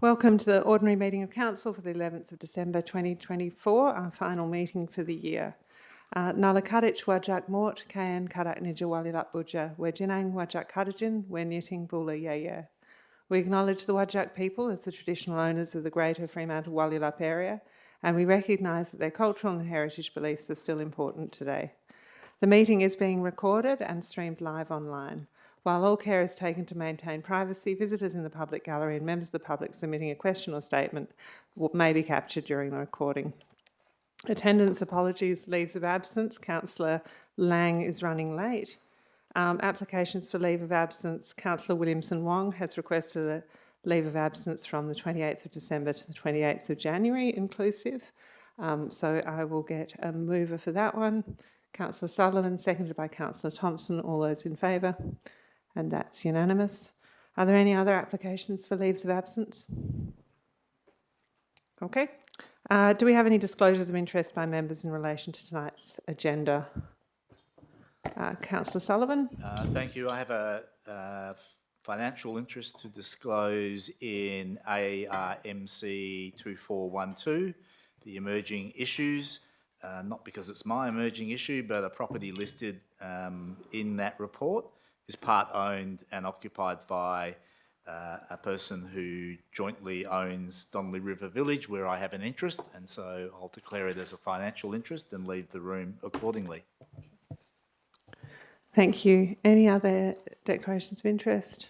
Welcome to the ordinary meeting of Council for the 11th of December 2024, our final meeting for the year. Nala Kadich Wajak Mort, Kayan Kadak Nija Walilap Buja, Wejinang Wajak Kadajin, Wenyitting Bula Yaya. We acknowledge the Wajak people as the traditional owners of the greater Fremantle Walilap area, and we recognise that their cultural and heritage beliefs are still important today. The meeting is being recorded and streamed live online. While all care is taken to maintain privacy, visitors in the public gallery and members of the public submitting a question or statement may be captured during the recording. Attendance apologies, leaves of absence. Councillor Lang is running late. Applications for leave of absence. Councillor Williamson Wong has requested a leave of absence from the 28th of December to the 28th of January inclusive. So I will get a mover for that one. Councillor Sullivan, seconded by Councillor Thompson. All those in favour? And that's unanimous. Are there any other applications for leaves of absence? Okay. Do we have any disclosures of interest by members in relation to tonight's agenda? Councillor Sullivan. Thank you. I have a financial interest to disclose in ARMC 2412, the emerging issues, not because it's my emerging issue, but a property listed in that report is part owned and occupied by a person who jointly owns Donnelly River Village, where I have an interest, and so I'll declare it as a financial interest and leave the room accordingly. Thank you. Any other declarations of interest?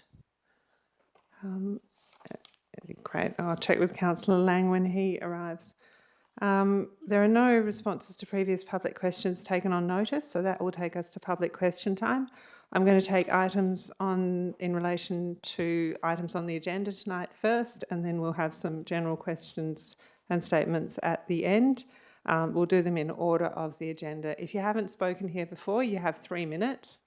Great. I'll check with Councillor Lang when he arrives. There are no responses to previous public questions taken on notice, so that will take us to public question time. I'm going to take items in relation to items on the agenda tonight first, and then we'll have some general questions and statements at the end. We'll do them in order of the agenda. If you haven't spoken here before, you have 3 minutes.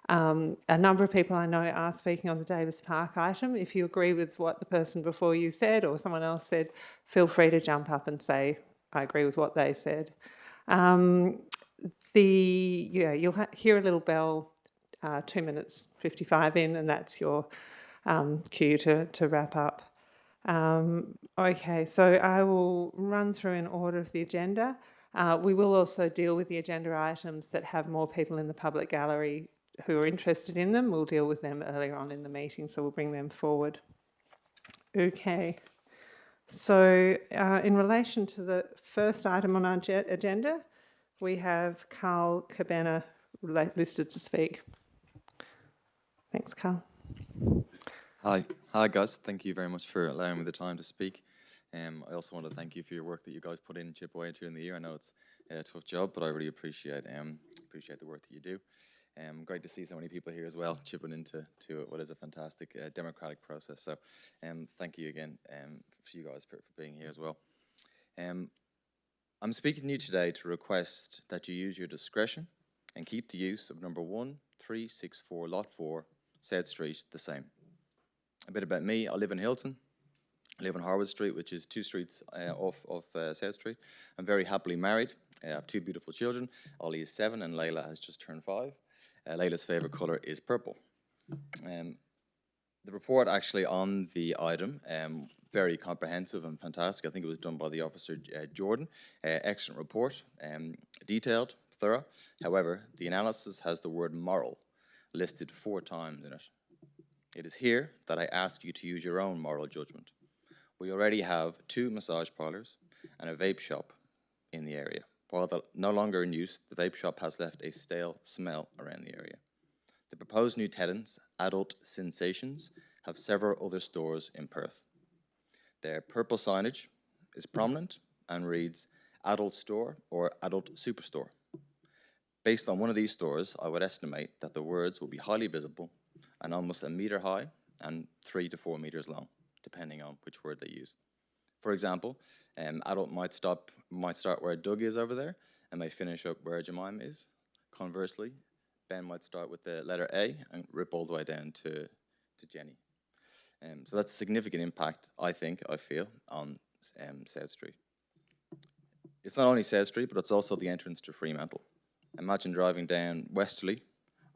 A number of people I know are speaking on the Davis Park item. If you agree with what the person before you said or someone else said, feel free to jump up and say, I agree with what they said. You'll hear a little bell 2 minutes 55 in, and that's your cue to wrap up. Okay, so I will run through in order of the agenda. We will also deal with the agenda items that have more people in the public gallery who are interested in them. We'll deal with them earlier on in the meeting, so we'll bring them forward. Okay, so in relation to the first item on our agenda, we have Carl Cabana listed to speak. Thanks, Carl. Hi guys, thank you very much for allowing me the time to speak. I also want to thank you for your work that you guys put in, chip away during the year. I know it's a tough job, but I really appreciate the work that you do. Great to see so many people here as well, chipping into what is a fantastic democratic process. So thank you again for you guys for being here as well. I'm speaking to you today to request that you use your discretion and keep the use of number 1364 Lot 4, South Street the same. A bit about me: I live in Hilton. I live on Harwood Street, which is 2 streets off South Street. I'm very happily married. I have 2 beautiful children. Ollie is 7 and Layla has just turned 5. Layla's favourite colour is purple. The report actually on the item, very comprehensive and fantastic. I think it was done by the officer Jordan. Excellent report, detailed, thorough. However, the analysis has the word moral listed 4 times in it. It is here that I ask you to use your own moral judgment. We already have 2 massage parlours and a vape shop in the area. While no longer in use, the vape shop has left a stale smell around the area. The proposed new tenants, Adult Sensations, have several other stores in Perth. Their purple signage is prominent and reads Adult Store or Adult Superstore. Based on one of these stores, I would estimate that the words will be highly visible and almost a metre high and 3 to 4 metres long, depending on which word they use. For example, Adult might start where Doug is over there and may finish up where Jemima is. Conversely, Ben might start with the letter A and rip all the way down to Jenny. So that's a significant impact, I feel, on South Street. It's not only South Street, but it's also the entrance to Fremantle. Imagine driving down westerly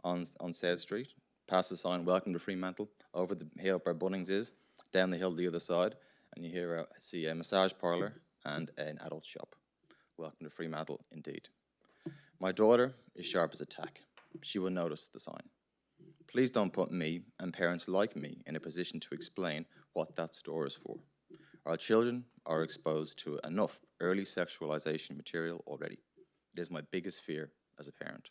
on South Street, past the sign, welcome to Fremantle, over the hill where Bunnings is, down the hill the other side, and you here see a massage parlour and an adult shop. Welcome to Fremantle indeed. My daughter is sharp as a tack. She will notice the sign. Please don't put me and parents like me in a position to explain what that store is for. Our children are exposed to enough early sexualization material already. It is my biggest fear as a parent.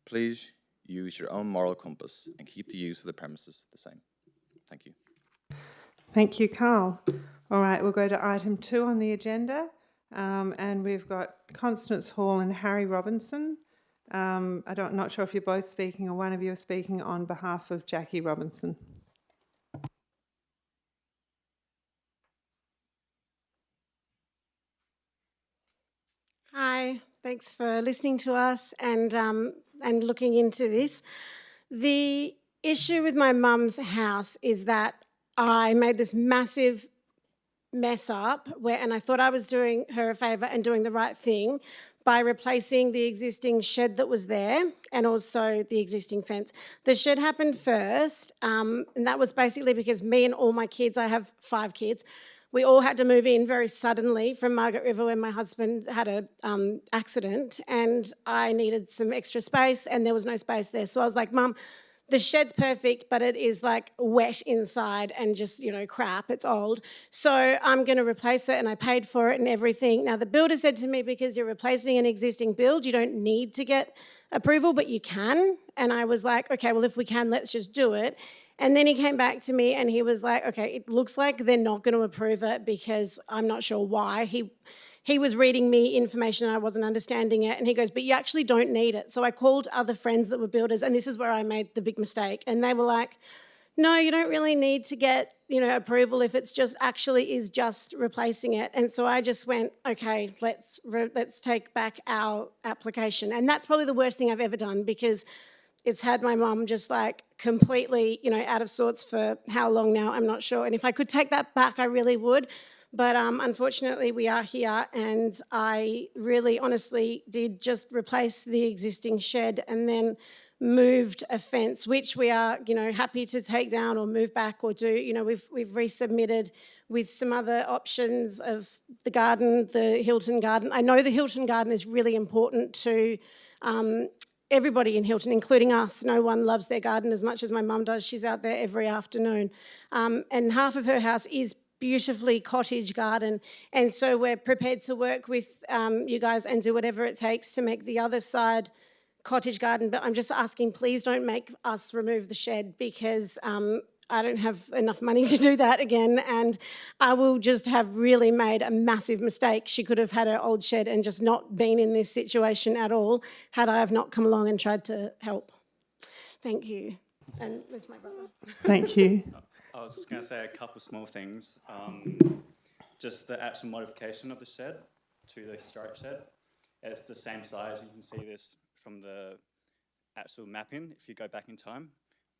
Please use your own moral compass and keep the use of the premises the same. Thank you. Thank you, Carl. All right, we'll go to item 2 on the agenda, and we've got Constance Hall and Harry Robinson. I'm not sure if you're both speaking or one of you are speaking on behalf of Jackie Robinson. Hi, thanks for listening to us and looking into this. The issue with my mum's house is that I made this massive mess up and I thought I was doing her a favour and doing the right thing by replacing the existing shed that was there and also the existing fence. The shed happened first, and that was basically because me and all my kids, I have 5 kids, we all had to move in very suddenly from Margaret River when my husband had an accident, and I needed some extra space and there was no space there. So I was like, Mum, the shed's perfect, but it is like wet inside and just, crap, it's old. So I'm going to replace it, and I paid for it and everything. Now, the builder said to me, because you're replacing an existing build, you don't need to get approval, but you can. And I was like, okay, well, if we can, let's just do it. And then he came back to me and he was like, okay, it looks like they're not going to approve it because I'm not sure why. He was reading me information and I wasn't understanding it. And he goes, but you actually don't need it. So I called other friends that were builders, and this is where I made the big mistake. And they were like, no, you don't really need to get, approval if it's just replacing it. And so I just went, okay, let's take back our application. And that's probably the worst thing I've ever done, because it's had my mum just like completely, out of sorts for how long now, I'm not sure. And if I could take that back, I really would. But unfortunately, we are here, and I really honestly did just replace the existing shed and then moved a fence, which we are, happy to take down or move back or do. We've resubmitted with some other options of the garden, the Hilton garden. I know the Hilton garden is really important to everybody in Hilton, including us. No one loves their garden as much as my mum does. She's out there every afternoon. And half of her house is beautifully cottage garden. And so we're prepared to work with you guys and do whatever it takes to make the other side cottage garden. But I'm just asking, please don't make us remove the shed, because I don't have enough money to do that again, and I will just have really made a massive mistake. She could have had her old shed and just not been in this situation at all had I have not come along and tried to help. Thank you. And there's my brother. Thank you. I was just going to say a couple of small things. Just the actual modification of the shed to the historic shed. It's the same size. You can see this from the actual mapping if you go back in time.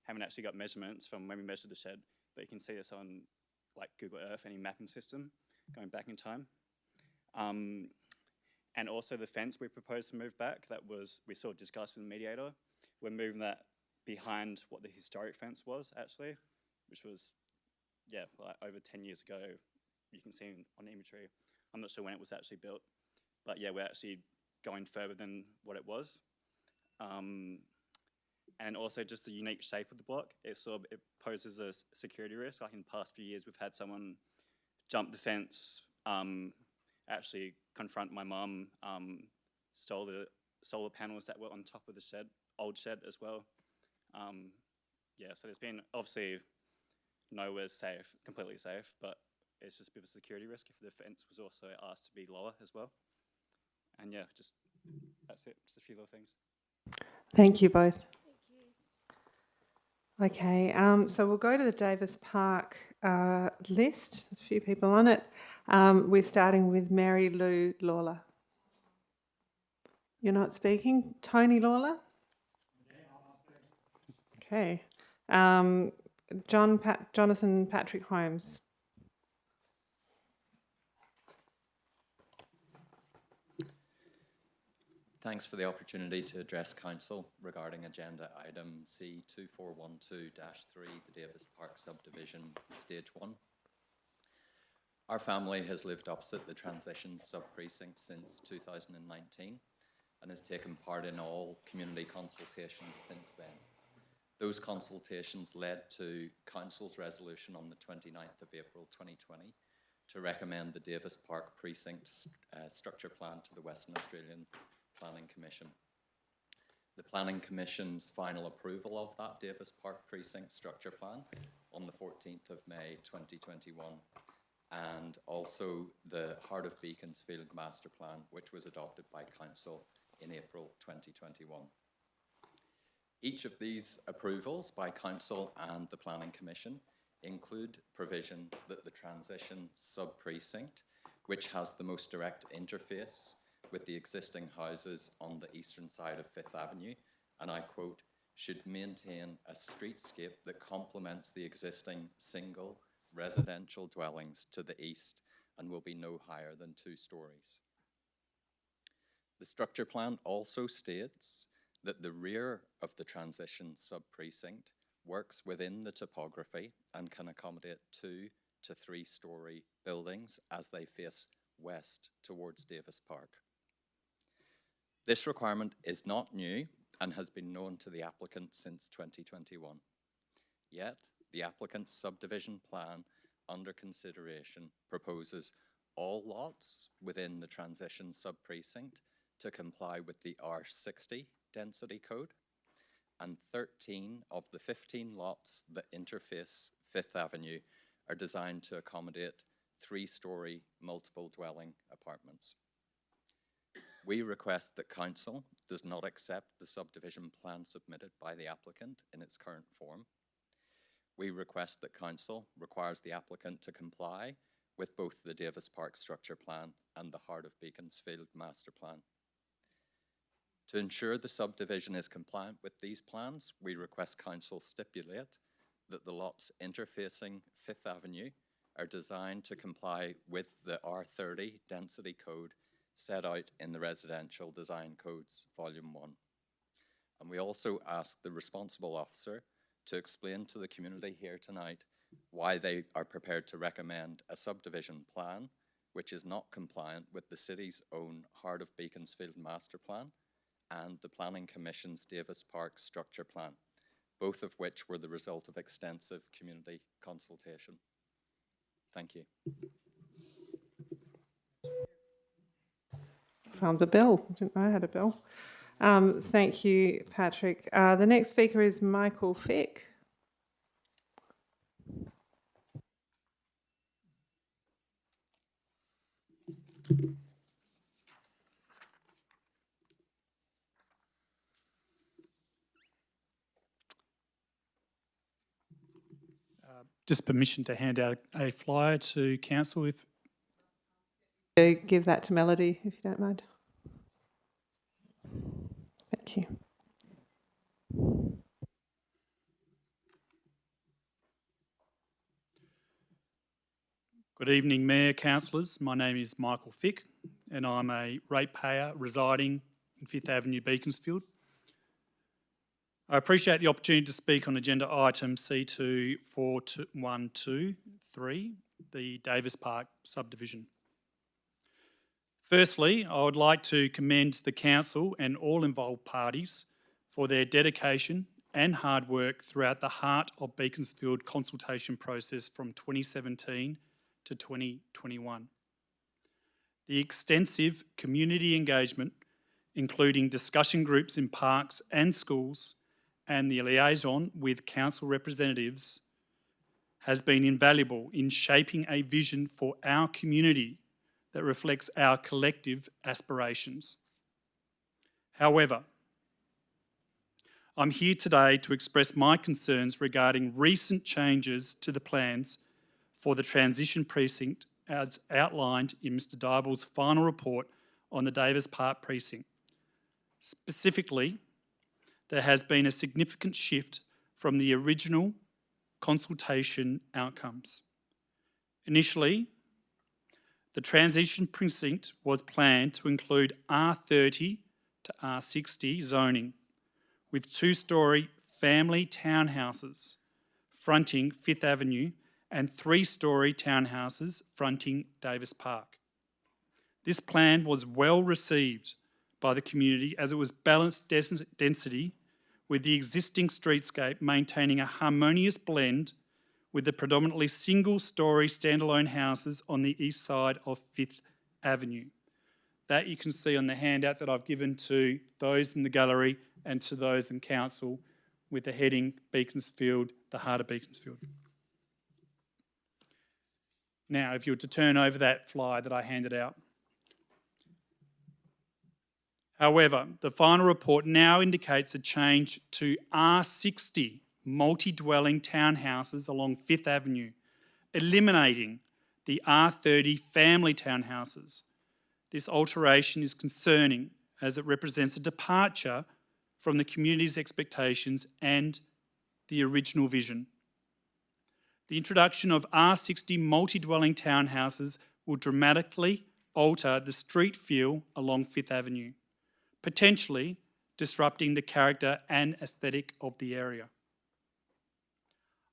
Haven't actually got measurements from when we measured the shed, but you can see this on like Google Earth, any mapping system, going back in time. And also the fence we proposed to move back, we sort of discussed with the mediator. We're moving that behind what the historic fence was actually, which was, like over 10 years ago. You can see on the imagery. I'm not sure when it was actually built, but we're actually going further than what it was. And also just the unique shape of the block. It poses a security risk. Like in the past few years, we've had someone jump the fence, actually confront my mum, stole the solar panels that were on top of the shed, old shed as well. So there's been obviously nowhere safe, completely safe, but it's just a bit of a security risk if the fence was also asked to be lower as well. And that's it, just a few little things. Thank you both. Okay, so we'll go to the Davis Park list. There's a few people on it. We're starting with Mary Lou Lawler. You're not speaking? Tony Lawler? Okay. Jonathan Patrick Holmes. Thanks for the opportunity to address Council regarding agenda item C2412-3, the Davis Park Subdivision, Stage 1. Our family has lived opposite the transition sub-precinct since 2019 and has taken part in all community consultations since then. Those consultations led to Council's resolution on the 29th of April 2020 to recommend the Davis Park Precinct structure plan to the Western Australian Planning Commission. The Planning Commission's final approval of that Davis Park Precinct structure plan on the 14th of May 2021, and also the Heart of Beaconsfield Master Plan, which was adopted by Council in April 2021. Each of these approvals by Council and the Planning Commission include provision that the transition sub-precinct, which has the most direct interface with the existing houses on the eastern side of Fifth Avenue, and I quote, should maintain a streetscape that complements the existing single residential dwellings to the east and will be no higher than 2 stories. The structure plan also states that the rear of the transition sub-precinct works within the topography and can accommodate 2 to 3 story buildings as they face west towards Davis Park. This requirement is not new and has been known to the applicant since 2021. Yet, the applicant's subdivision plan under consideration proposes all lots within the transition sub-precinct to comply with the R60 density code, and 13 of the 15 lots that interface Fifth Avenue are designed to accommodate 3-story multiple dwelling apartments. We request that Council does not accept the subdivision plan submitted by the applicant in its current form. We request that Council requires the applicant to comply with both the Davis Park structure plan and the Heart of Beaconsfield master plan. To ensure the subdivision is compliant with these plans, we request Council stipulate that the lots interfacing Fifth Avenue are designed to comply with the R30 density code set out in the Residential Design Codes Volume 1. And we also ask the responsible officer to explain to the community here tonight why they are prepared to recommend a subdivision plan which is not compliant with the city's own Heart of Beaconsfield master plan and the Planning Commission's Davis Park structure plan, both of which were the result of extensive community consultation. Thank you. Found the bill. Didn't know I had a bill. Thank you, Patrick. The next speaker is Michael Fick. Just permission to hand out a flyer to council if... Give that to Melody, if you don't mind. Thank you. Good evening, Mayor, councillors. My name is Michael Fick and I'm a ratepayer residing in Fifth Avenue, Beaconsfield. I appreciate the opportunity to speak on agenda item C2123, the Davis Park subdivision. Firstly, I would like to commend the council and all involved parties for their dedication and hard work throughout the Heart of Beaconsfield consultation process from 2017 to 2021. The extensive community engagement, including discussion groups in parks and schools, and the liaison with council representatives has been invaluable in shaping a vision for our community that reflects our collective aspirations. However, I'm here today to express my concerns regarding recent changes to the plans for the transition precinct as outlined in Mr. Dybel's final report on the Davis Park precinct. Specifically, there has been a significant shift from the original consultation outcomes. Initially, the transition precinct was planned to include R30 to R60 zoning, with 2-story family townhouses fronting Fifth Avenue and 3-storey townhouses fronting Davis Park. This plan was well received by the community as it was balanced density with the existing streetscape maintaining a harmonious blend with the predominantly single-storey standalone houses on the east side of 5th Avenue. That you can see on the handout that I've given to those in the gallery and to those in council with the heading Beaconsfield, the heart of Beaconsfield. Now, if you were to turn over that flyer that I handed out. However, the final report now indicates a change to R60 multi-dwelling townhouses along 5th Avenue, eliminating the R30 family townhouses. This alteration is concerning as it represents a departure from the community's expectations and the original vision. The introduction of R60 multi-dwelling townhouses will dramatically alter the street feel along 5th Avenue, potentially disrupting the character and aesthetic of the area.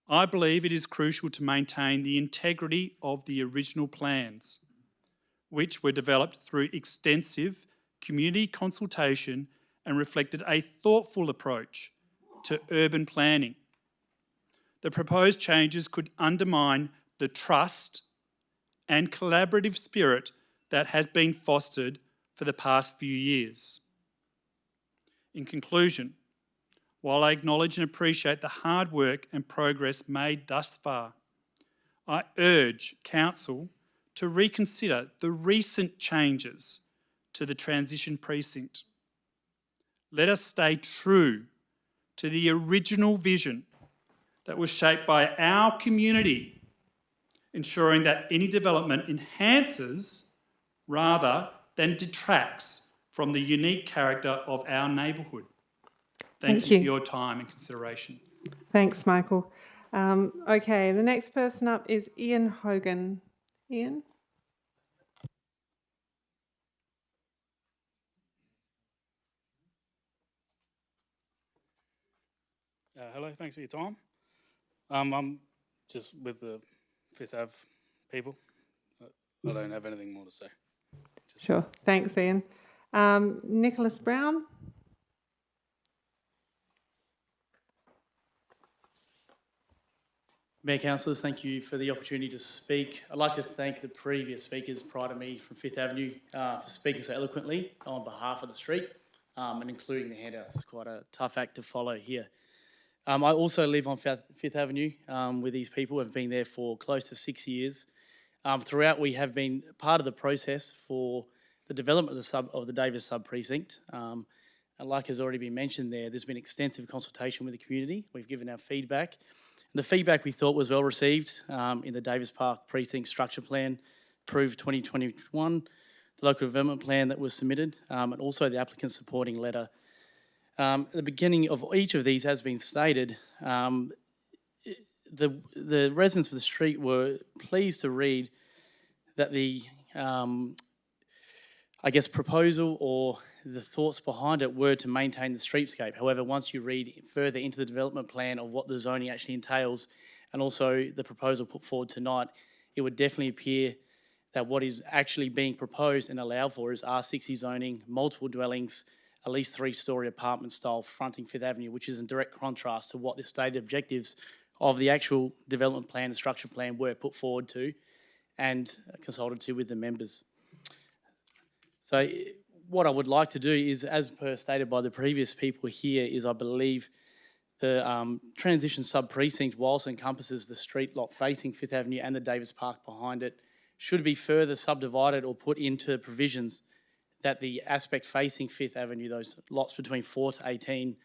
I believe it is crucial to maintain the integrity of the original plans, which were developed through extensive community consultation and reflected a thoughtful approach to urban planning. The proposed changes could undermine the trust and collaborative spirit that has been fostered for the past few years. In conclusion, while I acknowledge and appreciate the hard work and progress made thus far, I urge Council to reconsider the recent changes to the transition precinct. Let us stay true to the original vision that was shaped by our community, ensuring that any development enhances rather than detracts from the unique character of our neighbourhood. Thank you for your time and consideration. Thanks, Michael. Okay, the next person up is Ian Hogan. Ian? Hello, thanks for your time. I'm just with the 5th Ave people. I don't have anything more to say. Sure, thanks, Ian. Nicholas Brown? Mayor, councillors, thank you for the opportunity to speak. I'd like to thank the previous speakers prior to me from 5th Avenue for speaking so eloquently on behalf of the street and including the handouts. It's quite a tough act to follow here. I also live on 5th Avenue with these people. I've been there for close to 6 years. Throughout, we have been part of the process for the development of the Davis sub-precinct. And like has already been mentioned there's been extensive consultation with the community. We've given our feedback. The feedback we thought was well received in the Davis Park Precinct Structure Plan, approved 2021, the local development plan that was submitted, and also the applicant supporting letter. At the beginning of each of these has been stated, the residents of the street were pleased to read that the proposal or the thoughts behind it were to maintain the streetscape. However, once you read further into the development plan of what the zoning actually entails, and also the proposal put forward tonight, it would definitely appear that what is actually being proposed and allowed for is R60 zoning, multiple dwellings, at least 3-storey apartment style fronting 5th Avenue, which is in direct contrast to what the stated objectives of the actual development plan and structure plan were put forward to and consulted to with the members. So what I would like to do is, as per stated by the previous people here, is I believe the transition sub-precinct, whilst encompasses the street lot facing 5th Avenue and the Davis Park behind it, should be further subdivided or put into provisions that the aspect facing 5th Avenue, those lots between 4 to 18,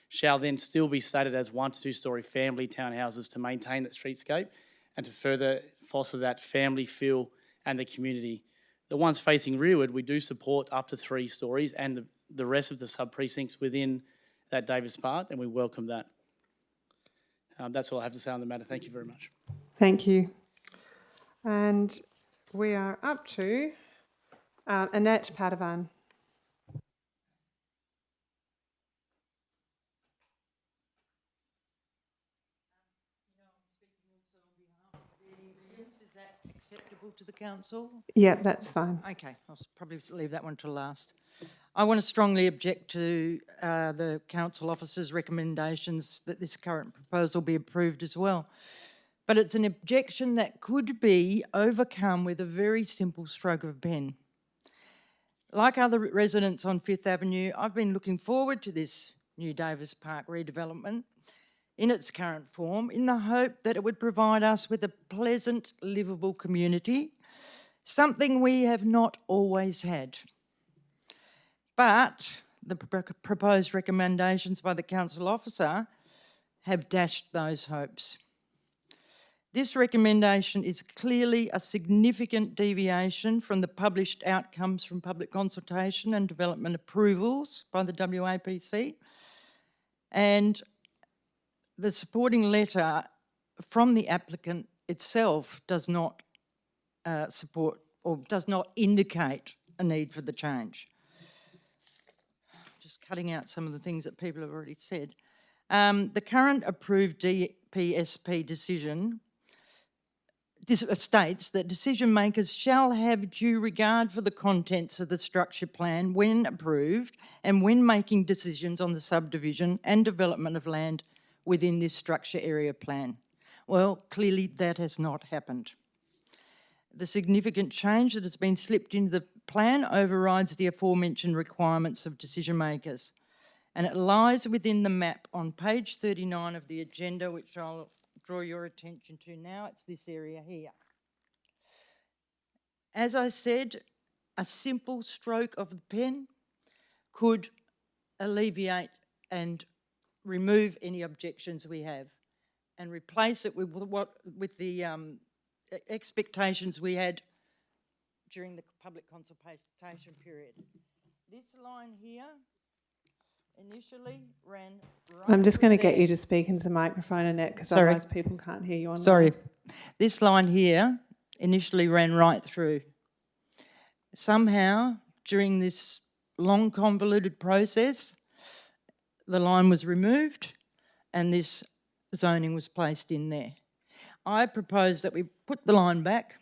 shall then still be stated as 1 to 2-storey family townhouses to maintain that streetscape and to further foster that family feel and the community. The ones facing rearward, we do support up to 3 stories and the rest of the sub-precincts within that Davis Park, and we welcome that. That's all I have to say on the matter. Thank you very much. Thank you. And we are up to Annette Padavan. acceptable to the council? Yeah, that's fine. Okay, I'll probably leave that one to last. I want to strongly object to the council officer's recommendations that this current proposal be approved as well. But it's an objection that could be overcome with a very simple stroke of a pen. Like other residents on Fifth Avenue, I've been looking forward to this new Davis Park redevelopment in its current form, in the hope that it would provide us with a pleasant, livable community, something we have not always had. But the proposed recommendations by the council officer have dashed those hopes. This recommendation is clearly a significant deviation from the published outcomes from public consultation and development approvals by the WAPC, and the supporting letter from the applicant itself does not support or does not indicate a need for the change. Just cutting out some of the things that people have already said. The current approved DPSP decision states that decision makers shall have due regard for the contents of the structure plan when approved and when making decisions on the subdivision and development of land within this structure area plan. Well, clearly that has not happened. The significant change that has been slipped into the plan overrides the aforementioned requirements of decision makers, and it lies within the map on page 39 of the agenda, which I'll draw your attention to now. It's this area here. As I said, a simple stroke of the pen could alleviate and remove any objections we have and replace it with the expectations we had during the public consultation period. This line here initially ran right I'm just through going to get there. you to speak into the microphone, Annette, because Sorry. otherwise people can't hear you online. Sorry. This line here initially ran right through. Somehow, during this long convoluted process, the line was removed and this zoning was placed in there. I propose that we put the line back.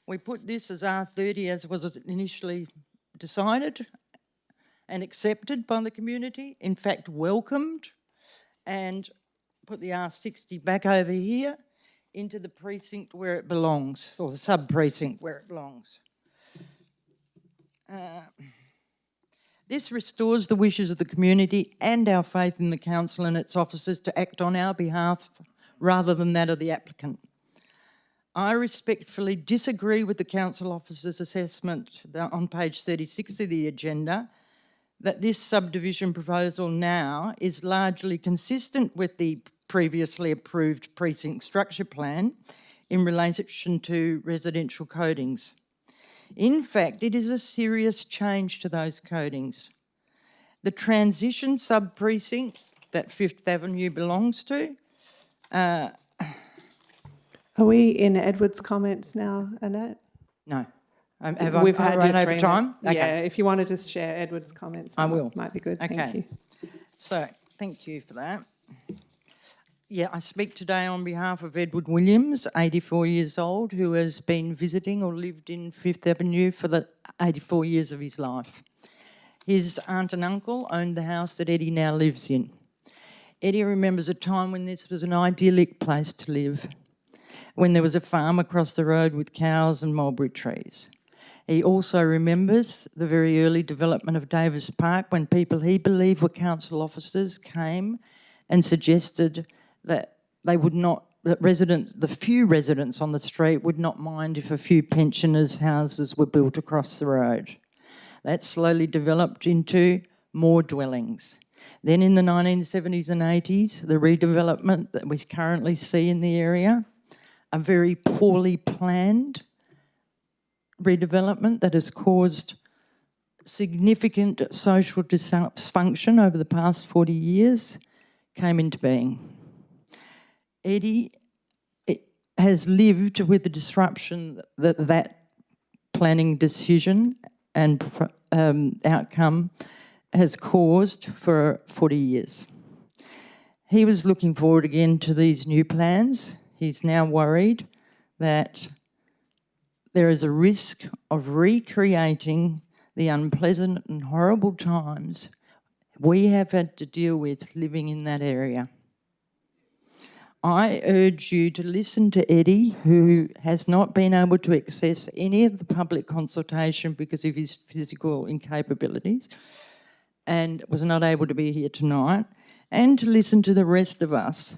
We put this as R30 as was initially decided and accepted by the community, in fact welcomed, and put the R60 back over here into the precinct where it belongs, or the sub-precinct where it belongs. This restores the wishes of the community and our faith in the council and its officers to act on our behalf rather than that of the applicant. I respectfully disagree with the council officer's assessment on page 36 of the agenda that this subdivision proposal now is largely consistent with the previously approved precinct structure plan in relation to residential codings. In fact, it is a serious change to those codings. The transition sub-precinct that Fifth Avenue belongs to. Are we in Edward's comments now, Annette? No. We've had run your over 3 time? minutes. Okay. Yeah, if you want to just share Edward's comments. I that will. Might be good, Okay. thank you. So, thank you for that. Yeah, I speak today on behalf of Edward Williams, 84 years old, who has been visiting or lived in Fifth Avenue for the 84 years of his life. His aunt and uncle owned the house that Eddie now lives in. Eddie remembers a time when this was an idyllic place to live, when there was a farm across the road with cows and mulberry trees. He also remembers the very early development of Davis Park when people he believed were council officers came and suggested that they would not, that residents, the few residents on the street would not mind if a few pensioners' houses were built across the road. That slowly developed into more dwellings. Then in the 1970s and 80s, the redevelopment that we currently see in the area, a very poorly planned redevelopment that has caused significant social dysfunction over the past 40 years, came into being. Eddie has lived with the disruption that that planning decision and outcome has caused for 40 years. He was looking forward again to these new plans. He's now worried that there is a risk of recreating the unpleasant and horrible times we have had to deal with living in that area. I urge you to listen to Eddie, who has not been able to access any of the public consultation because of his physical incapabilities and was not able to be here tonight, and to listen to the rest of us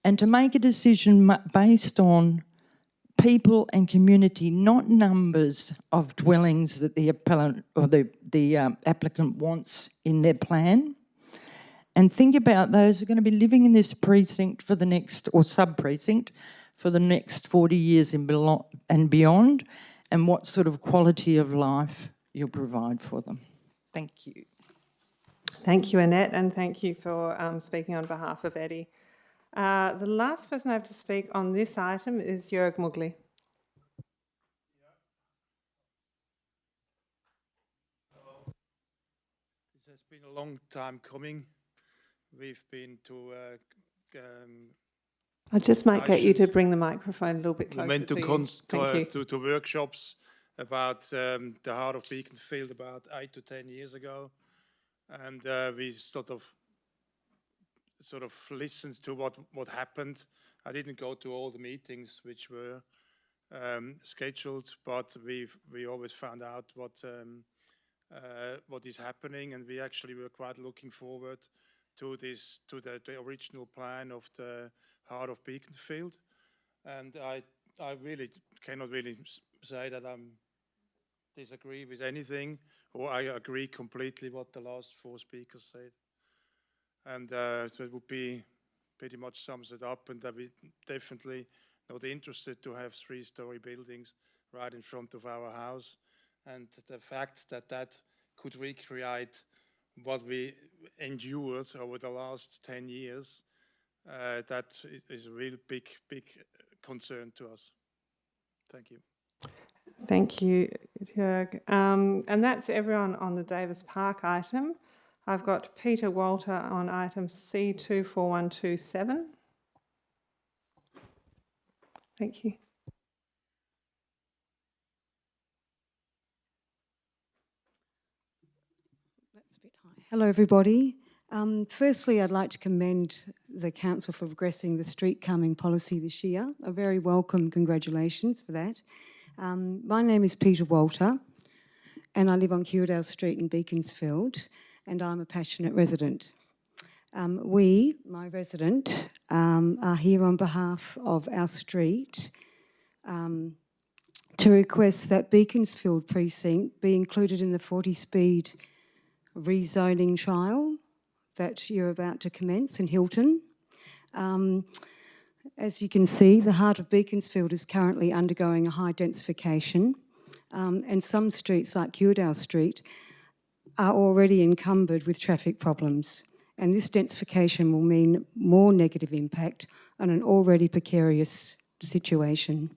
and to make a decision based on people and community, not numbers of dwellings that the appellant or the applicant wants in their plan. And think about those who are going to be living in this precinct for the next, or sub-precinct, for the next 40 years and beyond, and what sort of quality of life you'll provide for them. Thank you. Thank you, Annette, and thank you for speaking on behalf of Eddie. The last person I have to speak on this item is Jörg Mugli. This has been a long time coming. We've been to I just might get you to bring the microphone a little bit closer went to you. to workshops about the heart of Beaconsfield about 8 to 10 years ago, and we sort of listened to what happened. I didn't go to all the meetings which were scheduled, but we always found out what is happening, and we actually were quite looking forward to the original plan of the heart of Beaconsfield. And I really cannot really say that I disagree with anything, or I agree completely what the last 4 speakers said. And so it would be pretty much sums it up, and that we definitely not interested to have 3-story buildings right in front of our house. And the fact that that could recreate what we endured over the last 10 years, that is a real big concern to us. Thank you. Thank you, Jörg. And that's everyone on the Davis Park item. I've got Peter Walter on item C24127. Thank you. That's a bit high. Hello, everybody. Firstly, I'd like to commend the Council for progressing the street calming policy this year. A very welcome congratulations for that. My name is Peter Walter, and I live on Curedale Street in Beaconsfield, and I'm a passionate resident. We, my resident, are here on behalf of our street to request that Beaconsfield precinct be included in the 40-speed rezoning trial that you're about to commence in Hilton. As you can see, the heart of Beaconsfield is currently undergoing a high densification, and some streets like Curedale Street are already encumbered with traffic problems, and this densification will mean more negative impact on an already precarious situation.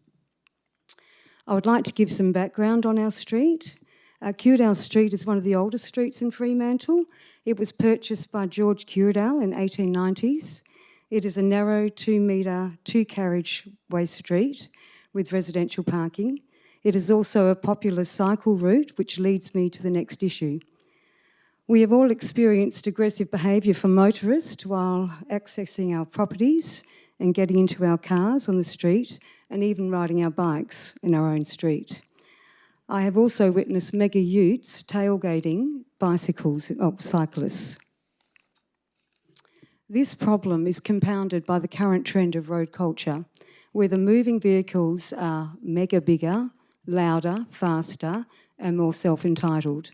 I would like to give some background on our street. Curedale Street is one of the oldest streets in Fremantle. It was purchased by George Curedale in 1890s. It is a narrow 2-metre, 2-carriageway street with residential parking. It is also a popular cycle route, which leads me to the next issue. We have all experienced aggressive behaviour from motorists while accessing our properties and getting into our cars on the street, and even riding our bikes in our own street. I have also witnessed mega utes tailgating cyclists. This problem is compounded by the current trend of road culture, where the moving vehicles are mega bigger, louder, faster, and more self-entitled.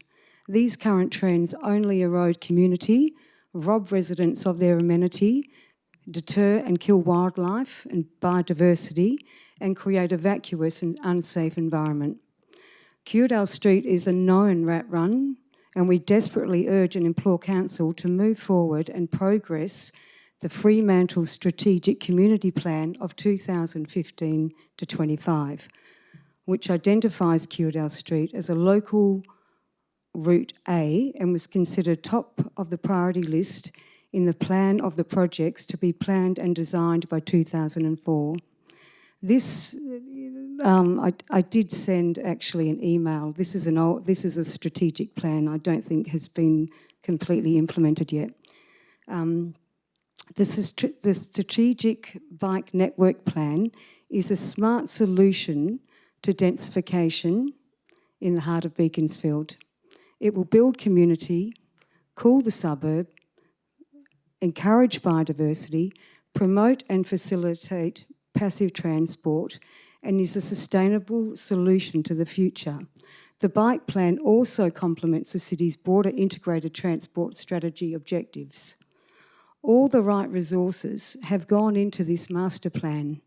These current trends only erode community, rob residents of their amenity, deter and kill wildlife and biodiversity, and create a vacuous and unsafe environment. Curedale Street is a known rat run, and we desperately urge and implore Council to move forward and progress the Fremantle Strategic Community Plan of 2015 to 25, which identifies Curedale Street as a local Route A and was considered top of the priority list in the plan of the projects to be planned and designed by 2004. This, I did send actually an email. This is a strategic plan. I don't think has been completely implemented yet. The strategic bike network plan is a smart solution to densification in the heart of Beaconsfield. It will build community, cool the suburb, encourage biodiversity, promote and facilitate passive transport, and is a sustainable solution to the future. The bike plan also complements the city's broader integrated transport strategy objectives. All the right resources have gone into this master plan.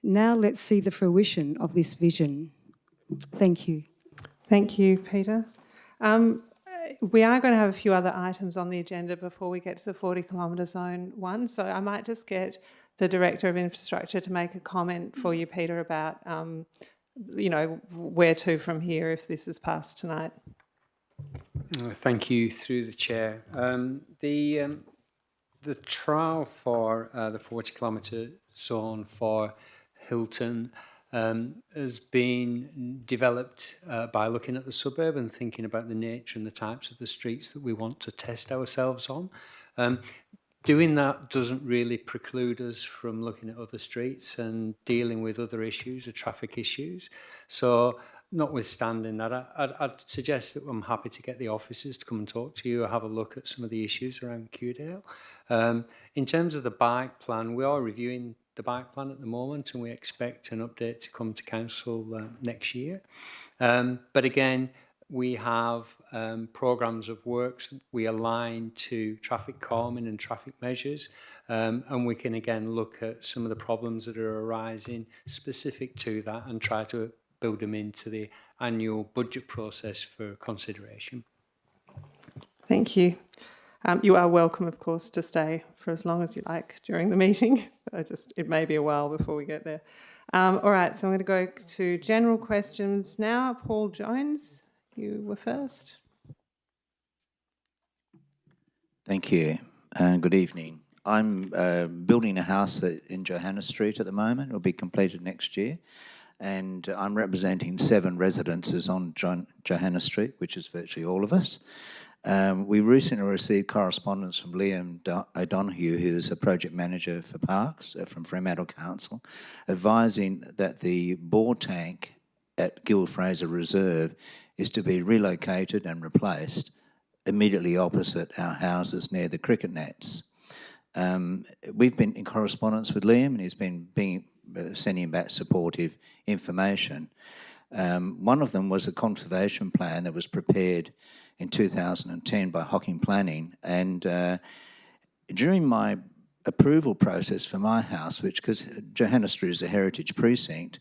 Now let's see the fruition of this vision. Thank you. Thank you, Peter. We are going to have a few other items on the agenda before we get to the 40-kilometre zone one, so I might just get the Director of Infrastructure to make a comment for you, Peter, about, where to from here if this is passed tonight. Thank you, through the Chair. The trial for the 40-kilometre zone for Hilton has been developed by looking at the suburb and thinking about the nature and the types of the streets that we want to test ourselves on. Doing that doesn't really preclude us from looking at other streets and dealing with other issues or traffic issues. So notwithstanding that, I'd suggest that I'm happy to get the officers to come and talk to you or have a look at some of the issues around Cudale. In terms of the bike plan, we are reviewing the bike plan at the moment and we expect an update to come to council next year. But again, we have programmes of works we align to traffic calming and traffic measures, and we can again look at some of the problems that are arising specific to that and try to build them into the annual budget process for consideration. Thank you. You are welcome, of course, to stay for as long as you like during the meeting. It may be a while before we get there. All right, so I'm going to go to general questions now. Paul Jones, you were first. Thank you, and good evening. I'm building a house in Johanna Street at the moment. It will be completed next year. And I'm representing 7 residences on Johanna Street, which is virtually all of us. We recently received correspondence from Liam O'Donoghue, who is a project manager for parks from Fremantle Council, advising that the bore tank at Gil Fraser Reserve is to be relocated and replaced immediately opposite our houses near the cricket nets. We've been in correspondence with Liam and he's been sending back supportive information. One of them was a conservation plan that was prepared in 2010 by Hocking Planning, and during my approval process for my house, because Johanna Street is a heritage precinct,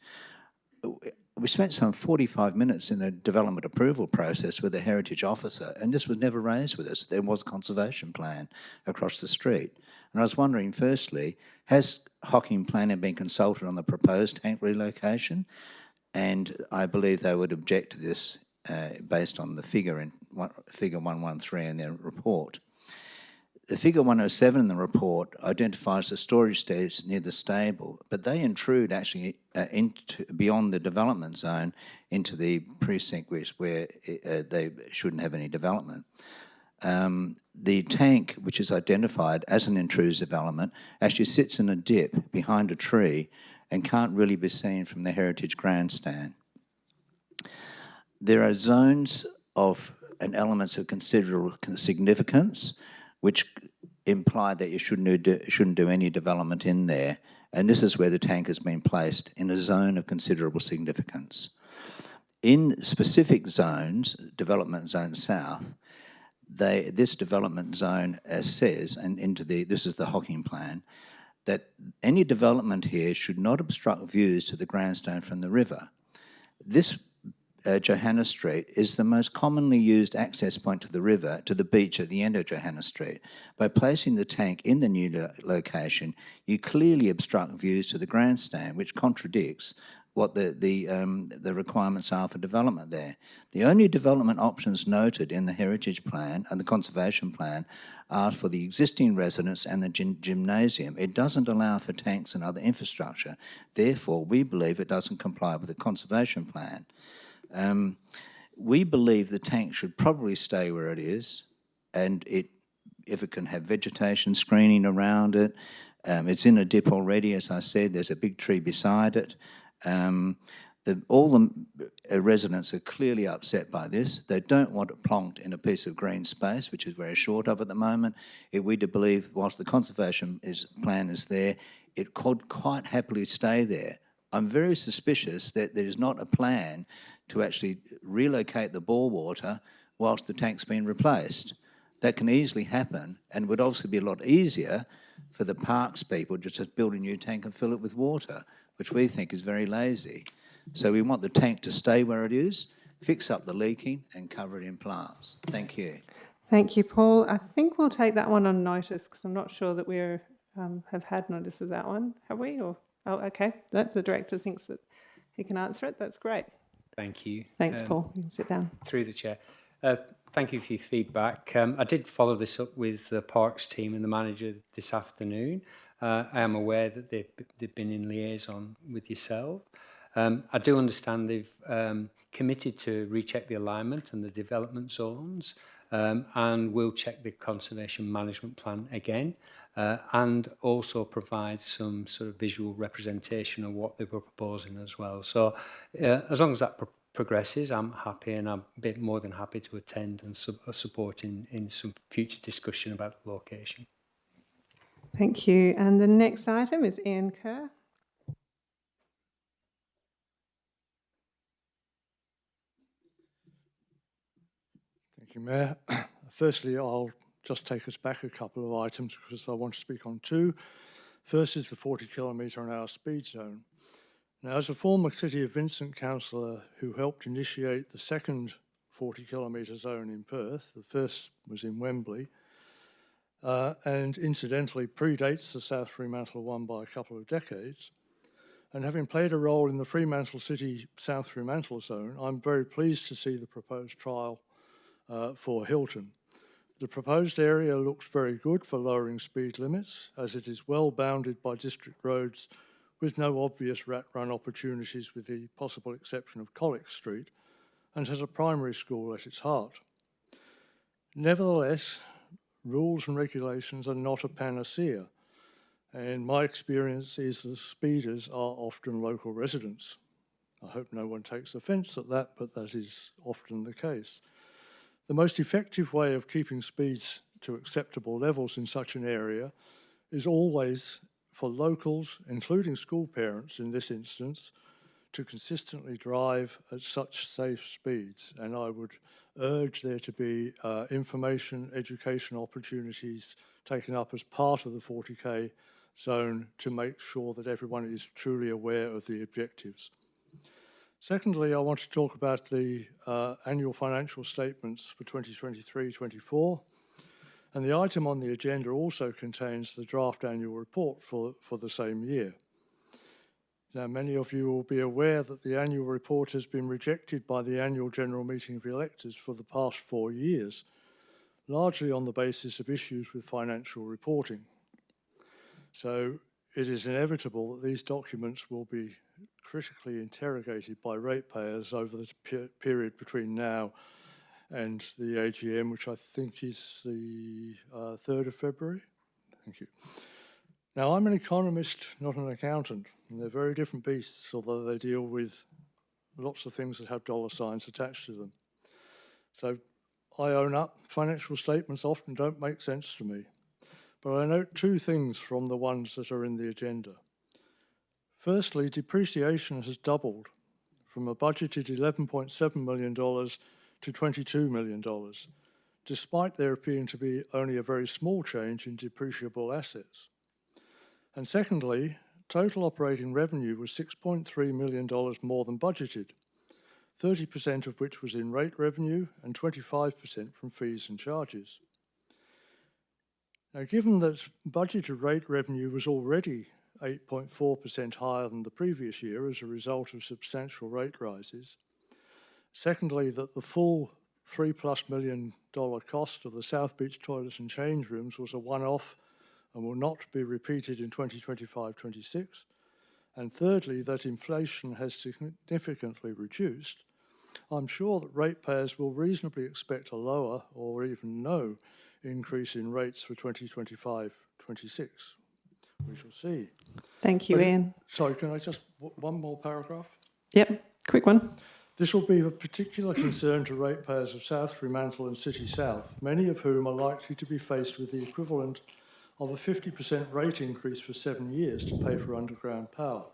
we spent some 45 minutes in the development approval process with the heritage officer, and this was never raised with us. There was a conservation plan across the street. And I was wondering, firstly, has Hocking Planning been consulted on the proposed tank relocation? And I believe they would object to this based on the figure 113 in their report. The figure 107 in the report identifies the storage stairs near the stable, but they intrude actually beyond the development zone into the precinct where they shouldn't have any development. The tank, which is identified as an intrusive element, actually sits in a dip behind a tree and can't really be seen from the heritage grandstand. There are zones of and elements of considerable significance which imply that you shouldn't do any development in there, and this is where the tank has been placed, in a zone of considerable significance. In specific zones, Development Zone South, this development zone says, and this is the Hocking Plan, that any development here should not obstruct views to the grandstand from the river. This Johanna Street is the most commonly used access point to the river, to the beach at the end of Johanna Street. By placing the tank in the new location, you clearly obstruct views to the grandstand, which contradicts what the requirements are for development there. The only development options noted in the heritage plan and the conservation plan are for the existing residence and the gymnasium. It doesn't allow for tanks and other infrastructure. Therefore, we believe it doesn't comply with the conservation plan. We believe the tank should probably stay where it is, and if it can have vegetation screening around it. It's in a dip already, as I said. There's a big tree beside it. All the residents are clearly upset by this. They don't want it plonked in a piece of green space, which is very short of at the moment. We do believe, whilst the conservation plan is there, it could quite happily stay there. I'm very suspicious that there is not a plan to actually relocate the bore water whilst the tank's been replaced. That can easily happen, and would obviously be a lot easier for the parks people just to build a new tank and fill it with water, which we think is very lazy. So we want the tank to stay where it is, fix up the leaking and cover it in plants. Thank you. Thank you, Paul. I think we'll take that one on notice because I'm not sure that we have had notice of that one. Have we? Or oh, okay. The director thinks that he can answer it. That's great. Thank you. Thanks, Paul. You can sit down. Through the chair. Thank you for your feedback. I did follow this up with the Parks team and the manager this afternoon. I am aware that they've been in liaison with yourself. I do understand they've committed to recheck the alignment and the development zones, and will check the conservation management plan again, and also provide some sort of visual representation of what they were proposing as well. So as long as that progresses, I'm happy, and I'm a bit more than happy to attend and support in some future discussion about the location. Thank you. And the next item is Ian Kerr. Thank you, Mayor. Firstly, I'll just take us back a couple of items because I want to speak on two. First is the 40 km/h speed zone. Now, as a former City of Vincent councillor who helped initiate the second 40 kilometre zone in Perth, the first was in Wembley, and incidentally predates the South Fremantle one by a couple of decades, and having played a role in the Fremantle City South Fremantle zone, I'm very pleased to see the proposed trial for Hilton. The proposed area looks very good for lowering speed limits, as it is well bounded by district roads with no obvious rat run opportunities with the possible exception of Colic Street, and has a primary school at its heart. Nevertheless, rules and regulations are not a panacea, and my experience is the speeders are often local residents. I hope no one takes offence at that, but that is often the case. The most effective way of keeping speeds to acceptable levels in such an area is always for locals, including school parents in this instance, to consistently drive at such safe speeds. And I would urge there to be information, education opportunities taken up as part of the 40K zone to make sure that everyone is truly aware of the objectives. Secondly, I want to talk about the annual financial statements for 2023-24. And the item on the agenda also contains the draft annual report for the same year. Now, many of you will be aware that the annual report has been rejected by the annual general meeting of electors for the past 4 years, largely on the basis of issues with financial reporting. So it is inevitable that these documents will be critically interrogated by ratepayers over the period between now and the AGM, which I think is the 3rd of February. Thank you. Now, I'm an economist, not an accountant, and they're very different beasts, although they deal with lots of things that have dollar signs attached to them. So I own up, financial statements often don't make sense to me, but I note two things from the ones that are in the agenda. Firstly, depreciation has doubled from a budgeted $11.7 million to $22 million, despite there appearing to be only a very small change in depreciable assets. And secondly, total operating revenue was $6.3 million more than budgeted, 30% of which was in rate revenue and 25% from fees and charges. Now, given that budgeted rate revenue was already 8.4% higher than the previous year as a result of substantial rate rises. Secondly, that the full $3+ million cost of the South Beach toilets and change rooms was a one-off and will not be repeated in 2025-26. And thirdly, that inflation has significantly reduced. I'm sure that ratepayers will reasonably expect a lower or even no increase in rates for 2025-26. We shall see. Thank you, Ian. Sorry, can I just, one more paragraph? Yep, quick one. This will be of particular concern to ratepayers of South Fremantle and City South, many of whom are likely to be faced with the equivalent of a 50% rate increase for 7 years to pay for underground power.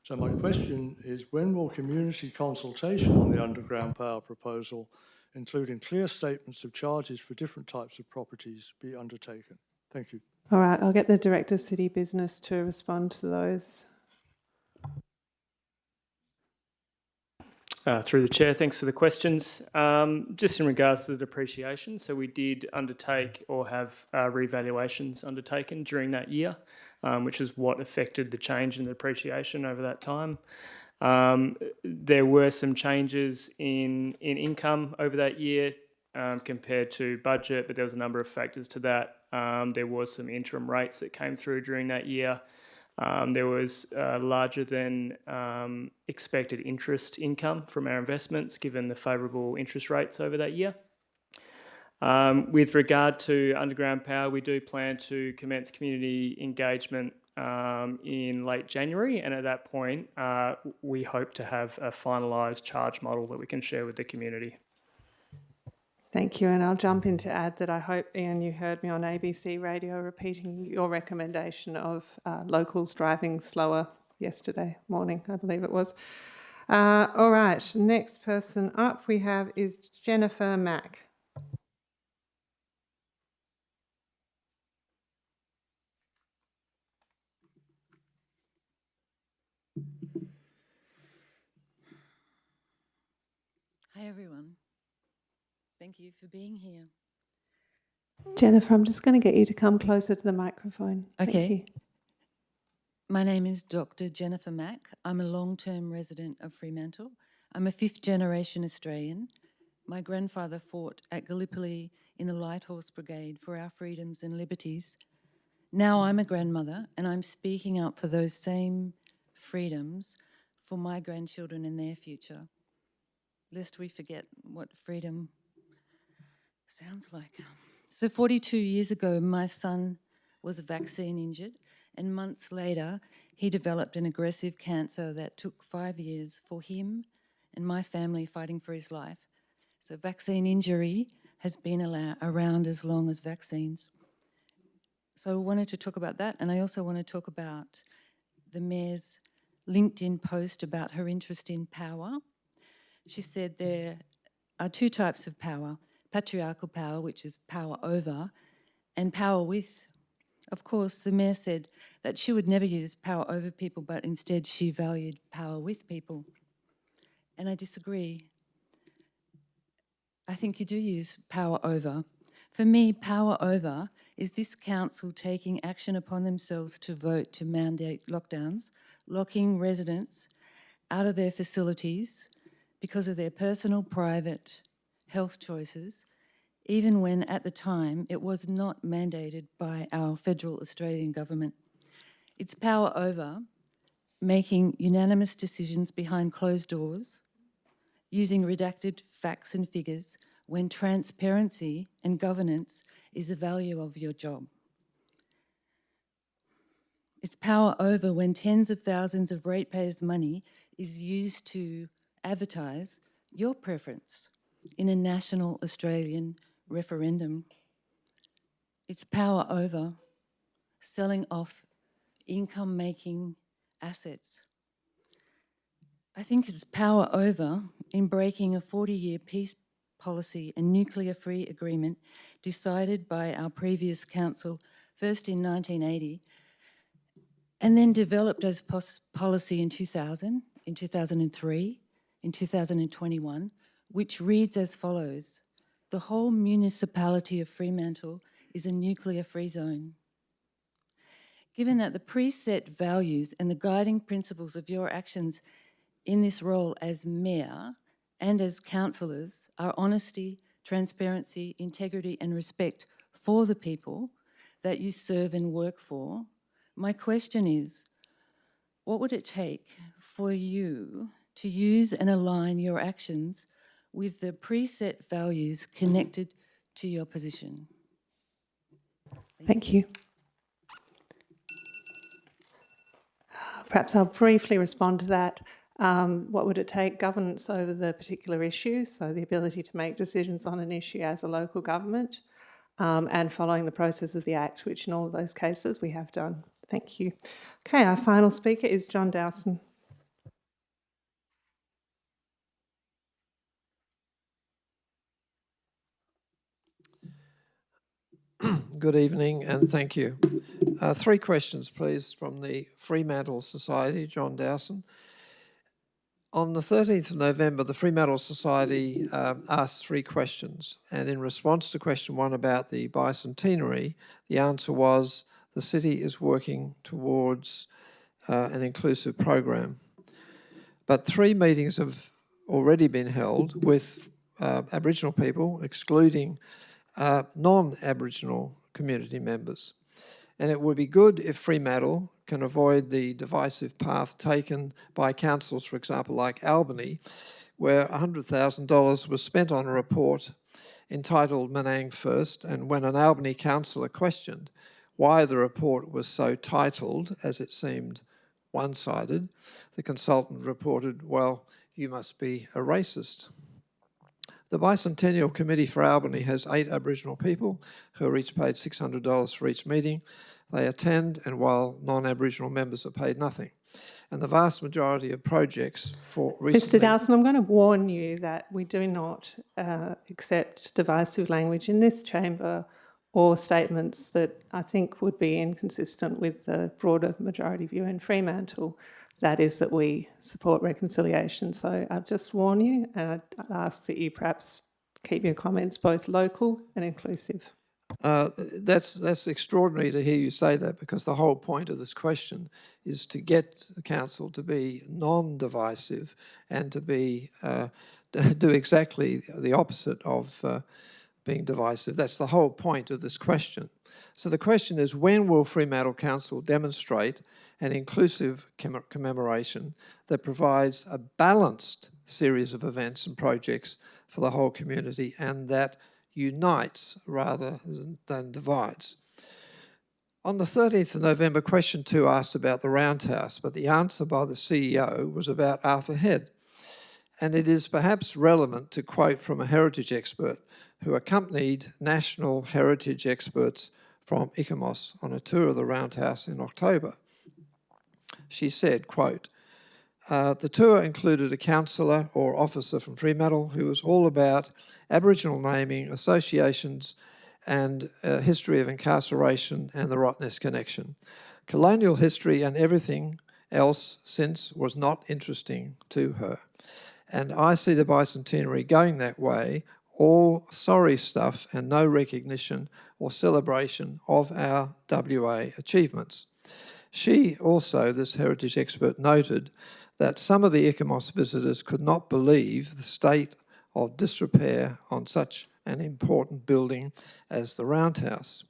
So my question is, when will community consultation on the underground power proposal, including clear statements of charges for different types of properties, be undertaken? Thank you. All right, I'll get the Director of City Business to respond to those. Through the Chair, thanks for the questions. Just in regards to the depreciation, so we did undertake or have revaluations undertaken during that year, which is what affected the change in the depreciation over that time. There were some changes in income over that year compared to budget, but there was a number of factors to that. There was some interim rates that came through during that year. There was larger than expected interest income from our investments, given the favourable interest rates over that year. With regard to underground power, we do plan to commence community engagement in late January, and at that point, we hope to have a finalised charge model that we can share with the community. Thank you, and I'll jump in to add that I hope, Ian, you heard me on ABC Radio repeating your recommendation of locals driving slower yesterday morning, I believe it was. All right, next person up we have is Jennifer Mack. Hi, everyone. Thank you for being here. Jennifer, I'm just going to get you to come closer to the microphone. Okay. Thank you. My name is Dr. Jennifer Mack. I'm a long-term resident of Fremantle. I'm a fifth-generation Australian. My grandfather fought at Gallipoli in the Light Horse Brigade for our freedoms and liberties. Now I'm a grandmother, and I'm speaking up for those same freedoms for my grandchildren and their future, lest we forget what freedom sounds like. So 42 years ago, my son was vaccine injured, and months later, he developed an aggressive cancer that took 5 years for him and my family fighting for his life. So vaccine injury has been around as long as vaccines. So I wanted to talk about that, and I also want to talk about the Mayor's LinkedIn post about her interest in power. She said there are two types of power: patriarchal power, which is power over, and power with. Of course, the Mayor said that she would never use power over people, but instead she valued power with people. And I disagree. I think you do use power over. For me, power over is this council taking action upon themselves to vote to mandate lockdowns, locking residents out of their facilities because of their personal, private health choices, even when at the time it was not mandated by our federal Australian government. It's power over making unanimous decisions behind closed doors, using redacted facts and figures when transparency and governance is a value of your job. It's power over when tens of thousands of ratepayers' money is used to advertise your preference in a national Australian referendum. It's power over selling off income-making assets. I think it's power over in breaking a 40-year peace policy and nuclear-free agreement decided by our previous council, first in 1980, and then developed as policy in 2000, in 2003, in 2021, which reads as follows: the whole municipality of Fremantle is a nuclear-free zone. Given that the preset values and the guiding principles of your actions in this role as mayor and as councillors are honesty, transparency, integrity and respect for the people that you serve and work for, my question is, what would it take for you to use and align your actions with the preset values connected to your position? Thank you. Perhaps I'll briefly respond to that. What would it take? Governance over the particular issue, so the ability to make decisions on an issue as a local government, and following the process of the Act, which in all of those cases we have done. Thank you. Okay, our final speaker is John Dowson. Good evening and thank you. 3 questions, please, from the Fremantle Society, John Dowson. On the 13th of November, the Fremantle Society asked 3 questions, and in response to question 1 about the bicentenary, the answer was the city is working towards an inclusive program. But 3 meetings have already been held with Aboriginal people, excluding non-Aboriginal community members. And it would be good if Fremantle can avoid the divisive path taken by councils, for example, like Albany, where $100,000 was spent on a report entitled Menang First, and when an Albany councillor questioned why the report was so titled, as it seemed one-sided, the consultant reported, well, you must be a racist. The Bicentennial Committee for Albany has 8 Aboriginal people who are each paid $600 for each meeting. They attend, and while non-Aboriginal members are paid nothing. And the vast majority of projects for recently... Mr Dowson, I'm going to warn you that we do not accept divisive language in this chamber or statements that I think would be inconsistent with the broader majority view in Fremantle. That is that we support reconciliation. So I'll just warn you, and I'd ask that you perhaps keep your comments both local and inclusive. That's extraordinary to hear you say that, because the whole point of this question is to get the council to be non-divisive and to be do exactly the opposite of being divisive. That's the whole point of this question. So the question is, when will Fremantle Council demonstrate an inclusive commemoration that provides a balanced series of events and projects for the whole community and that unites rather than divides? On the 13th of November, question 2 asked about the Roundhouse, but the answer by the CEO was about Arthur Head. And it is perhaps relevant to quote from a heritage expert who accompanied national heritage experts from ICOMOS on a tour of the Roundhouse in October. She said, quote, the tour included a councillor or officer from Fremantle who was all about Aboriginal naming, associations and history of incarceration and the Rottnest connection. Colonial history and everything else since was not interesting to her. And I see the bicentenary going that way, all sorry stuff and no recognition or celebration of our WA achievements. She also, this heritage expert, noted that some of the ICOMOS visitors could not believe the state of disrepair on such an important building as the Roundhouse.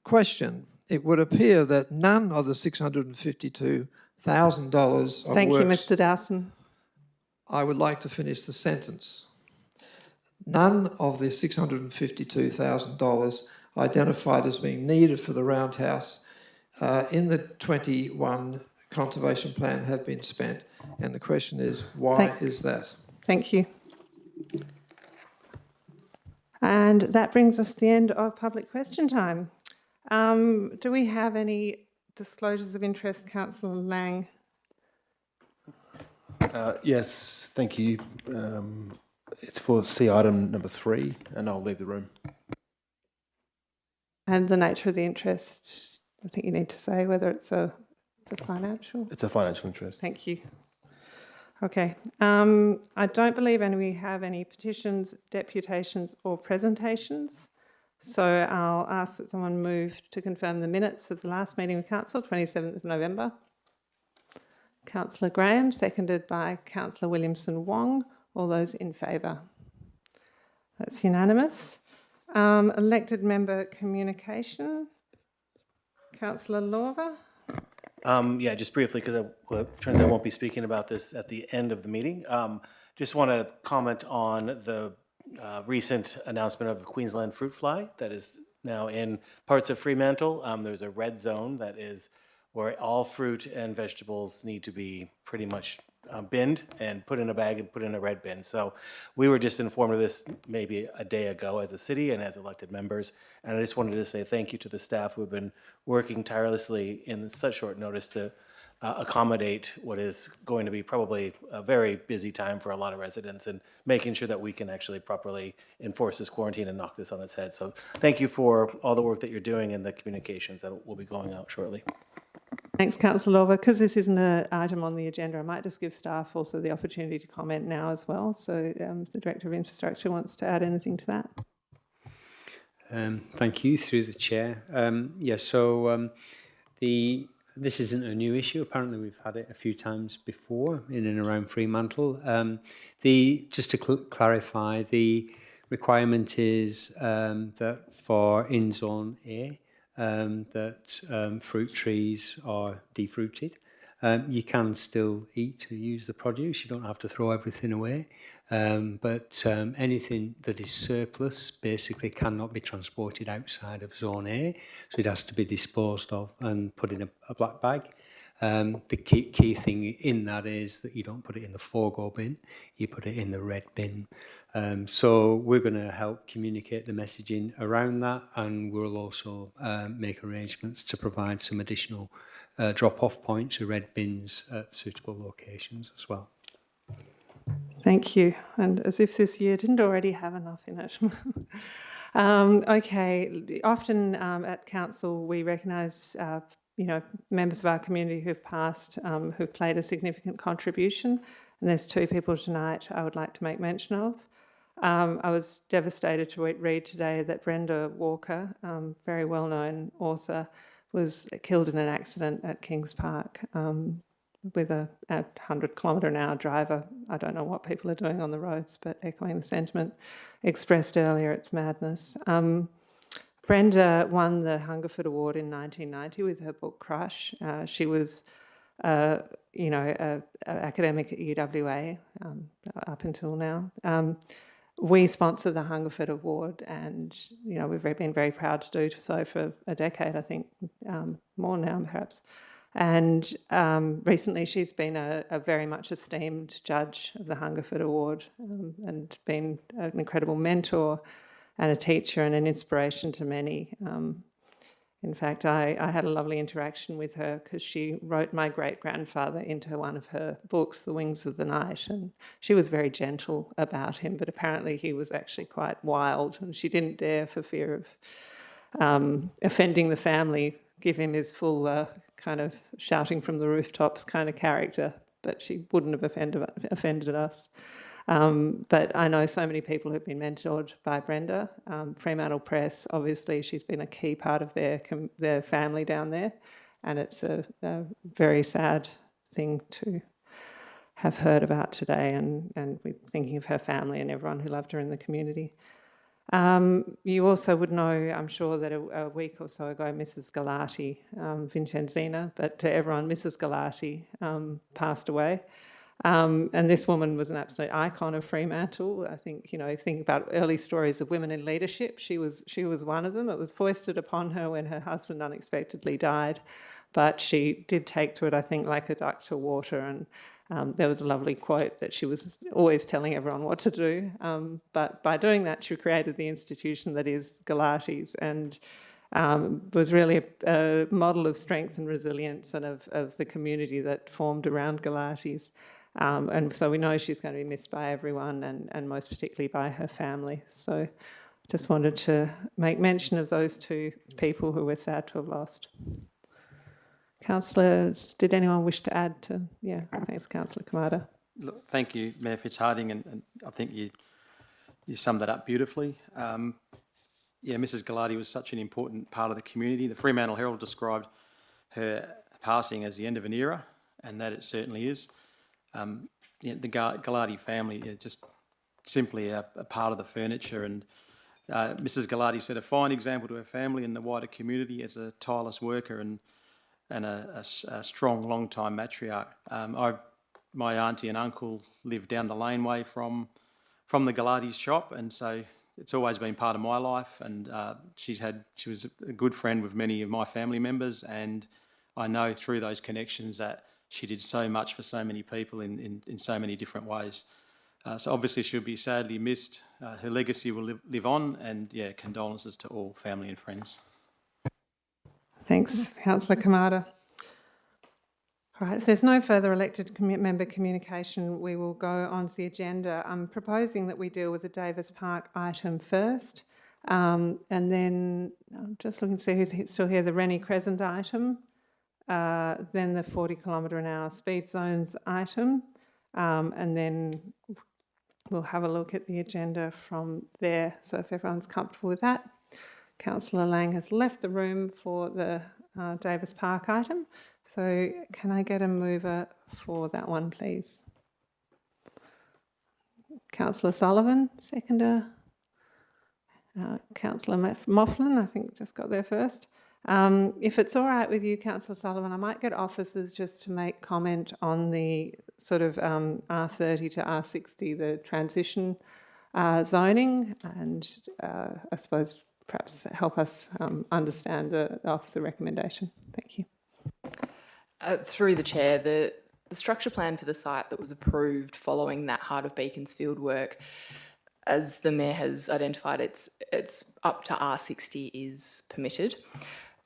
Question, it would appear that none of the $652,000 of Thank you, works... Mr Dowson. I would like to finish the sentence. None of the $652,000 identified as being needed for the Roundhouse in the 21 conservation plan have been spent. And the question is, why is that? Thank you. And that brings us to the end of public question time. Do we have any disclosures of interest, Councillor Lang? Yes, thank you. It's for C item number 3, and I'll leave the room. And the nature of the interest, I think you need to say whether it's a financial. It's a financial interest. Thank you. Okay. I don't believe we have any petitions, deputations or presentations. So I'll ask that someone move to confirm the minutes of the last meeting of council, 27th of November. Councillor Graham, seconded by Councillor Williamson Wong. All those in favour? That's unanimous. Elected member communication. Councillor Lorver. Yeah, just briefly, because it turns out I won't be speaking about this at the end of the meeting. Just want to comment on the recent announcement of Queensland fruit fly that is now in parts of Fremantle. There's a red zone that is where all fruit and vegetables need to be pretty much binned and put in a bag and put in a red bin. So we were just informed of this maybe a day ago as a city and as elected members. And I just wanted to say thank you to the staff who have been working tirelessly in such short notice to accommodate what is going to be probably a very busy time for a lot of residents, and making sure that we can actually properly enforce this quarantine and knock this on its head. So thank you for all the work that you're doing and the communications that will be going out shortly. Thanks, Councillor Lorver. Because this isn't an item on the agenda, I might just give staff also the opportunity to comment now as well. So if the Director of Infrastructure wants to add anything to that. Thank you, through the chair. This isn't a new issue. Apparently, we've had it a few times before in and around Fremantle. Just to clarify, the requirement is that for in Zone A, that fruit trees are defruited. You can still eat or use the produce. You don't have to throw everything away. But anything that is surplus basically cannot be transported outside of Zone A. So it has to be disposed of and put in a black bag. The key thing in that is that you don't put it in the forgo bin, you put it in the red bin. So we're going to help communicate the messaging around that, and we'll also make arrangements to provide some additional drop-off points or red bins at suitable locations as well. Thank you. And as if this year didn't already have enough in it. Okay, often at council we recognise members of our community who've passed, who've played a significant contribution. And there's two people tonight I would like to make mention of. I was devastated to read today that Brenda Walker, very well-known author, was killed in an accident at Kings Park with a 100-kilometre-an-hour driver. I don't know what people are doing on the roads, but echoing the sentiment expressed earlier, it's madness. Brenda won the Hungerford Award in 1990 with her book Crush. She was, an academic at UWA up until now. We sponsor the Hungerford Award, and we've been very proud to do so for a decade, I think, more now perhaps. And recently she's been a very much esteemed judge of the Hungerford Award and been an incredible mentor and a teacher and an inspiration to many. In fact, I had a lovely interaction with her because she wrote my great-grandfather into one of her books, The Wings of the Night, and she was very gentle about him, but apparently he was actually quite wild, and she didn't dare, for fear of offending the family, give him his full kind of shouting from the rooftops kind of character, but she wouldn't have offended us. But I know so many people who've been mentored by Brenda. Fremantle Press, obviously, she's been a key part of their family down there, and it's a very sad thing to have heard about today, and we're thinking of her family and everyone who loved her in the community. You also would know, I'm sure, that a week or so ago, Mrs. Galati, Vincenzina, but to everyone, Mrs. Galati passed away. And this woman was an absolute icon of Fremantle. I think, think about early stories of women in leadership. She was one of them. It was foisted upon her when her husband unexpectedly died, but she did take to it, I think, like a duck to water. And there was a lovely quote that she was always telling everyone what to do. But by doing that, she created the institution that is Galatis, and was really a model of strength and resilience and of the community that formed around Galatis. And so we know she's going to be missed by everyone, and most particularly by her family. So just wanted to make mention of those two people who we're sad to have lost. Councillors, did anyone wish to add to? Yeah, thanks, Councillor Kamada. Look, thank you, Mayor Fitzharding, and I think you summed that up beautifully. yeah, Mrs. Gallardi was such an important part of the community. The Fremantle Herald described her passing as the end of an era, and that it certainly is. Yeah, the Gallardi family, just simply a part of the furniture, and Mrs. Gallardi set a fine example to her family and the wider community as a tireless worker and a strong, long-time matriarch. My auntie and uncle lived down the laneway from the Gallardi's shop, and so it's always been part of my life. And she was a good friend with many of my family members, and I know through those connections that she did so much for so many people in so many different ways. So obviously she'll be sadly missed. Her legacy will live on, and yeah, condolences to all family and friends. Thanks, Councillor Kamada. All right, if there's no further elected member communication, we will go on to the agenda. I'm proposing that we deal with the Davis Park item first, and then I'm just looking to see who's still here, the Rennie Crescent item, then the 40km/h speed zones item, and then we'll have a look at the agenda from there. So if everyone's comfortable with that. Councillor Lang has left the room for the Davis Park item. So can I get a mover for that one, please? Councillor Sullivan, seconder. Councillor Moughlin, I think just got there first. If it's all right with you, Councillor Sullivan, I might get officers just to make comment on the sort of R30 to R60, the transition zoning, and I suppose perhaps help us understand the officer recommendation. Thank you. Through the chair, the structure plan for the site that was approved following that Heart of Beaconsfield work, as the Mayor has identified, it's up to R60 is permitted.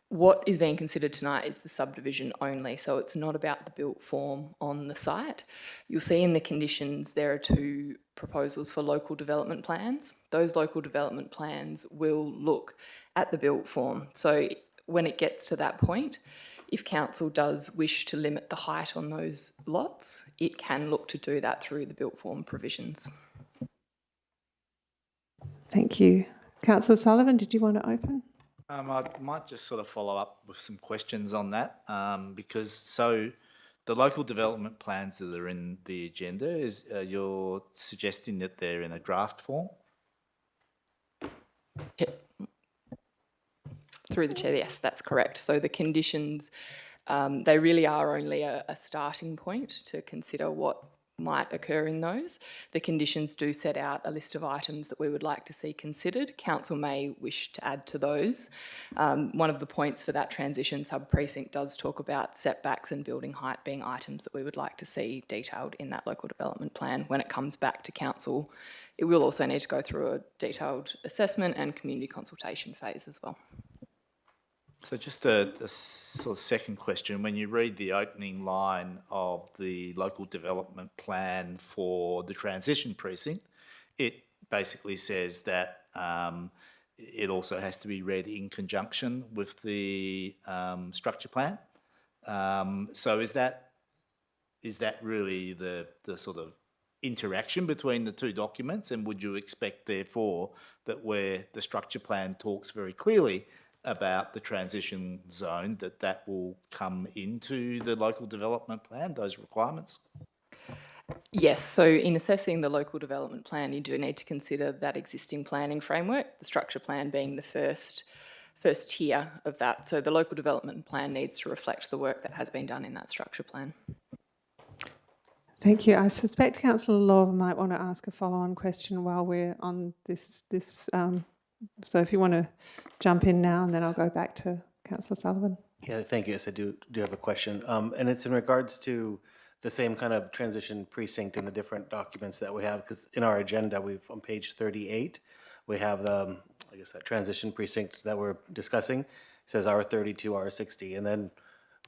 What is being considered tonight is the subdivision only, so it's not about the built form on the site. You'll see in the conditions there are two proposals for local development plans. Those local development plans will look at the built form. So when it gets to that point, if council does wish to limit the height on those lots, it can look to do that through the built form provisions. Thank you. Councillor Sullivan, did you want to open? I might just sort of follow up with some questions on that, because so the local development plans that are in the agenda, is you're suggesting that they're in a draft form? Through the chair, yes, that's correct. So the conditions, they really are only a starting point to consider what might occur in those. The conditions do set out a list of items that we would like to see considered. Council may wish to add to those. One of the points for that transition sub-precinct does talk about setbacks and building height being items that we would like to see detailed in that local development plan when it comes back to council. It will also need to go through a detailed assessment and community consultation phase as well. So just a sort of second question, when you read the opening line of the local development plan for the transition precinct, it basically says that it also has to be read in conjunction with the structure plan. So is that really the sort of interaction between the two documents, and would you expect therefore that where the structure plan talks very clearly about the transition zone, that will come into the local development plan, those requirements? Yes, so in assessing the local development plan, you do need to consider that existing planning framework, the structure plan being the first tier of that. So the local development plan needs to reflect the work that has been done in that structure plan. Thank you. I suspect Councillor Law might want to ask a follow-on question while we're on this so if you want to jump in now, and then I'll go back to Councillor Sullivan. Yeah, thank you. Yes, I do have a question. And it's in regards to the same kind of transition precinct in the different documents that we have, because in our agenda, on page 38, we have the, I guess, that transition precinct that we're discussing. It says R30 to R60. And then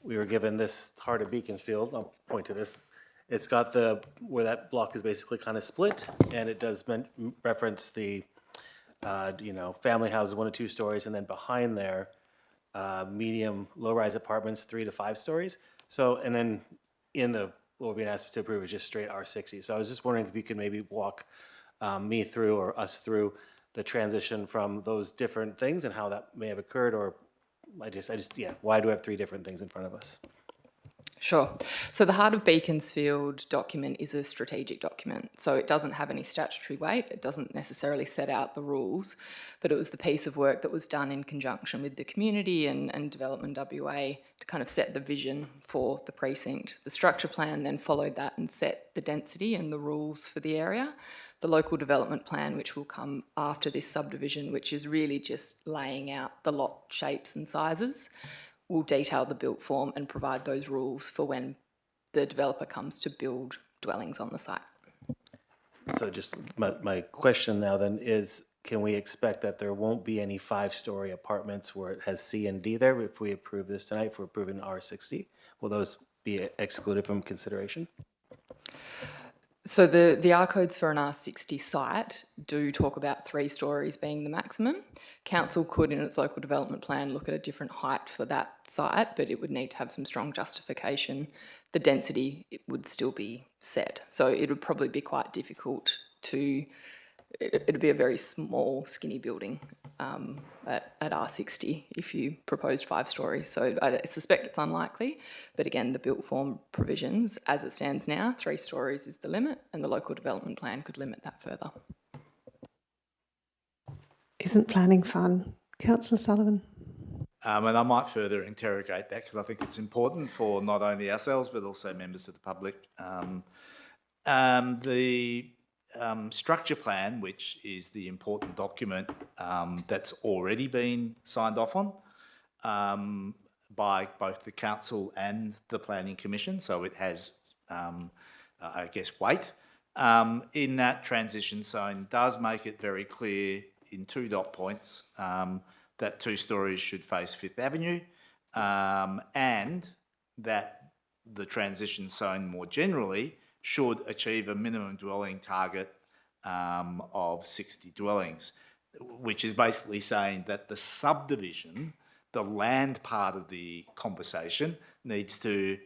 we were given this Heart of Beaconsfield. I'll point to this. It's got where that block is basically kind of split, and it does reference the family houses, 1 to 2 stories, and then behind there, medium, low-rise apartments, 3 to 5 stories. So, and then what we're being asked to approve is just straight R60. So I was just wondering if you could maybe walk me through or us through the transition from those different things and how that may have occurred, or yeah, why do we have three different things in front of us? Sure. So the Heart of Beaconsfield document is a strategic document. So it doesn't have any statutory weight. It doesn't necessarily set out the rules, but it was the piece of work that was done in conjunction with the community and Development WA to kind of set the vision for the precinct. The structure plan then followed that and set the density and the rules for the area. The local development plan, which will come after this subdivision, which is really just laying out the lot shapes and sizes, will detail the built form and provide those rules for when the developer comes to build dwellings on the site. So just my question now then is, can we expect that there won't be any 5-story apartments where it has C and D there if we approve this tonight, if we're approving R60? Will those be excluded from consideration? So the R codes for an R60 site do talk about 3 stories being the maximum. Council could, in its local development plan, look at a different height for that site, but it would need to have some strong justification. The density, it would still be set. So it would probably be quite difficult to, it'd be a very small, skinny building at R60 if you proposed 5 stories. So I suspect it's unlikely, but again, the built form provisions, as it stands now, 3 stories is the limit, and the local development plan could limit that further. Isn't planning fun? Councillor Sullivan. And I might further interrogate that because I think it's important for not only ourselves but also members of the public. The structure plan, which is the important document that's already been signed off on by both the council and the planning commission, so it has, I guess, weight. In that transition zone does make it very clear in 2 dot points that 2 stories should face Fifth Avenue, and that the transition zone more generally should achieve a minimum dwelling target of 60 dwellings, which is basically saying that the subdivision, the land part of the conversation, needs to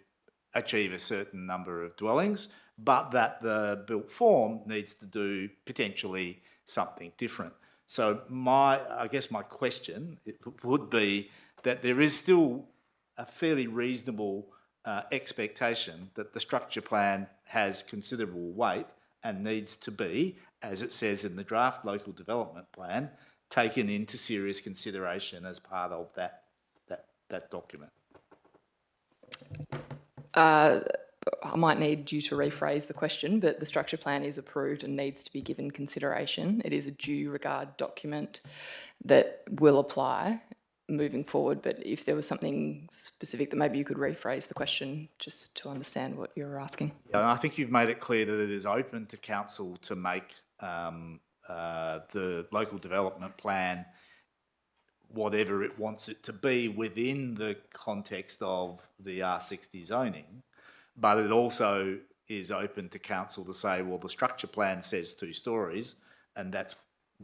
achieve a certain number of dwellings, but that the built form needs to do potentially something different. So I guess my question would be that there is still a fairly reasonable expectation that the structure plan has considerable weight and needs to be, as it says in the draft local development plan, taken into serious consideration as part of that document. I might need you to rephrase the question, but the structure plan is approved and needs to be given consideration. It is a due regard document that will apply moving forward, but if there was something specific that maybe you could rephrase the question just to understand what you were asking. Yeah, and I think you've made it clear that it is open to council to make the local development plan whatever it wants it to be within the context of the R60 zoning, but it also is open to council to say, well, the structure plan says 2 stories, and that's,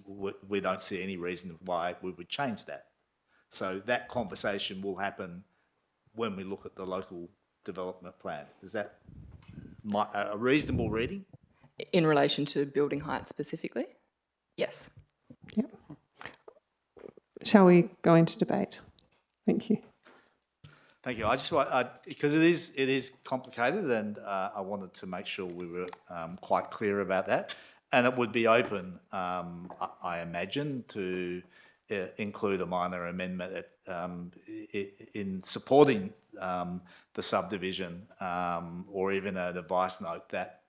we don't see any reason why we would change that. So that conversation will happen when we look at the local development plan. Is that a reasonable reading? In relation to building height specifically? Yes. Yep. Shall we go into debate? Thank you. Thank you. I just want, because it is complicated, and I wanted to make sure we were quite clear about that. And it would be open, I imagine, to include a minor amendment in supporting the subdivision, or even an advice note that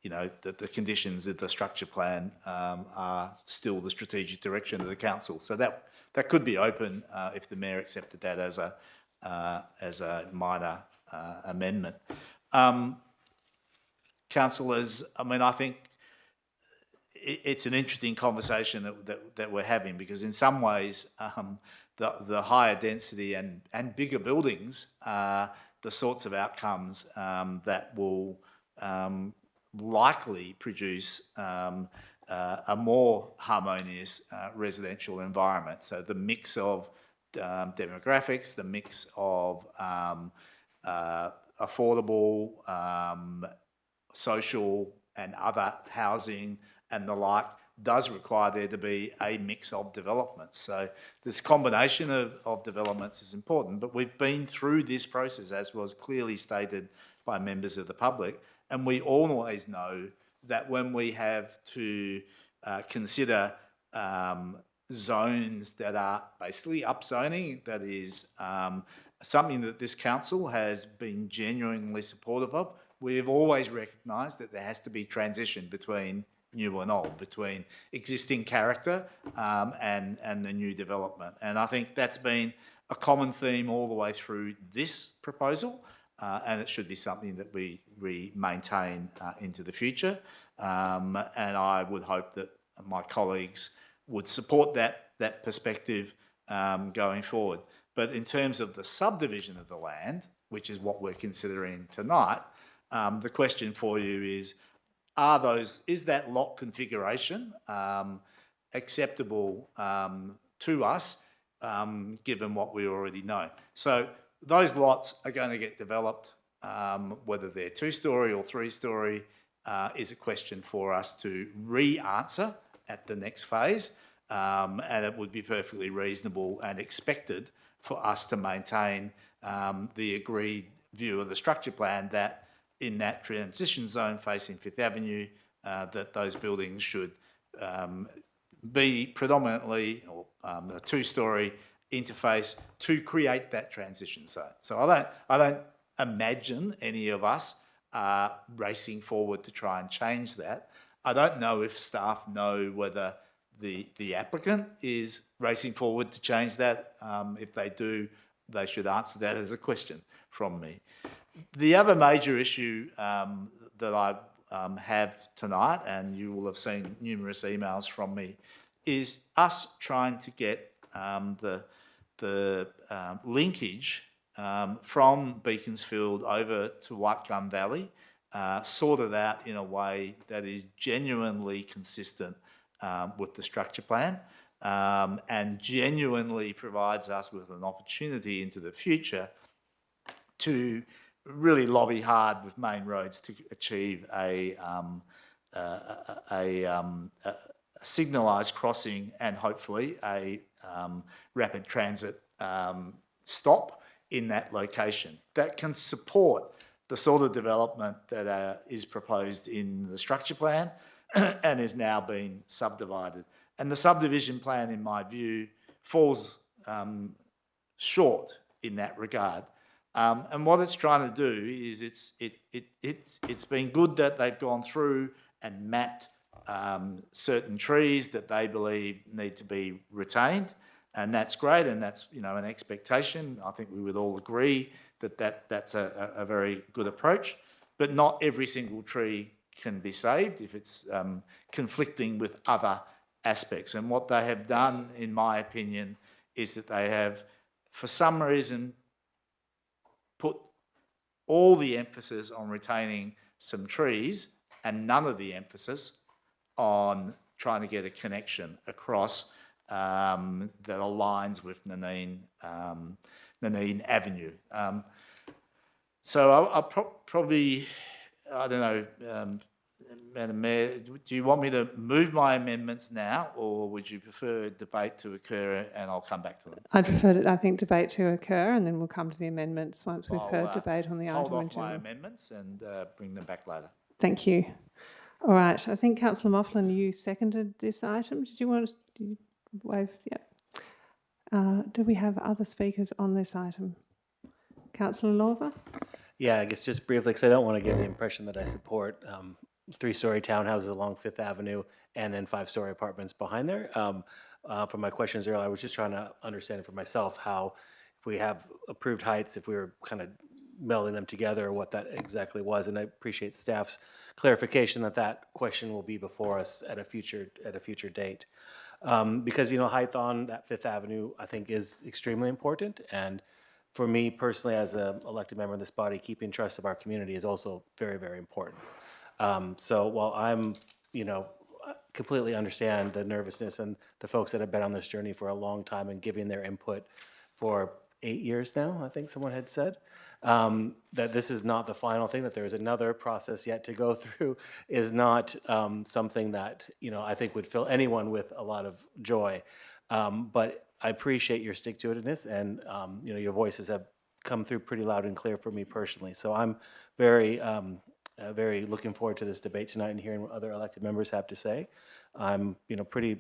you know, that the conditions of the structure plan are still the strategic direction of the council. So that could be open if the mayor accepted that as a minor amendment. Councillors, I mean, I think it's an interesting conversation that we're having, because in some ways the higher density and bigger buildings are the sorts of outcomes that will likely produce a more harmonious residential environment. So the mix of demographics, the mix of affordable, social and other housing and the like does require there to be a mix of developments. So this combination of developments is important, but we've been through this process, as was clearly stated by members of the public, and we always know that when we have to consider zones that are basically upzoning, that is something that this council has been genuinely supportive of, we've always recognised that there has to be transition between new and old, between existing character and the new development. And I think that's been a common theme all the way through this proposal, and it should be something that we maintain into the future. And I would hope that my colleagues would support that perspective going forward. But in terms of the subdivision of the land, which is what we're considering tonight, the question for you is that lot configuration acceptable to us, given what we already know? So those lots are going to get developed, whether they're 2-storey or 3-storey, is a question for us to re-answer at the next phase, and it would be perfectly reasonable and expected for us to maintain the agreed view of the structure plan that in that transition zone facing Fifth Avenue, that those buildings should be predominantly or a 2-storey interface to create that transition zone. So I don't imagine any of us racing forward to try and change that. I don't know if staff know whether the applicant is racing forward to change that. If they do, they should answer that as a question from me. The other major issue that I have tonight, and you will have seen numerous emails from me, is us trying to get the linkage from Beaconsfield over to White Gum Valley sorted out in a way that is genuinely consistent with the structure plan and genuinely provides us with an opportunity into the future to really lobby hard with Main Roads to achieve a signalised crossing and hopefully a rapid transit stop in that location that can support the sort of development that is proposed in the structure plan and is now being subdivided. And the subdivision plan, in my view, falls short in that regard. And what it's trying to do is it's been good that they've gone through and mapped certain trees that they believe need to be retained, and that's great, and that's an expectation. I think we would all agree that's a very good approach, but not every single tree can be saved if it's conflicting with other aspects. And what they have done, in my opinion, is that they have, for some reason, put all the emphasis on retaining some trees and none of the emphasis on trying to get a connection across that aligns with Nanine Avenue. So I'll probably, I don't know, Madam Mayor, do you want me to move my amendments now, or would you prefer debate to occur and I'll come back to them? I'd prefer, debate to occur, and then we'll come to the amendments once we've heard debate on the item. Hold off my amendments and bring them back later. Thank you. All right. I think Councillor Mofflin, you seconded this item. Did you want to wave? Yeah. Do we have other speakers on this item? Councillor Lorver? Yeah, I guess just briefly, because I don't want to give the impression that I support 3-storey townhouses along Fifth Avenue and then 5-storey apartments behind there. From my questions earlier, I was just trying to understand for myself how, if we have approved heights, if we were kind of melding them together, what that exactly was. And I appreciate staff's clarification that question will be before us at a future date. Because height on that Fifth Avenue, I think, is extremely important. And for me personally, as an elected member of this body, keeping trust of our community is also very, very important. So while I'm, completely understand the nervousness and the folks that have been on this journey for a long time and giving their input for 8 years now, I think someone had said, that this is not the final thing, that there is another process yet to go through, is not something that, you know, I think would fill anyone with a lot of joy. But I appreciate your stick-to-itiveness, and you know, your voices have come through pretty loud and clear for me personally. So I'm very, very looking forward to this debate tonight and hearing what other elected members have to say. I'm, you know, pretty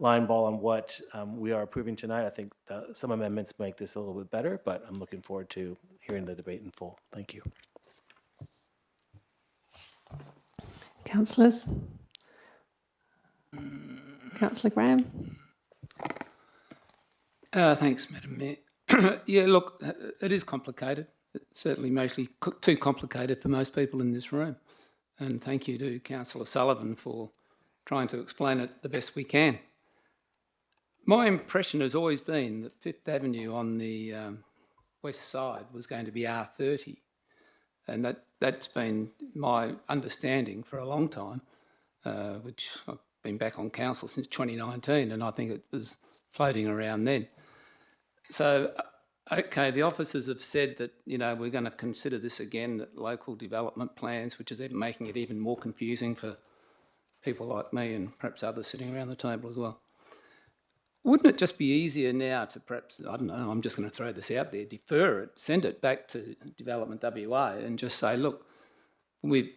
line ball on what we are approving tonight. I think some amendments make this a little bit better, but I'm looking forward to hearing the debate in full. Thank you. Councillors? Councillor Graham? Thanks, Madam Mayor. Yeah, look, it is complicated. It's certainly mostly too complicated for most people in this room. And thank you to Councillor Sullivan for trying to explain it the best we can. My impression has always been that Fifth Avenue on the west side was going to be R30. And that's been my understanding for a long time, which I've been back on council since 2019, and I think it was floating around then. So, okay, the officers have said that, you know, we're going to consider this again at local development plans, which is making it even more confusing for people like me and perhaps others sitting around the table as well. Wouldn't it just be easier now to perhaps, I don't know, I'm just going to throw this out there, defer it, send it back to Development WA and just say, look, we've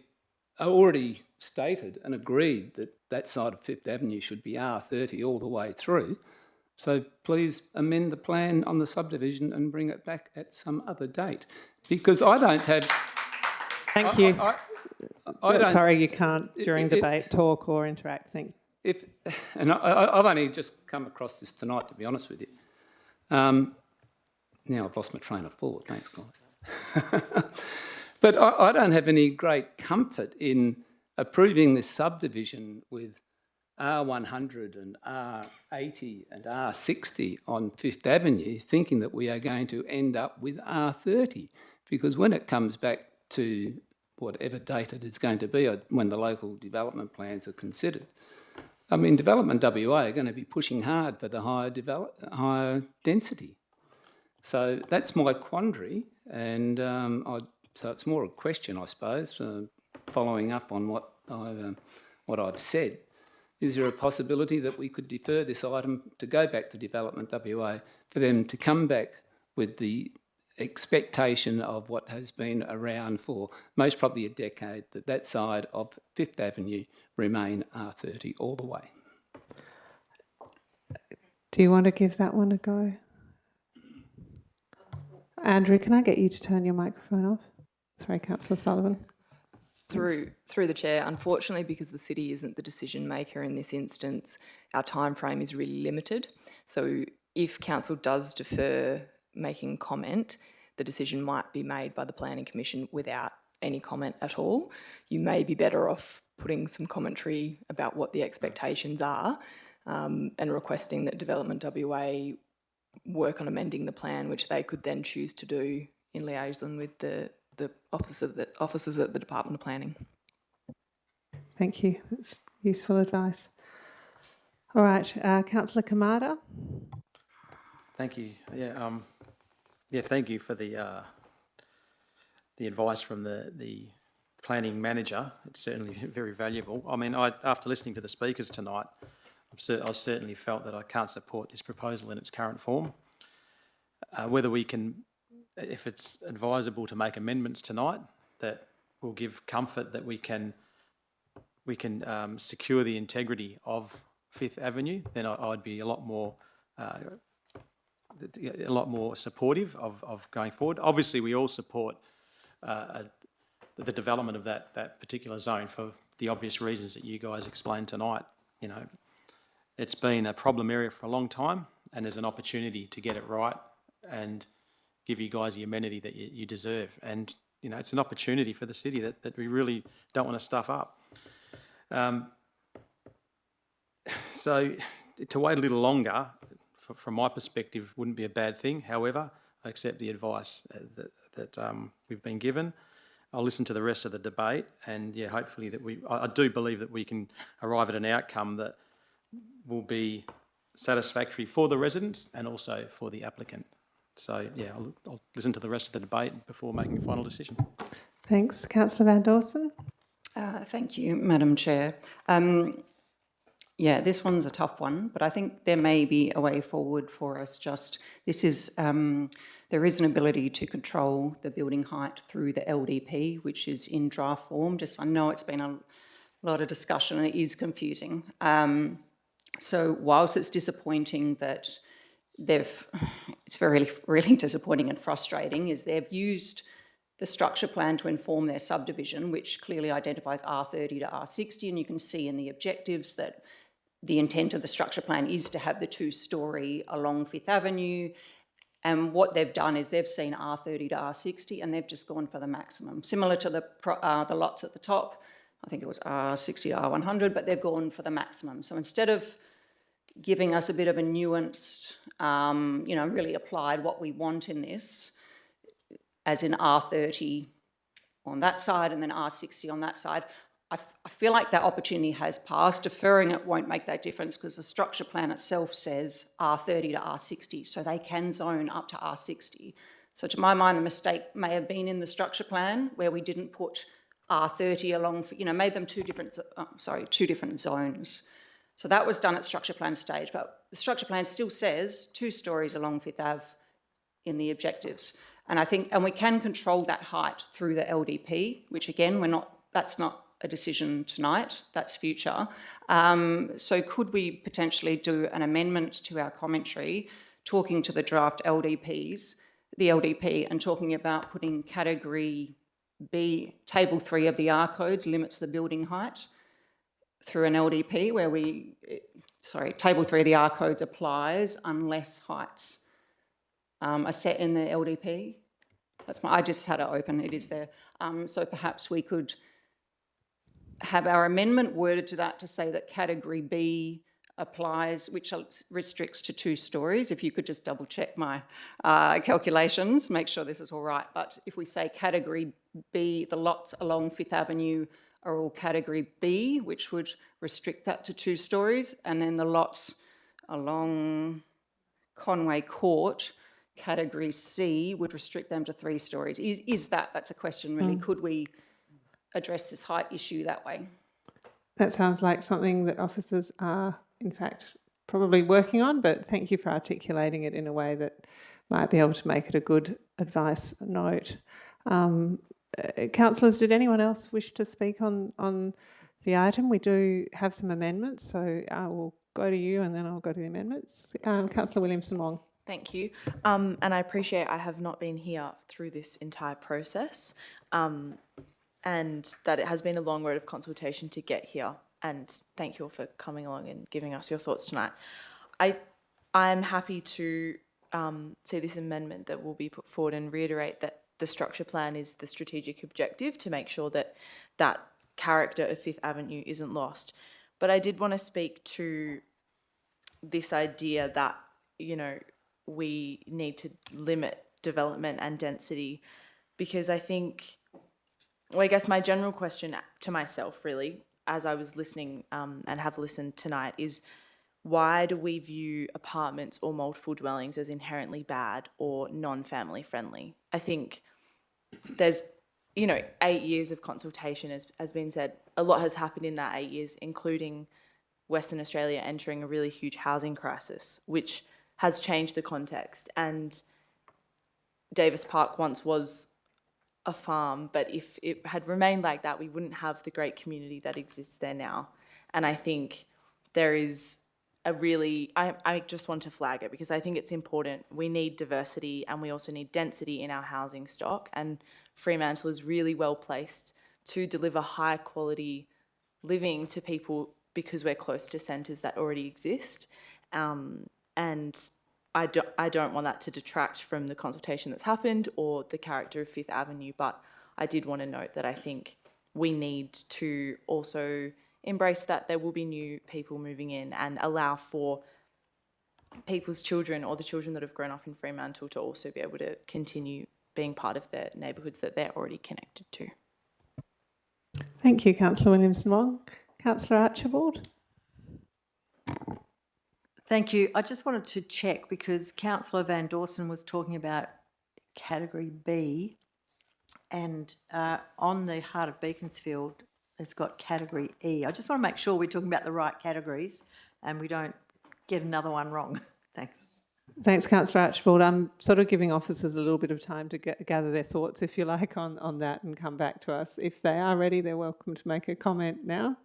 already stated and agreed that that side of Fifth Avenue should be R30 all the way through. So please amend the plan on the subdivision and bring it back at some other date. Because I don't have... Thank you. I don't, sorry, you can't during debate talk or interact. Thank you. I've only just come across this tonight, to be honest with you. Now I've lost my train of thought. Thanks, guys. But I don't have any great comfort in approving this subdivision with R100 and R80 and R60 on Fifth Avenue, thinking that we are going to end up with R30. Because when it comes back to whatever date it is going to be, when the local development plans are considered, I mean, Development WA are going to be pushing hard for the higher density. So that's my quandary, and so it's more a question, I suppose, following up on what I've said. Is there a possibility that we could defer this item to go back to Development WA for them to come back with the expectation of what has been around for most probably a decade, that that side of Fifth Avenue remain R30 all the way? Do you want to give that one a go? Andrew, can I get you to turn your microphone off? Sorry, Councillor Sullivan. Through the chair, unfortunately, because the city isn't the decision maker in this instance, our time frame is really limited. So if council does defer making comment, the decision might be made by the Planning Commission without any comment at all. You may be better off putting some commentary about what the expectations are and requesting that Development WA work on amending the plan, which they could then choose to do in liaison with the officers at the Department of Planning. Thank you. That's useful advice. All right, Councillor Kamada. Thank you. Yeah, thank you for the advice from the planning manager. It's certainly very valuable. I mean, after listening to the speakers tonight, I certainly felt that I can't support this proposal in its current form. Whether we can, if it's advisable to make amendments tonight that will give comfort that we can secure the integrity of Fifth Avenue, then I'd be a lot more supportive of going forward. Obviously, we all support the development of that particular zone for the obvious reasons that you guys explained tonight. You know, it's been a problem area for a long time, and there's an opportunity to get it right and give you guys the amenity that you deserve. And, you know, it's an opportunity for the city that we really don't want to stuff up. So to wait a little longer, from my perspective, wouldn't be a bad thing. However, I accept the advice that we've been given. I'll listen to the rest of the debate, and yeah, hopefully that I do believe that we can arrive at an outcome that will be satisfactory for the residents and also for the applicant. So, yeah, I'll listen to the rest of the debate before making a final decision. Thanks. Councillor Van Dawson. Thank you, Madam Chair. Yeah, this one's a tough one, but I think there may be a way forward for us. There is an ability to control the building height through the LDP, which is in draft form. I know it's been a lot of discussion and it is confusing. So whilst it's disappointing that it's really disappointing and frustrating, is they've used the structure plan to inform their subdivision, which clearly identifies R30 to R60, and you can see in the objectives that the intent of the structure plan is to have the two-storey along Fifth Avenue. And what they've done is they've seen R30 to R60 and they've just gone for the maximum. Similar to the lots at the top, I think it was R60 to R100, but they've gone for the maximum. So instead of giving us a bit of a nuanced, really applied what we want in this, as in R30 on that side and then R60 on that side, I feel like that opportunity has passed. Deferring it won't make that difference because the structure plan itself says R30 to R60, so they can zone up to R60. So to my mind, the mistake may have been in the structure plan where we didn't put R30 along, made them two different zones. So that was done at structure plan stage, but the structure plan still says 2 stories along Fifth Ave in the objectives. And we can control that height through the LDP, which again, that's not a decision tonight, that's future. So could we potentially do an amendment to our commentary, talking to the draft LDPs, the LDP, and talking about putting category B, table 3 of the R codes limits the building height through an LDP where table 3 of the R codes applies unless heights are set in the LDP. I just had it open, it is there. So perhaps we could have our amendment worded to that to say that category B applies, which restricts to 2 stories. If you could just double check my calculations, make sure this is all right. But if we say category B, the lots along Fifth Avenue are all category B, which would restrict that to 2 stories, and then the lots along Conway Court, category C, would restrict them to 3 stories. That's a question really, could we address this height issue that way? That sounds like something that officers are, in fact, probably working on, but thank you for articulating it in a way that might be able to make it a good advice note. Councillors, did anyone else wish to speak on the item? We do have some amendments, so I will go to you and then I'll go to the amendments. Councillor Williamson-Wong. Thank you. And I appreciate I have not been here through this entire process. And that it has been a long road of consultation to get here. And thank you all for coming along and giving us your thoughts tonight. I'm happy to see this amendment that will be put forward and reiterate that the structure plan is the strategic objective to make sure that that character of Fifth Avenue isn't lost. But I did want to speak to this idea that, we need to limit development and density, because I guess my general question to myself, really, as I was listening and have listened tonight, is why do we view apartments or multiple dwellings as inherently bad or non-family friendly? I think there's, 8 years of consultation, as been said. A lot has happened in that 8 years, including Western Australia entering a really huge housing crisis, which has changed the context. And Davis Park once was a farm, but if it had remained like that, we wouldn't have the great community that exists there now. And I think there is I just want to flag it because I think it's important. We need diversity and we also need density in our housing stock, and Fremantle is really well placed to deliver high quality living to people because we're close to centres that already exist. And I don't want that to detract from the consultation that's happened or the character of Fifth Avenue, but I did want to note that I think we need to also embrace that there will be new people moving in and allow for people's children or the children that have grown up in Fremantle to also be able to continue being part of their neighbourhoods that they're already connected to. Thank you, Councillor Williamson-Wong. Councillor Archibald. Thank you. I just wanted to check because Councillor Van Dawson was talking about category B, and on the Heart of Beaconsfield, it's got category E. I just want to make sure we're talking about the right categories and we don't get another one wrong. Thanks. Thanks, Councillor Archibald. I'm sort of giving officers a little bit of time to gather their thoughts, if you like, on that and come back to us. If they are ready, they're welcome to make a comment now.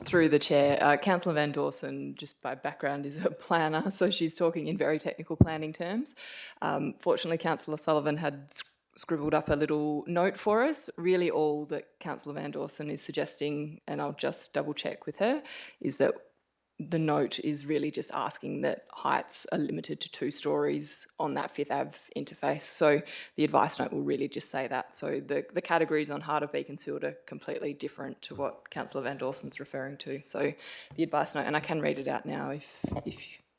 Through the chair, Councillor Van Dawson, just by background, is a planner, so she's talking in very technical planning terms. Fortunately, Councillor Sullivan had scribbled up a little note for us. Really all that Councillor Van Dawson is suggesting, and I'll just double check with her, is that the note is really just asking that heights are limited to 2 stories on that Fifth Ave interface. So the advice note will really just say that. So the categories on Heart of Beaconsfield are completely different to what Councillor Van Dawson's referring to. So the advice note, and I can read it out now if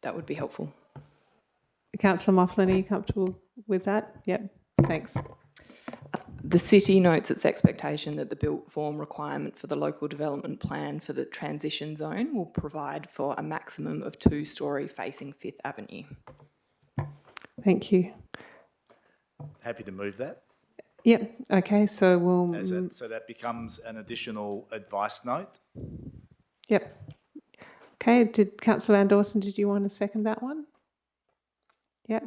that would be helpful. Councillor Mofflin, are you comfortable with that? Yep, thanks. The city notes its expectation that the built form requirement for the local development plan for the transition zone will provide for a maximum of 2-storey facing Fifth Avenue. Thank you. Happy to move that. Yep, okay, so we'll... So that becomes an additional advice note. Yep. Okay, Councillor Van Dawson, did you want to second that one? Yep.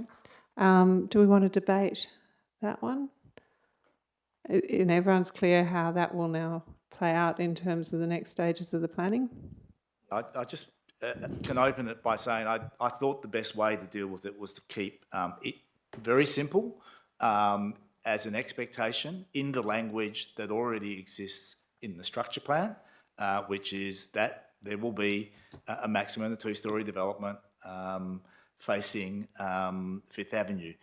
Do we want to debate that one? And everyone's clear how that will now play out in terms of the next stages of the planning? I just can open it by saying I thought the best way to deal with it was to keep it very simple as an expectation in the language that already exists in the structure plan, which is that there will be a maximum of 2-storey development facing Fifth Avenue.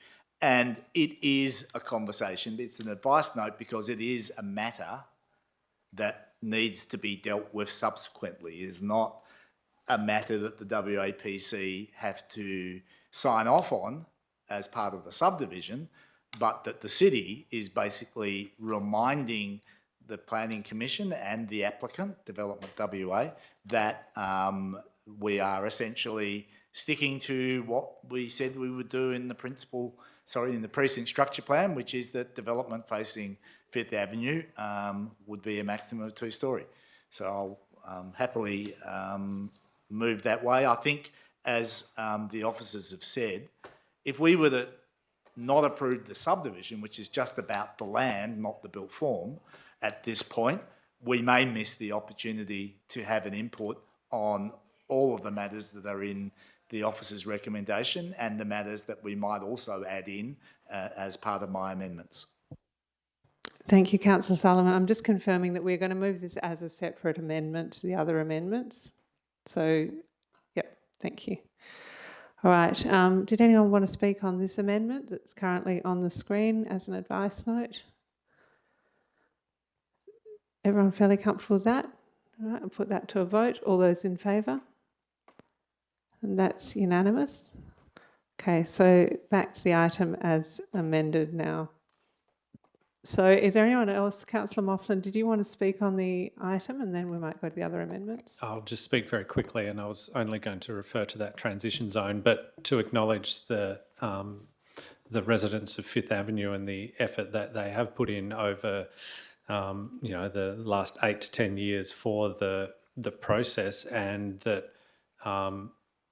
And it is a conversation. It's an advice note because it is a matter that needs to be dealt with subsequently. It is not a matter that the WAPC have to sign off on as part of the subdivision, but that the city is basically reminding the Planning Commission and the applicant, Development WA, that we are essentially sticking to what we said we would do in the precinct structure plan, which is that development facing Fifth Avenue would be a maximum of 2-storey. So I'll happily move that way. I think, as the officers have said, if we were to not approve the subdivision, which is just about the land, not the built form, at this point, we may miss the opportunity to have an input on all of the matters that are in the officer's recommendation and the matters that we might also add in as part of my amendments. Thank you, Councillor Sullivan. I'm just confirming that we're going to move this as a separate amendment to the other amendments. So, yep, thank you. All right, did anyone want to speak on this amendment that's currently on the screen as an advice note? Everyone fairly comfortable with that? All right, I'll put that to a vote. All those in favour? And that's unanimous. Okay, so back to the item as amended now. So is there anyone else? Councillor Mofflin, did you want to speak on the item and then we might go to the other amendments? I'll just speak very quickly, and I was only going to refer to that transition zone, but to acknowledge the residents of Fifth Avenue and the effort that they have put in over the last 8 to 10 years for the process, and that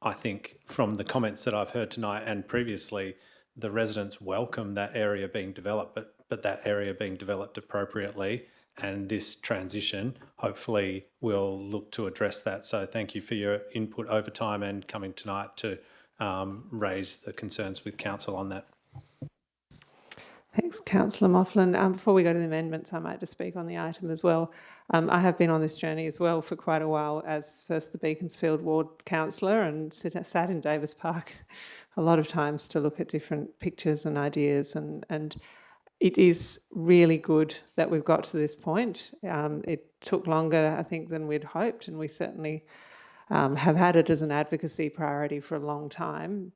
I think from the comments that I've heard tonight and previously, the residents welcome that area being developed, but that area being developed appropriately, and this transition hopefully will look to address that. So thank you for your input over time and coming tonight to raise the concerns with council on that. Thanks, Councillor Mofflin. Before we go to the amendments, I might just speak on the item as well. I have been on this journey as well for quite a while as first the Beaconsfield Ward councillor and sat in Davis Park a lot of times to look at different pictures and ideas, and it is really good that we've got to this point. It took longer, I think, than we'd hoped, and we certainly have had it as an advocacy priority for a long time.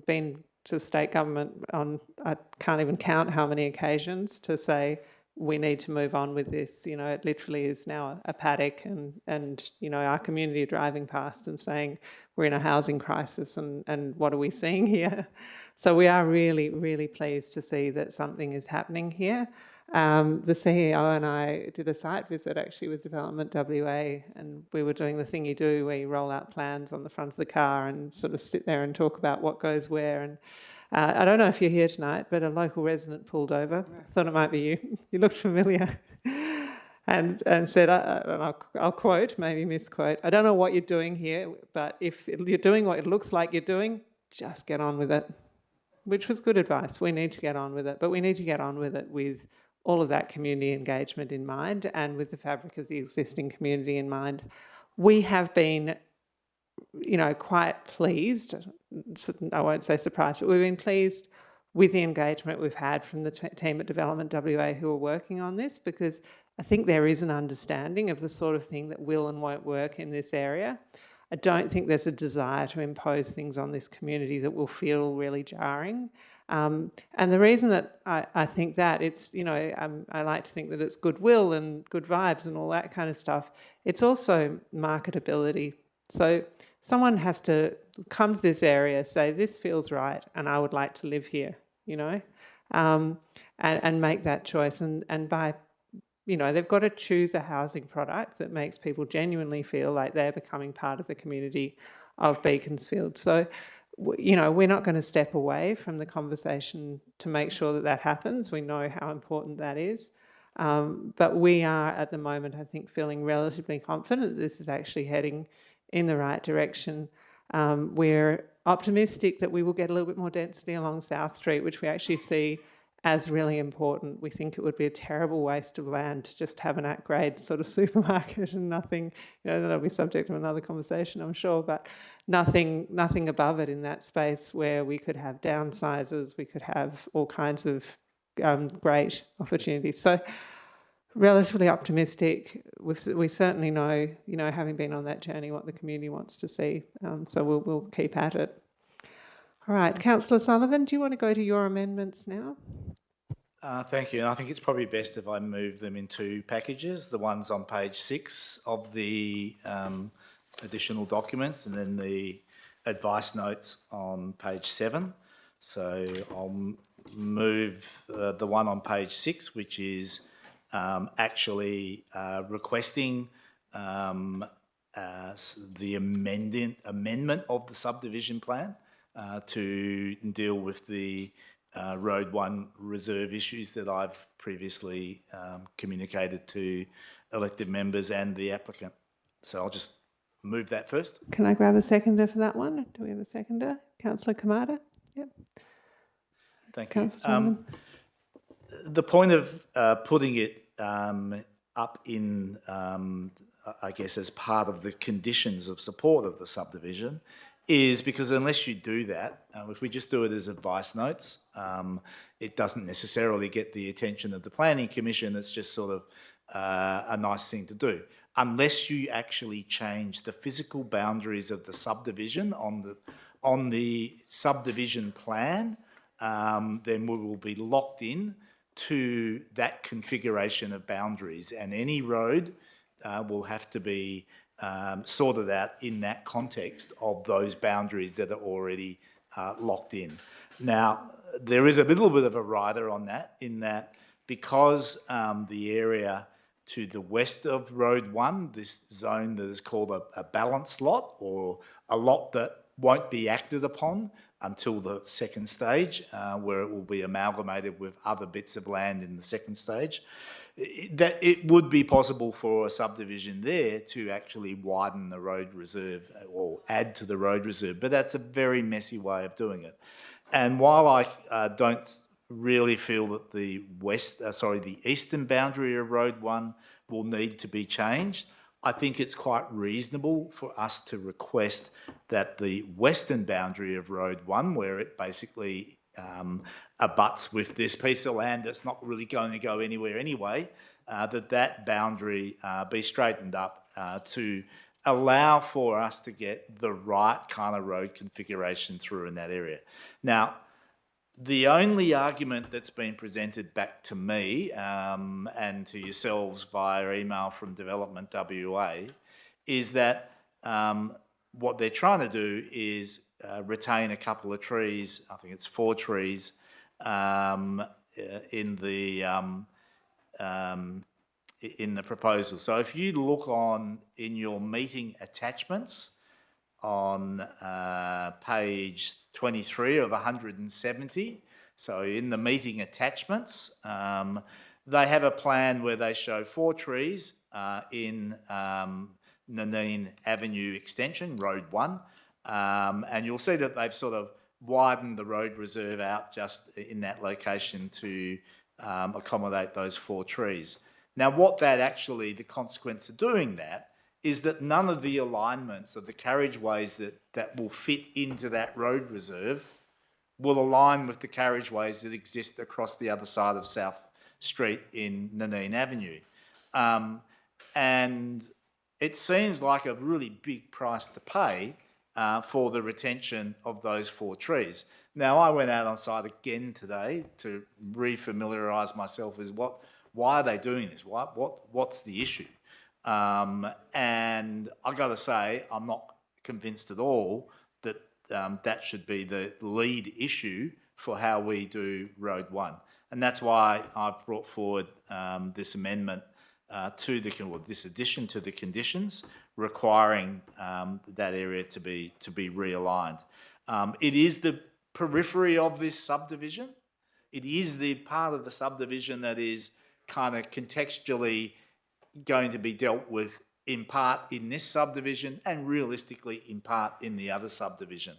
Been to the state government on, I can't even count how many occasions, to say we need to move on with this. You know, it literally is now a paddock, and you know, our community are driving past and saying we're in a housing crisis, and what are we seeing here? So we are really, really pleased to see that something is happening here. The CEO and I did a site visit actually with Development WA, and we were doing the thing you do where you roll out plans on the front of the car and sort of sit there and talk about what goes where. And I don't know if you're here tonight, but a local resident pulled over. Thought it might be you. You looked familiar. and said, and I'll quote, maybe misquote, "I don't know what you're doing here, but if you're doing what it looks like you're doing, just get on with it." Which was good advice. We need to get on with it, but we need to get on with it with all of that community engagement in mind and with the fabric of the existing community in mind. We have been, you know, quite pleased, I won't say surprised, but we've been pleased with the engagement we've had from the team at Development WA who are working on this, because I think there is an understanding of the sort of thing that will and won't work in this area. I don't think there's a desire to impose things on this community that will feel really jarring. And the reason that I think that, it's, you know, I like to think that it's goodwill and good vibes and all that kind of stuff. It's also marketability. So someone has to come to this area, say, this feels right and I would like to live here, you know, and make that choice. And by, you know, they've got to choose a housing product that makes people genuinely feel like they're becoming part of the community of Beaconsfield. So, you know, we're not going to step away from the conversation to make sure that that happens. We know how important that is. But we are, at the moment, I think, feeling relatively confident that this is actually heading in the right direction. We're optimistic that we will get a little bit more density along South Street, which we actually see as really important. We think it would be a terrible waste of land to just have an at-grade sort of supermarket and nothing, you know, that'll be subject to another conversation, I'm sure, but nothing above it in that space where we could have downsizes, we could have all kinds of great opportunities. So relatively optimistic. We certainly know, you know, having been on that journey, what the community wants to see. So we'll keep at it. All right, Councillor Sullivan, do you want to go to your amendments now? Thank you. And I think it's probably best if I move them in two packages, the ones on page 6 of the additional documents and then the advice notes on page 7. So I'll move the one on page 6, which is actually requesting the amendment of the subdivision plan to deal with the Road 1 reserve issues that I've previously communicated to elected members and the applicant. So I'll just move that first. Can I grab a seconder for that one? Do we have a seconder? Councillor Kamada? Yep. Thank you. The point of putting it up in, I guess, as part of the conditions of support of the subdivision is because unless you do that, if we just do it as advice notes, it doesn't necessarily get the attention of the Planning Commission. It's just sort of a nice thing to do. Unless you actually change the physical boundaries of the subdivision on the subdivision plan, then we will be locked in to that configuration of boundaries, and any road will have to be sorted out in that context of those boundaries that are already locked in. Now, there is a little bit of a rider on that, in that because the area to the west of Road 1, this zone that is called a balance lot, or a lot that won't be acted upon until the second stage, where it will be amalgamated with other bits of land in the second stage, that it would be possible for a subdivision there to actually widen the road reserve or add to the road reserve, but that's a very messy way of doing it. And while I don't really feel that the eastern boundary of Road 1 will need to be changed, I think it's quite reasonable for us to request that the western boundary of Road 1, where it basically abuts with this piece of land that's not really going to go anywhere anyway, that boundary be straightened up to allow for us to get the right kind of road configuration through in that area. Now, The only argument that's been presented back to me and to yourselves via email from Development WA is that what they're trying to do is retain a couple of trees, I think it's 4 trees, in the proposal. So if you look in your meeting attachments on page 23 of 170, so in the meeting attachments, they have a plan where they show 4 trees in Nanine Avenue extension, Road 1, and you'll see that they've sort of widened the road reserve out just in that location to accommodate those 4 trees. Now, the consequence of doing that is that none of the alignments of the carriageways that will fit into that road reserve will align with the carriageways that exist across the other side of South Street in Nanine Avenue. And it seems like a really big price to pay for the retention of those 4 trees. Now, I went out on site again today to re-familiarise myself with why are they doing this? What's the issue? And I've got to say, I'm not convinced at all that that should be the lead issue for how we do Road 1. And that's why I've brought forward this amendment this addition to the conditions requiring that area to be realigned. It is the periphery of this subdivision. It is the part of the subdivision that is kind of contextually going to be dealt with in part in this subdivision and realistically in part in the other subdivision.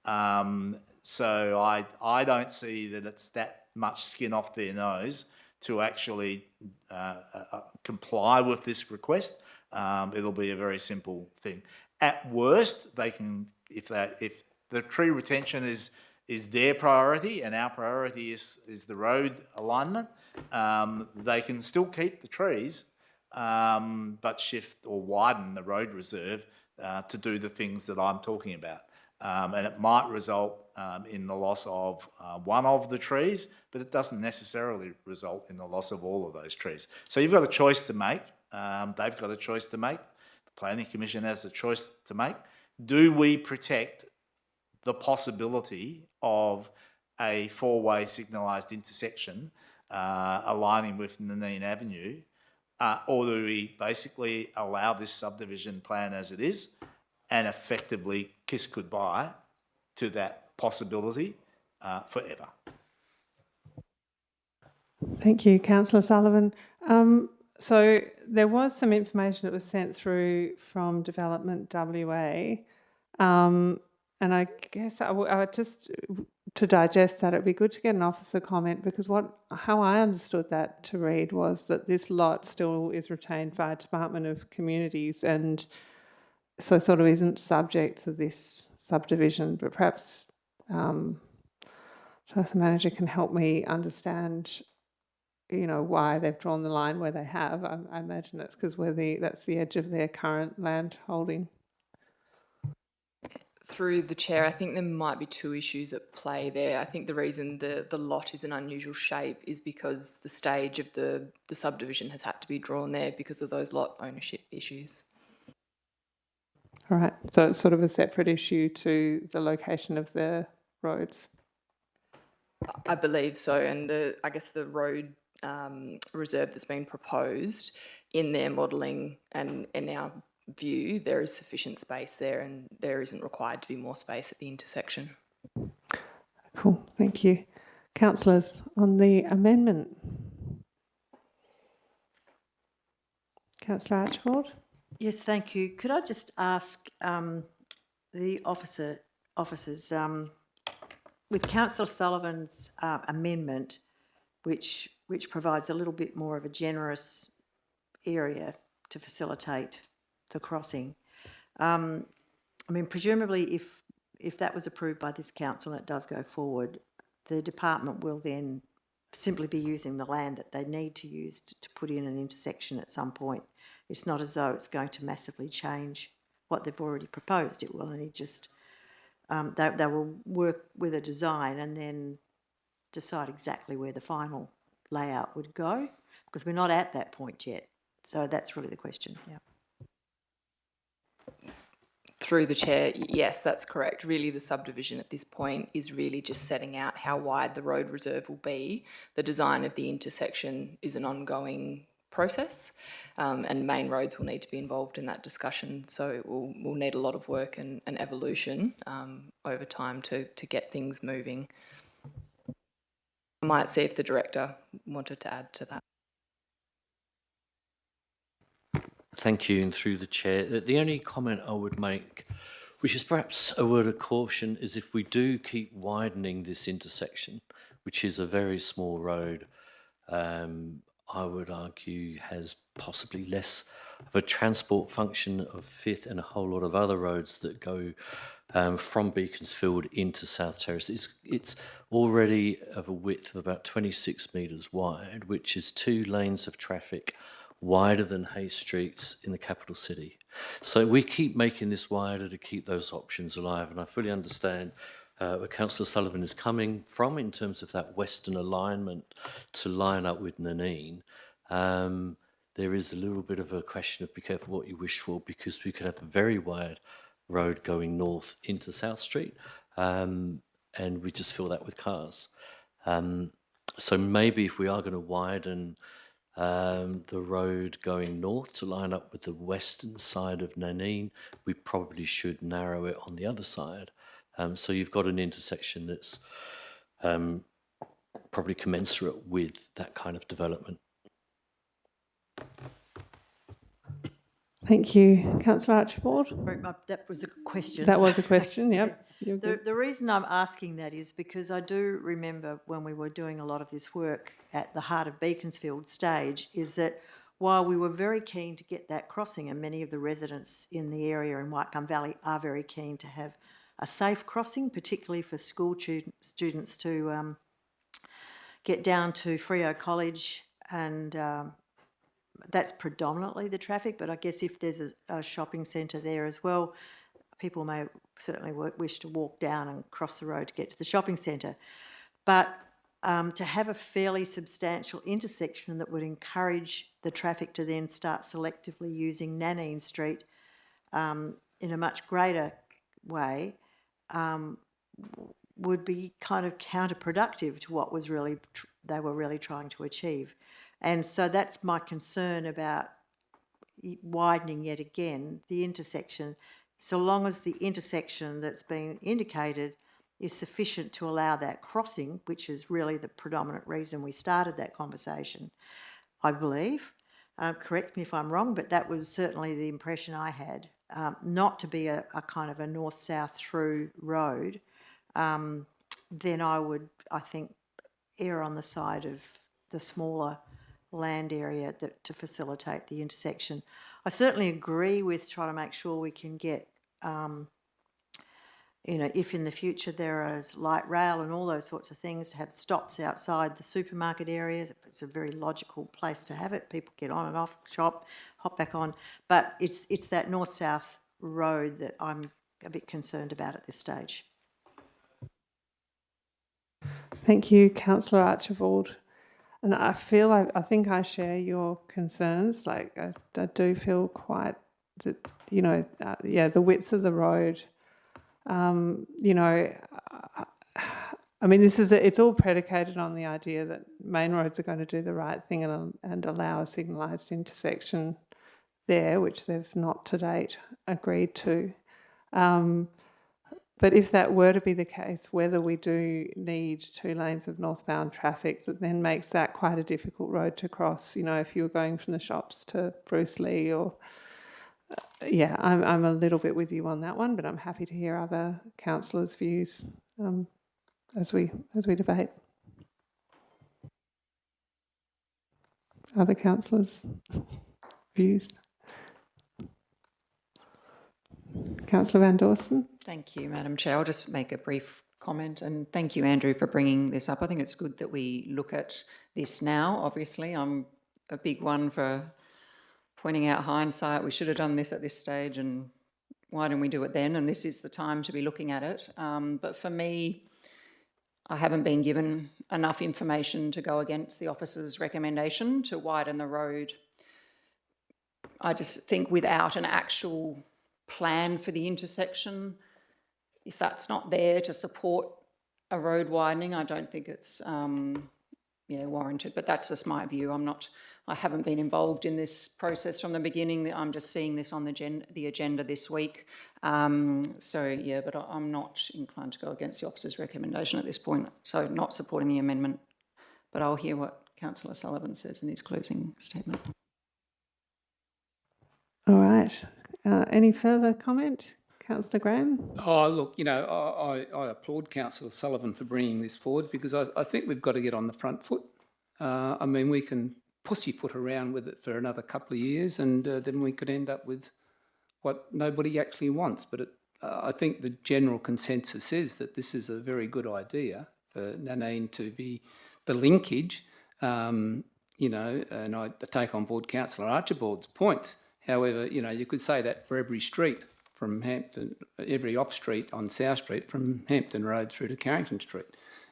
So I don't see that it's that much skin off their nose to actually comply with this request. It'll be a very simple thing. At worst, they can, if the tree retention is their priority and our priority is the road alignment, they can still keep the trees, but shift or widen the road reserve to do the things that I'm talking about. And it might result in the loss of one of the trees, but it doesn't necessarily result in the loss of all of those trees. So you've got a choice to make. They've got a choice to make. The Planning Commission has a choice to make. Do we protect the possibility of a 4-way signalised intersection aligning with Nanine Avenue, or do we basically allow this subdivision plan as it is and effectively kiss goodbye to that possibility forever? Thank you, Councillor Sullivan. So there was some information that was sent through from Development WA, and I guess I would just, to digest that, it'd be good to get an officer comment, because how I understood that to read was that this lot still is retained by Department of Communities and so sort of isn't subject to this subdivision, but perhaps the manager can help me understand, why they've drawn the line where they have. I imagine it's because that's the edge of their current land holding. Through the chair, I think there might be 2 issues at play there. I think the reason the lot is an unusual shape is because the stage of the subdivision has had to be drawn there because of those lot ownership issues. All right, so it's sort of a separate issue to the location of the roads. I believe so, and I guess the road reserve that's been proposed in their modelling and in our view, there is sufficient space there and there isn't required to be more space at the intersection. Cool, thank you. Councillors, on the amendment. Councillor Archibald? Yes, thank you. Could I just ask the officers, with Councillor Sullivan's amendment, which provides a little bit more of a generous area to facilitate the crossing. Presumably if that was approved by this council and it does go forward, the department will then simply be using the land that they need to use to put in an intersection at some point. It's not as though it's going to massively change what they've already proposed. It will only just, they will work with a design and then decide exactly where the final layout would go, because we're not at that point yet. So that's really the question, yeah. Through the chair, yes, that's correct. Really, the subdivision at this point is really just setting out how wide the road reserve will be. The design of the intersection is an ongoing process, and main roads will need to be involved in that discussion. So we'll need a lot of work and evolution over time to get things moving. I might see if the director wanted to add to that. Thank you, and through the chair. The only comment I would make, which is perhaps a word of caution, is if we do keep widening this intersection, which is a very small road, I would argue has possibly less of a transport function of Fifth and a whole lot of other roads that go from Beaconsfield into South Terrace. It's already of a width of about 26 metres wide, which is 2 lanes of traffic wider than Hay Streets in the capital city. So we keep making this wider to keep those options alive, and I fully understand where Councillor Sullivan is coming from in terms of that western alignment to line up with Nanine. There is a little bit of a question of be careful what you wish for, because we could have a very wide road going north into South Street, and we just fill that with cars. So maybe if we are going to widen the road going north to line up with the western side of Nanine, we probably should narrow it on the other side. So you've got an intersection that's probably commensurate with that kind of development. Thank you. Councillor Archibald? That was a question. That was a question, yep. The reason I'm asking that is because I do remember when we were doing a lot of this work at the Heart of Beaconsfield stage, is that while we were very keen to get that crossing, and many of the residents in the area in Whitegum Valley are very keen to have a safe crossing, particularly for school students to get down to Freo College, and that's predominantly the traffic, but I guess if there's a shopping centre there as well, people may certainly wish to walk down and cross the road to get to the shopping centre. But to have a fairly substantial intersection that would encourage the traffic to then start selectively using Nanine Street in a much greater way would be kind of counterproductive to what was really they were really trying to achieve. And so that's my concern about widening yet again the intersection, so long as the intersection that's been indicated is sufficient to allow that crossing, which is really the predominant reason we started that conversation, I believe. Correct me if I'm wrong, but that was certainly the impression I had, not to be a kind of a north-south through road. Then I would, I think, err on the side of the smaller land area to facilitate the intersection. I certainly agree with trying to make sure we can get, if in the future there is light rail and all those sorts of things, to have stops outside the supermarket areas. It's a very logical place to have it. People get on and off, shop, hop back on. But it's that north-south road that I'm a bit concerned about at this stage. Thank you, Councillor Archibald. And I I think I share your concerns. Like, I do feel quite that, the width of the road, I mean, it's all predicated on the idea that main roads are going to do the right thing and allow a signalised intersection there, which they've not to date agreed to. But if that were to be the case, whether we do need 2 lanes of northbound traffic, that then makes that quite a difficult road to cross, if you were going from the shops to Bruce Lee or... I'm a little bit with you on that one, but I'm happy to hear other councillors' views as we debate. Other councillors' views? Councillor Van Dawson. Thank you, Madam Chair. I'll just make a brief comment, and thank you, Andrew, for bringing this up. I think it's good that we look at this now. Obviously, I'm a big one for pointing out hindsight. We should have done this at this stage, and why didn't we do it then? And this is the time to be looking at it. But for me, I haven't been given enough information to go against the officer's recommendation to widen the road. I just think without an actual plan for the intersection, if that's not there to support a road widening, I don't think it's warranted. But that's just my view. I haven't been involved in this process from the beginning. I'm just seeing this on the agenda this week. But I'm not inclined to go against the officer's recommendation at this point. So not supporting the amendment. But I'll hear what Councillor Sullivan says in his closing statement. All right. Any further comment? Councillor Graham? Oh, look, I applaud Councillor Sullivan for bringing this forward because I think we've got to get on the front foot. We can pussyfoot around with it for another couple of years and then we could end up with what nobody actually wants. But I think the general consensus is that this is a very good idea for Nanine to be the linkage, and I take on board Councillor Archibald's points. However, you could say that for every street from Hampton, every off street on South Street from Hampton Road through to Carrington Street.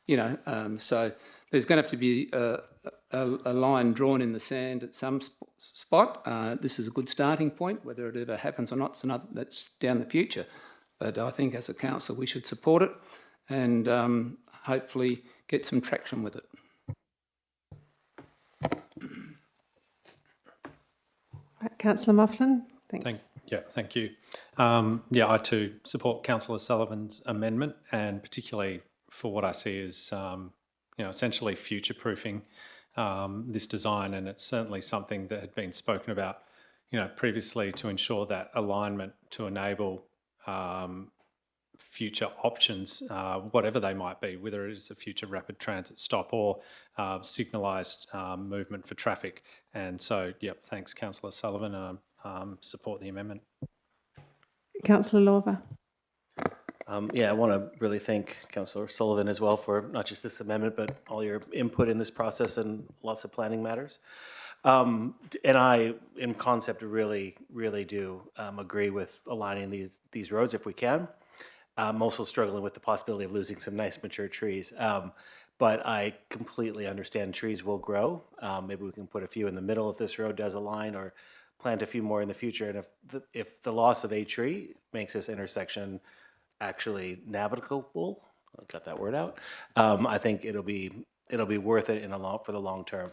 So there's going to have to be a line drawn in the sand at some spot. This is a good starting point. Whether it ever happens or not, that's down the future. But I think as a council we should support it and hopefully get some traction with it. Councillor Moughlin, thanks. Thank you. I too support Councillor Sullivan's amendment, and particularly for what I see as essentially future-proofing this design, and it's certainly something that had been spoken about, previously to ensure that alignment to enable future options, whatever they might be, whether it is a future rapid transit stop or signalised movement for traffic. And so, thanks, Councillor Sullivan. Support the amendment. Councillor Lorver. I want to really thank Councillor Sullivan as well for not just this amendment, but all your input in this process and lots of planning matters. And I, in concept, really, really do agree with aligning these roads if we can. I'm also struggling with the possibility of losing some nice mature trees. But I completely understand trees will grow. Maybe we can put a few in the middle if this road does align, or plant a few more in the future. And if the loss of a tree makes this intersection actually navigable, I got that word out, I think it'll be worth it for the long term.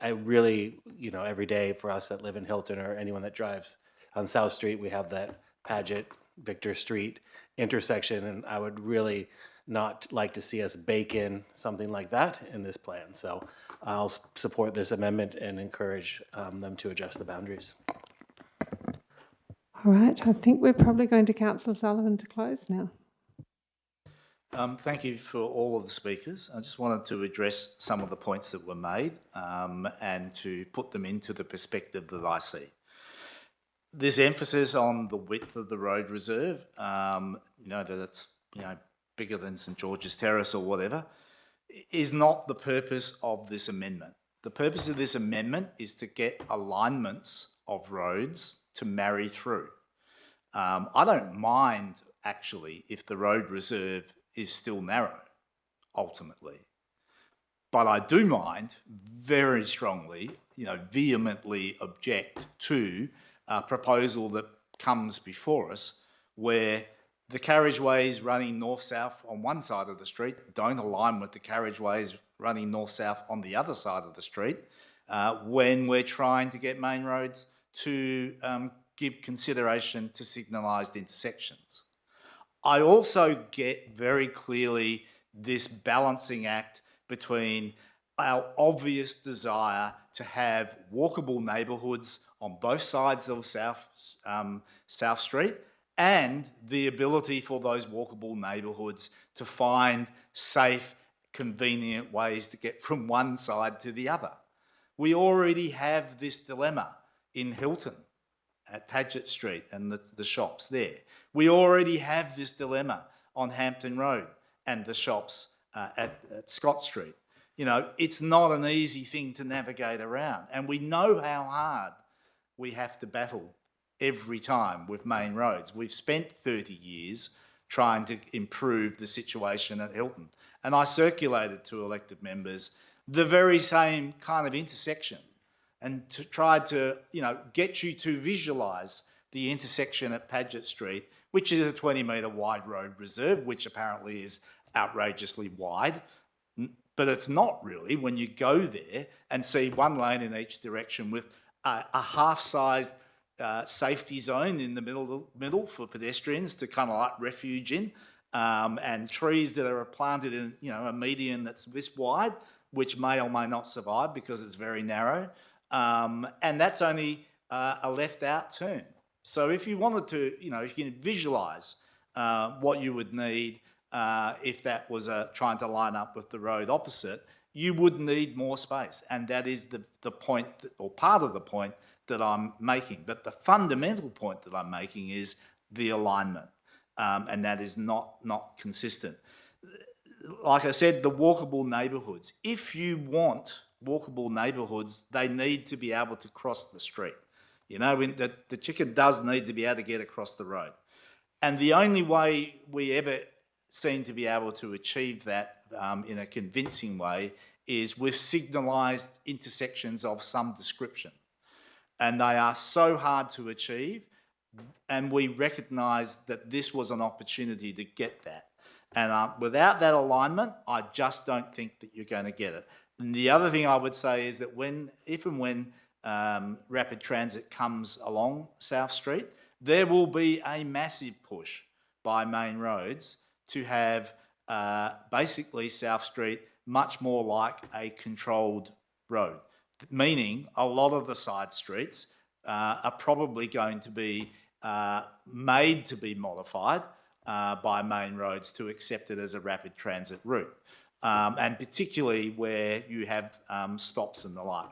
I really, every day for us that live in Hilton or anyone that drives on South Street, we have that Paget Victor Street intersection, and I would really not like to see us bake in something like that in this plan. So I'll support this amendment and encourage them to adjust the boundaries. All right, I think we're probably going to Councillor Sullivan to close now. Thank you for all of the speakers. I just wanted to address some of the points that were made and to put them into the perspective that I see. This emphasis on the width of the road reserve, that it's bigger than St George's Terrace or whatever, is not the purpose of this amendment. The purpose of this amendment is to get alignments of roads to marry through. I don't mind, actually, if the road reserve is still narrow, ultimately. But I do mind very strongly, vehemently object to a proposal that comes before us where the carriageways running north-south on one side of the street don't align with the carriageways running north-south on the other side of the street when we're trying to get main roads to give consideration to signalised intersections. I also get very clearly this balancing act between our obvious desire to have walkable neighbourhoods on both sides of South Street and the ability for those walkable neighbourhoods to find safe, convenient ways to get from one side to the other. We already have this dilemma in Hilton at Paget Street and the shops there. We already have this dilemma on Hampton Road and the shops at Scott Street. It's not an easy thing to navigate around, and we know how hard we have to battle every time with main roads. We've spent 30 years trying to improve the situation at Hilton, and I circulated to elected members the very same kind of intersection and to try to, get you to visualise the intersection at Paget Street, which is a 20-metre wide road reserve, which apparently is outrageously wide. But it's not really when you go there and see one lane in each direction with a half-sized safety zone in the middle for pedestrians to kind of like refuge in, and trees that are planted in a median that's this wide, which may or may not survive because it's very narrow, and that's only a left-out turn. So if you wanted to, if you can visualise what you would need if that was trying to line up with the road opposite, you would need more space. And that is the point, or part of the point that I'm making. But the fundamental point that I'm making is the alignment, and that is not consistent. Like I said, the walkable neighbourhoods. If you want walkable neighbourhoods, they need to be able to cross the street. The chicken does need to be able to get across the road. And the only way we ever seem to be able to achieve that in a convincing way is with signalised intersections of some description. And they are so hard to achieve, and we recognise that this was an opportunity to get that. And without that alignment, I just don't think that you're going to get it. And the other thing I would say is that if and when rapid transit comes along South Street, there will be a massive push by Main Roads to have basically South Street much more like a controlled road, meaning a lot of the side streets are probably going to be made to be modified by Main Roads to accept it as a rapid transit route, and particularly where you have stops and the like.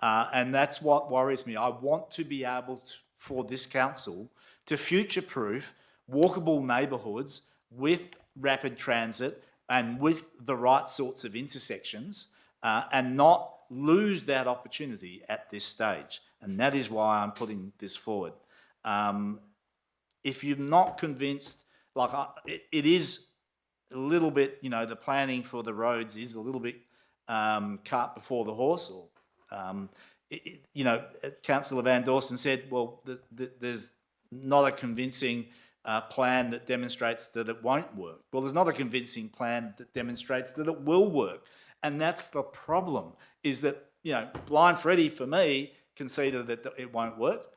And that's what worries me. I want to be able to, for this council to future-proof walkable neighbourhoods with rapid transit and with the right sorts of intersections, and not lose that opportunity at this stage. And that is why I'm putting this forward. If you're not convinced, it is a little bit, the planning for the roads is a little bit cart before the horse, or Councillor Van Dawson said, well, there's not a convincing plan that demonstrates that it won't work. Well, there's not a convincing plan that demonstrates that it will work. And that's the problem, is that, Blind Freddy, for me, conceded that it won't work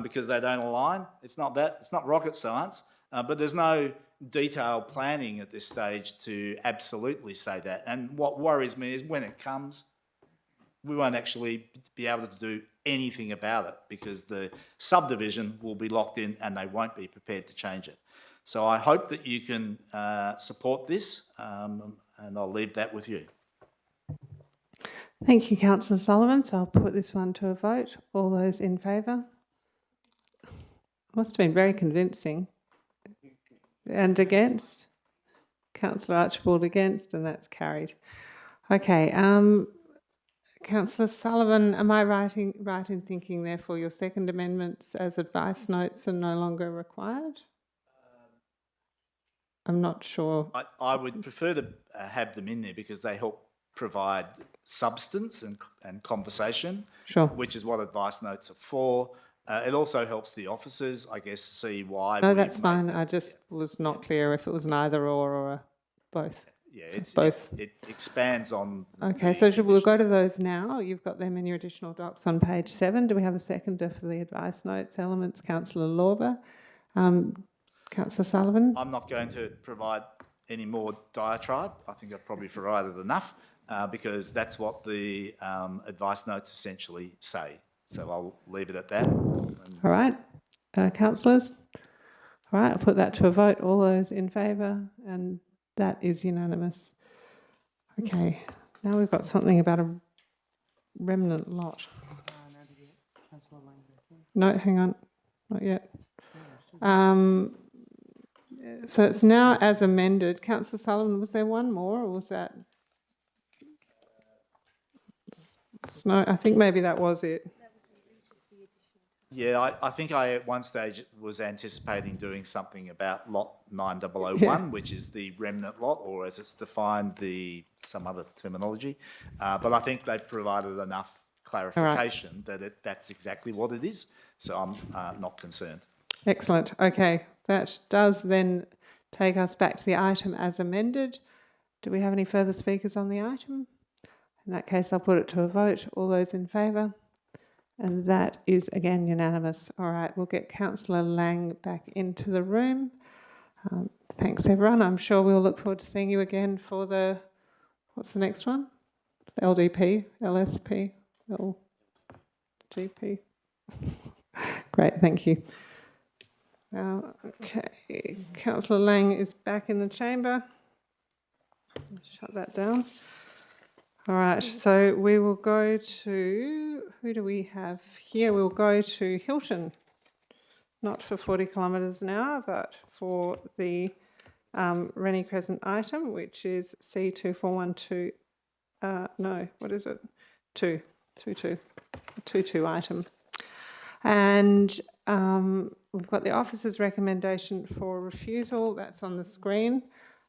because they don't align. It's not rocket science, but there's no detailed planning at this stage to absolutely say that. And what worries me is when it comes, we won't actually be able to do anything about it because the subdivision will be locked in and they won't be prepared to change it. So I hope that you can support this, and I'll leave that with you. Thank you, Councillor Sullivan. So I'll put this one to a vote. All those in favour? Must have been very convincing. And against? Councillor Archibald against, and that's carried. Okay. Councillor Sullivan, am I right in thinking, therefore, your second amendments as advice notes are no longer required? I'm not sure. I would prefer to have them in there because they help provide substance and conversation, sure, which is what advice notes are for. It also helps the officers, I guess, see why. No, that's fine. I just was not clear if it was an either or a both. Yeah, it's both. It expands on. Okay, so we'll go to those now. You've got them in your additional docs on page 7. Do we have a seconder for the advice notes elements? Councillor Lorber. Councillor Sullivan. I'm not going to provide any more diatribe. I think I've probably provided enough because that's what the advice notes essentially say. So I'll leave it at that. All right, councillors. All right, I'll put that to a vote. All those in favour, and that is unanimous. Okay, now we've got something about a remnant lot. No, hang on, not yet. So it's now as amended. Councillor Sullivan, was there one more, or was that? No, I think maybe that was it. Yeah, I think I at one stage was anticipating doing something about lot 9001, which is the remnant lot, or as it's defined, some other terminology. But I think they've provided enough clarification that that's exactly what it is. So I'm not concerned. Excellent. Okay, that does then take us back to the item as amended. Do we have any further speakers on the item? In that case, I'll put it to a vote. All those in favour? And that is again unanimous. All right, we'll get Councillor Lang back into the room. Thanks, everyone. I'm sure we'll look forward to seeing you again for what's the next one? LDP, LSP, LGP. Great, thank you. Okay, Councillor Lang is back in the chamber. Shut that down. All right, so we will go to, who do we have here? We'll go to Hilton, not for 40 kilometres an hour, but for the Rennie Crescent item, which is C2412, no, what is it? 22 item. And we've got the officer's recommendation for refusal, that's on the screen.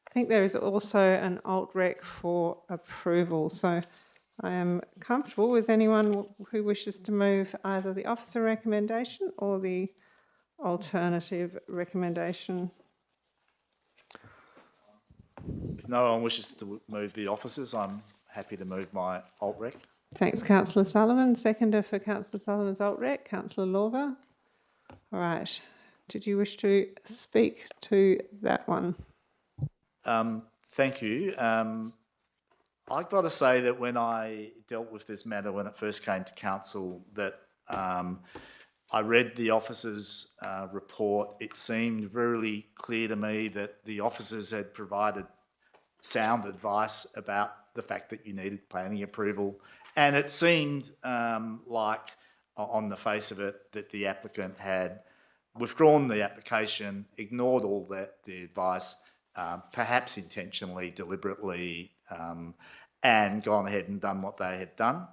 I think there is also an alt rec for approval. So I am comfortable with anyone who wishes to move either the officer recommendation or the alternative recommendation. If no one wishes to move the officers, I'm happy to move my alt rec. Thanks, Councillor Sullivan. Seconder for Councillor Sullivan's alt rec, Councillor Lorver. All right. Did you wish to speak to that one? Thank you. I've got to say that when I dealt with this matter when it first came to council, that I read the officers' report. It seemed really clear to me that the officers had provided sound advice about the fact that you needed planning approval, and it seemed like, on the face of it, that the applicant had withdrawn the application, ignored all the advice, perhaps intentionally, deliberately, and gone ahead and done what they had done.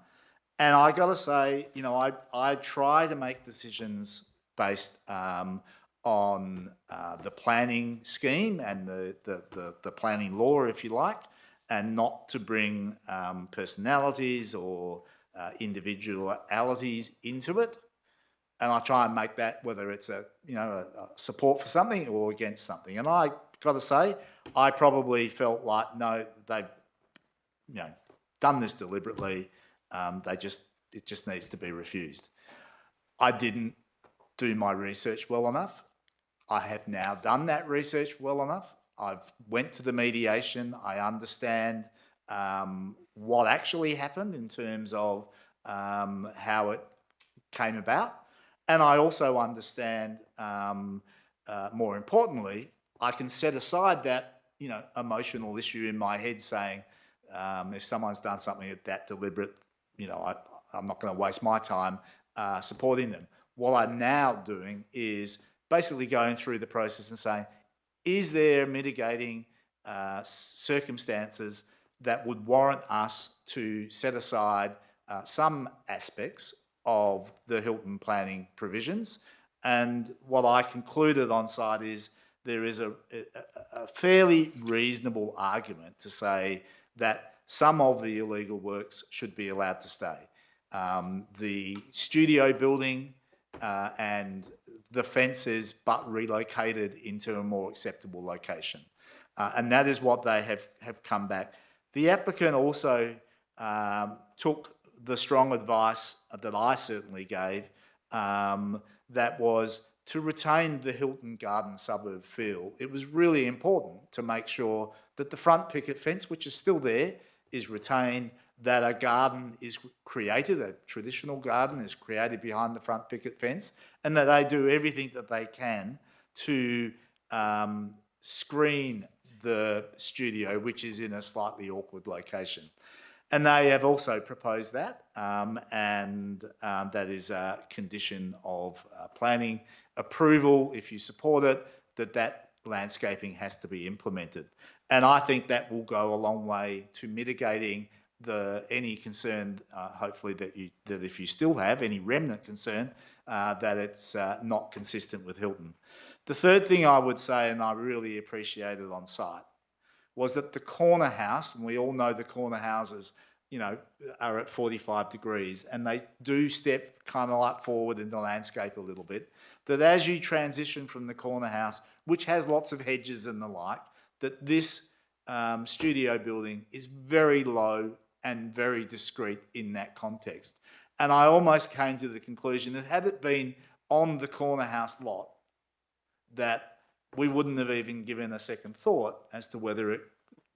And I got to say, you know, I try to make decisions based on the planning scheme and the planning law, if you like, and not to bring personalities or individualities into it. And I try and make that, whether it's a support for something or against something. And I got to say, I probably felt like, no, they've done this deliberately. It just needs to be refused. I didn't do my research well enough. I have now done that research well enough. I've went to the mediation. I understand what actually happened in terms of how it came about. And I also understand, more importantly, I can set aside that, emotional issue in my head saying, if someone's done something that deliberate, I'm not going to waste my time supporting them. What I'm now doing is basically going through the process and saying, is there mitigating circumstances that would warrant us to set aside some aspects of the Hilton planning provisions? And what I concluded on site is there is a fairly reasonable argument to say that some of the illegal works should be allowed to stay. The studio building and the fences, but relocated into a more acceptable location. And that is what they have come back. The applicant also took the strong advice that I certainly gave, that was to retain the Hilton Garden suburb feel. It was really important to make sure that the front picket fence, which is still there, is retained, that a garden is created, a traditional garden is created behind the front picket fence, and that they do everything that they can to screen the studio, which is in a slightly awkward location. And they have also proposed that, and that is a condition of planning approval, if you support it, that landscaping has to be implemented. And I think that will go a long way to mitigating any concern, hopefully, that if you still have any remnant concern, that it's not consistent with Hilton. The third thing I would say, and I really appreciated on site, was that the corner house, and we all know the corner houses, you know, are at 45 degrees, and they do step kind of like forward in the landscape a little bit, that as you transition from the corner house, which has lots of hedges and the like, that this studio building is very low and very discreet in that context. And I almost came to the conclusion that had it been on the corner house lot, that we wouldn't have even given a second thought as to whether it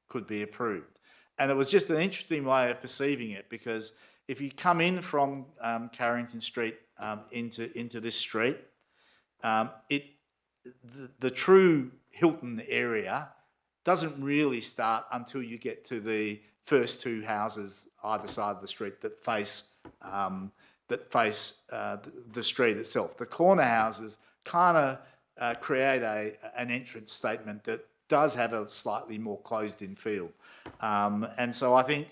could be approved. And it was just an interesting way of perceiving it, because if you come in from Carrington Street into this street, the true Hilton area doesn't really start until you get to the first two houses either side of the street that face the street itself. The corner houses kind of create an entrance statement that does have a slightly more closed-in feel. And so I think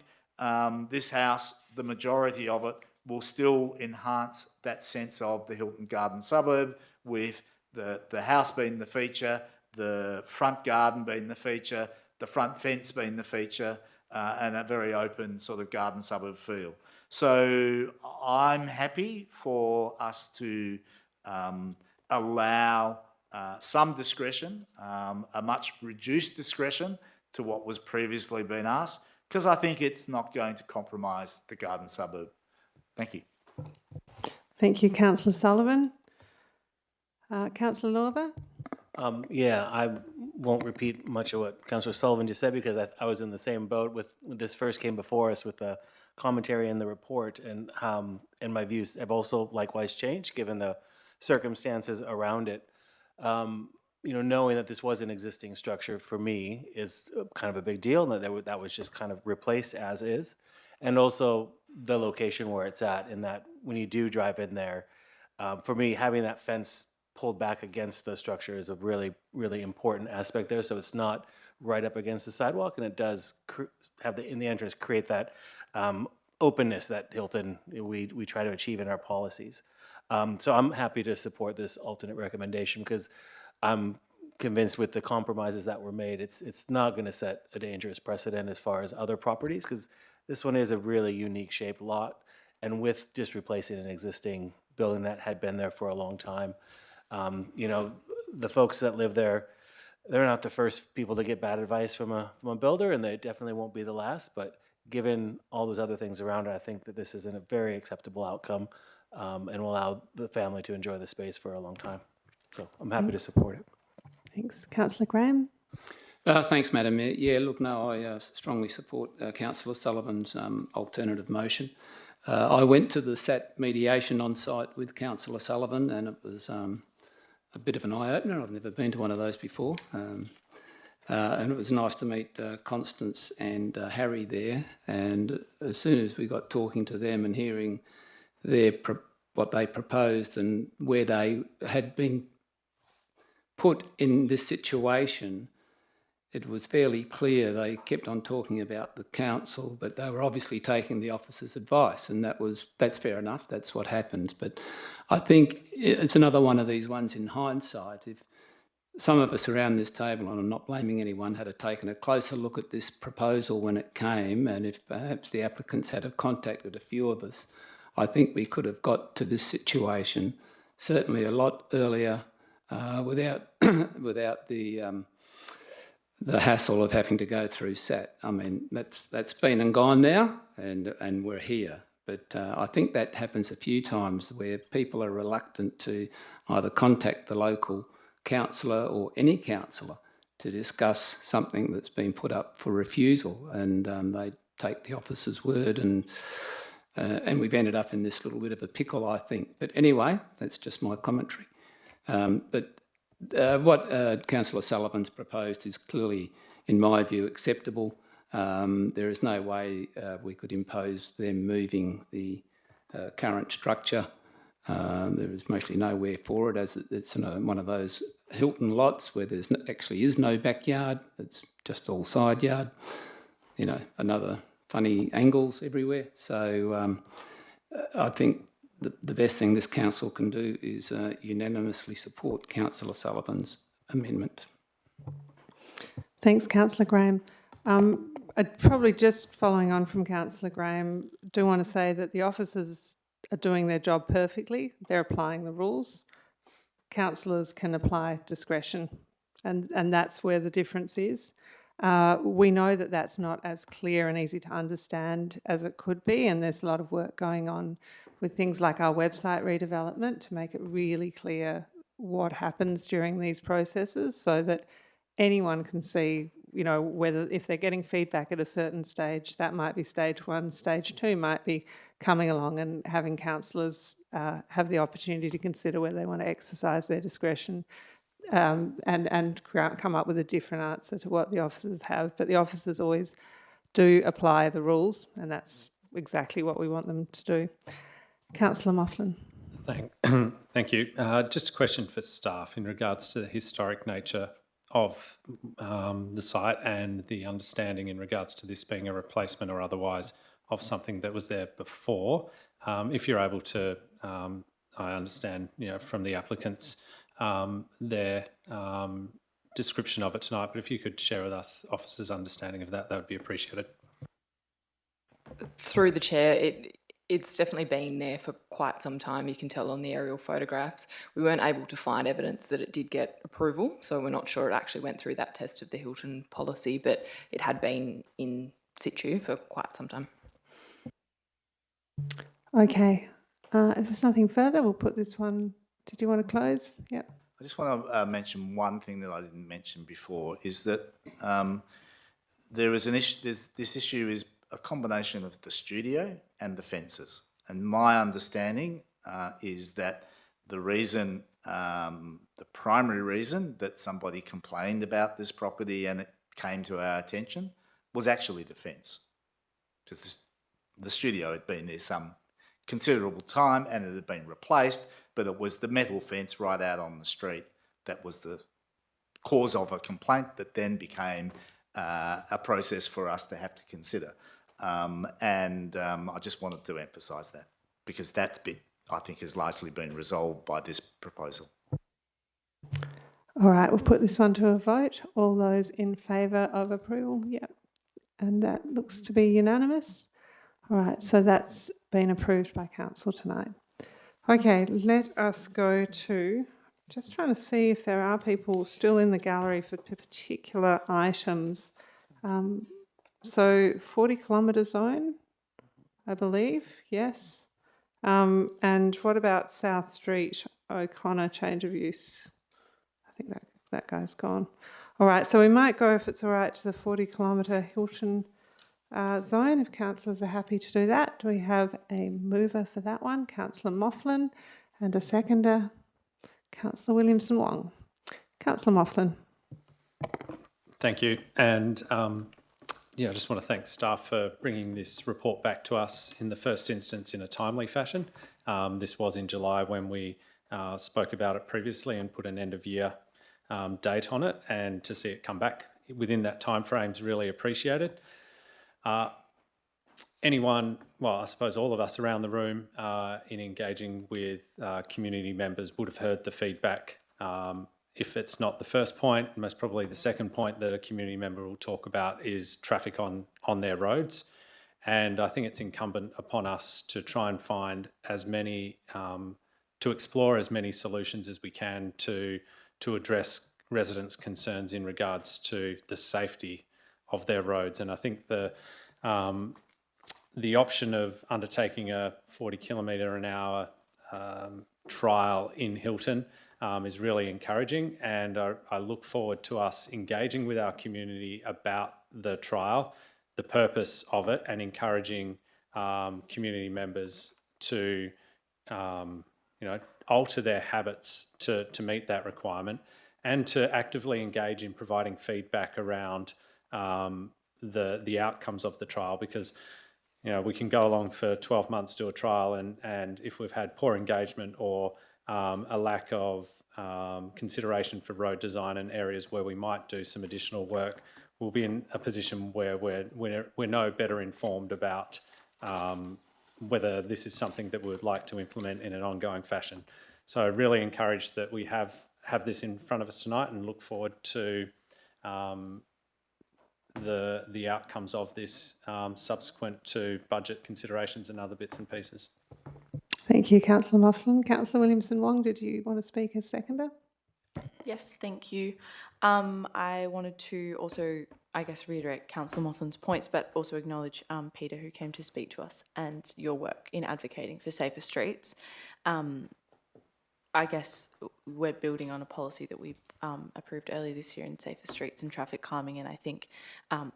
this house, the majority of it, will still enhance that sense of the Hilton Garden suburb, with the house being the feature, the front garden being the feature, the front fence being the feature, and a very open sort of garden suburb feel. So I'm happy for us to allow some discretion, a much reduced discretion to what was previously been asked, because I think it's not going to compromise the garden suburb. Thank you. Thank you, Councillor Sullivan. Councillor Lorber? Yeah, I won't repeat much of what Councillor Sullivan just said, because I was in the same boat when this first came before us with the commentary in the report, and my views have also likewise changed given the circumstances around it. You know, knowing that this was an existing structure for me is kind of a big deal, and that was just kind of replaced as is. And also the location where it's at, in that when you do drive in there, for me, having that fence pulled back against the structure is a really, really important aspect there. So it's not right up against the sidewalk, and it does have in the entrance create that openness that Hilton, we try to achieve in our policies. So I'm happy to support this alternate recommendation, because I'm convinced with the compromises that were made, it's not going to set a dangerous precedent as far as other properties, because this one is a really unique shaped lot, and with just replacing an existing building that had been there for a long time, you know, the folks that live there, they're not the first people to get bad advice from a builder, and they definitely won't be the last. But given all those other things around it, I think that this is a very acceptable outcome, and will allow the family to enjoy the space for a long time. So I'm happy to support it. Thanks. Councillor Graham? Thanks, Madam Mayor. Yeah, look, no, I strongly support Councillor Sullivan's alternative motion. I went to the SAT mediation on site with Councillor Sullivan, and it was a bit of an eye-opener. I've never been to one of those before. And it was nice to meet Constance and Harry there. And as soon as we got talking to them and hearing what they proposed and where they had been put in this situation, it was fairly clear. They kept on talking about the council, but they were obviously taking the officer's advice, and that's fair enough. That's what happens. But I think it's another one of these ones in hindsight. If some of us around this table, and I'm not blaming anyone, had taken a closer look at this proposal when it came, and if perhaps the applicants had contacted a few of us, I think we could have got to this situation certainly a lot earlier, without the hassle of having to go through SAT. I mean, that's been and gone now, and we're here. But I think that happens a few times where people are reluctant to either contact the local councillor or any councillor to discuss something that's been put up for refusal, and they take the officer's word, and we've ended up in this little bit of a pickle, I think. But anyway, that's just my commentary. What Councillor Sullivan's proposed is clearly, in my view, acceptable. There is no way we could impose them moving the current structure. There is mostly nowhere for it, as it's one of those Hilton lots where there's actually is no backyard. It's just all side yard. You know, another funny angles everywhere. So I think the best thing this council can do is unanimously support Councillor Sullivan's amendment. Thanks, Councillor Graham. I'd probably just following on from Councillor Graham, do want to say that the officers are doing their job perfectly. They're applying the rules. Councillors can apply discretion, and that's where the difference is. We know that that's not as clear and easy to understand as it could be, and there's a lot of work going on with things like our website redevelopment to make it really clear what happens during these processes so that anyone can see, you know, whether if they're getting feedback at a certain stage, that might be stage 1, stage 2 might be coming along and having councillors have the opportunity to consider whether they want to exercise their discretion and come up with a different answer to what the officers have. But the officers always do apply the rules, and that's exactly what we want them to do. Councillor Moughlin. Thank you. Just a question for staff in regards to the historic nature of the site and the understanding in regards to this being a replacement or otherwise of something that was there before. If you're able to, I understand, you know, from the applicants their description of it tonight, but if you could share with us officers' understanding of that, that would be appreciated. Through the chair, it's definitely been there for quite some time. You can tell on the aerial photographs. We weren't able to find evidence that it did get approval, so we're not sure it actually went through that test of the Hilton policy, but it had been in situ for quite some time. Okay. If there's nothing further, we'll put this one. Did you want to close? Yeah. I just want to mention one thing that I didn't mention before, is that there is an issue. This issue is a combination of the studio and the fences. And my understanding is that the reason, the primary reason that somebody complained about this property and it came to our attention was actually the fence. Because the studio had been there some considerable time and it had been replaced, but it was the metal fence right out on the street that was the cause of a complaint that then became a process for us to have to consider. I just wanted to emphasise that because that bit, I think, has largely been resolved by this proposal. All right, we'll put this one to a vote. All those in favour of approval? Yep. And that looks to be unanimous. All right, so that's been approved by council tonight. Okay, let us go to, just trying to see if there are people still in the gallery for particular items. So 40 kilometre zone, I believe, yes. And what about South Street, O'Connor, change of use? I think that guy's gone. All right, so we might go, if it's all right, to the 40 kilometre Hilton zone, if councillors are happy to do that. Do we have a mover for that one? Councillor Moughlin, and a seconder, Councillor Williamson Wong. Councillor Moughlin. Thank you. And I just want to thank staff for bringing this report back to us in the first instance in a timely fashion. This was in July when we spoke about it previously and put an end of year date on it, and to see it come back within that time frame is really appreciated. Anyone, well, I suppose all of us around the room in engaging with community members would have heard the feedback. If it's not the first point, most probably the second point that a community member will talk about is traffic on their roads. And I think it's incumbent upon us to try and find as many, to explore as many solutions as we can to address residents' concerns in regards to the safety of their roads. And I think the option of undertaking a 40 kilometre an hour trial in Hilton is really encouraging, and I look forward to us engaging with our community about the trial, the purpose of it, and encouraging community members to alter their habits to meet that requirement, and to actively engage in providing feedback around the outcomes of the trial, because we can go along for 12 months, do a trial, and if we've had poor engagement or a lack of consideration for road design and areas where we might do some additional work, we'll be in a position where we're no better informed about whether this is something that we would like to implement in an ongoing fashion. So I really encourage that we have this in front of us tonight and look forward to the outcomes of this subsequent to budget considerations and other bits and pieces. Thank you, Councillor Moughlin. Councillor Williamson-Wong, did you want to speak as seconder? Yes, thank you. I wanted to also, I guess, reiterate Councillor Moughlin's points, but also acknowledge Peter, who came to speak to us, and your work in advocating for safer streets. I guess we're building on a policy that we approved earlier this year in safer streets and traffic calming, and I think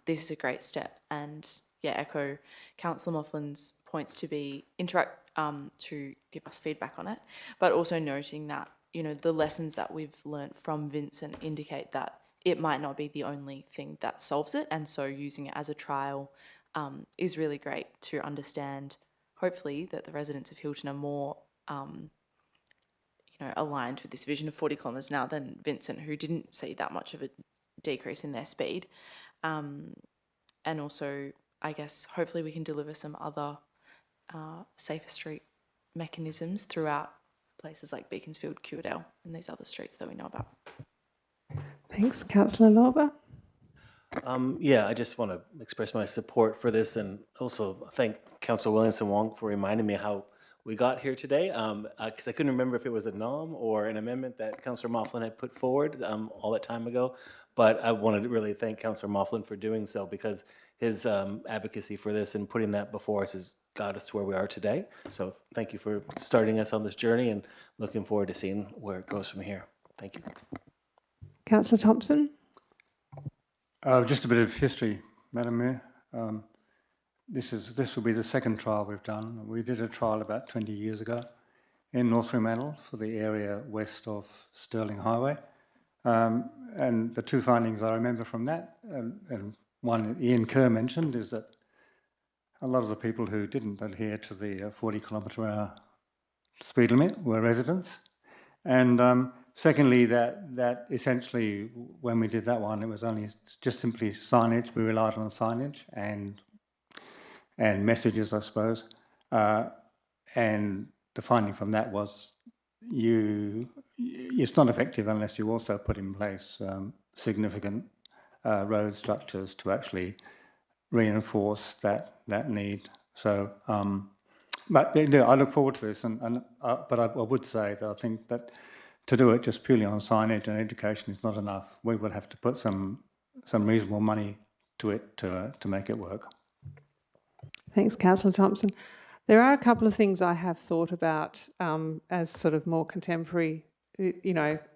this is a great step. And yeah, echo Councillor Moughlin's points to be to give us feedback on it, but also noting that, you know, the lessons that we've learnt from Vincent indicate that it might not be the only thing that solves it, and so using it as a trial is really great to understand, hopefully, that the residents of Hilton are more aligned with this vision of 40 kilometres now than Vincent, who didn't see that much of a decrease in their speed. And also, I guess, hopefully we can deliver some other safer street mechanisms throughout places like Beaconsfield, Curedale, and these other streets that we know about. Thanks. Councillor Lorber. Yeah, I just want to express my support for this, and also thank Councillor Williamson-Wong for reminding me how we got here today, because I couldn't remember if it was a nom or an amendment that Councillor Moughlin had put forward all that time ago. But I wanted to really thank Councillor Moughlin for doing so, because his advocacy for this and putting that before us has got us to where we are today. So thank you for starting us on this journey, and looking forward to seeing where it goes from here. Thank you. Councillor Thompson. Just a bit of history, Madam Mayor. This will be the second trial we've done. We did a trial about 20 years ago in North Fremantle for the area west of Stirling Highway. And the two findings I remember from that, and one Ian Kerr mentioned, is that a lot of the people who didn't adhere to the 40 kilometre/hour speed limit were residents. And secondly, that essentially, when we did that one, it was only just simply signage. We relied on signage and messages, I suppose. And the finding from that was it's not effective unless you also put in place significant road structures to actually reinforce that need. So, but I look forward to this, but I would say that I think that to do it just purely on signage and education is not enough. We will have to put some reasonable money to it to make it work. Thanks, Councillor Thompson. There are a couple of things I have thought about as sort of more contemporary,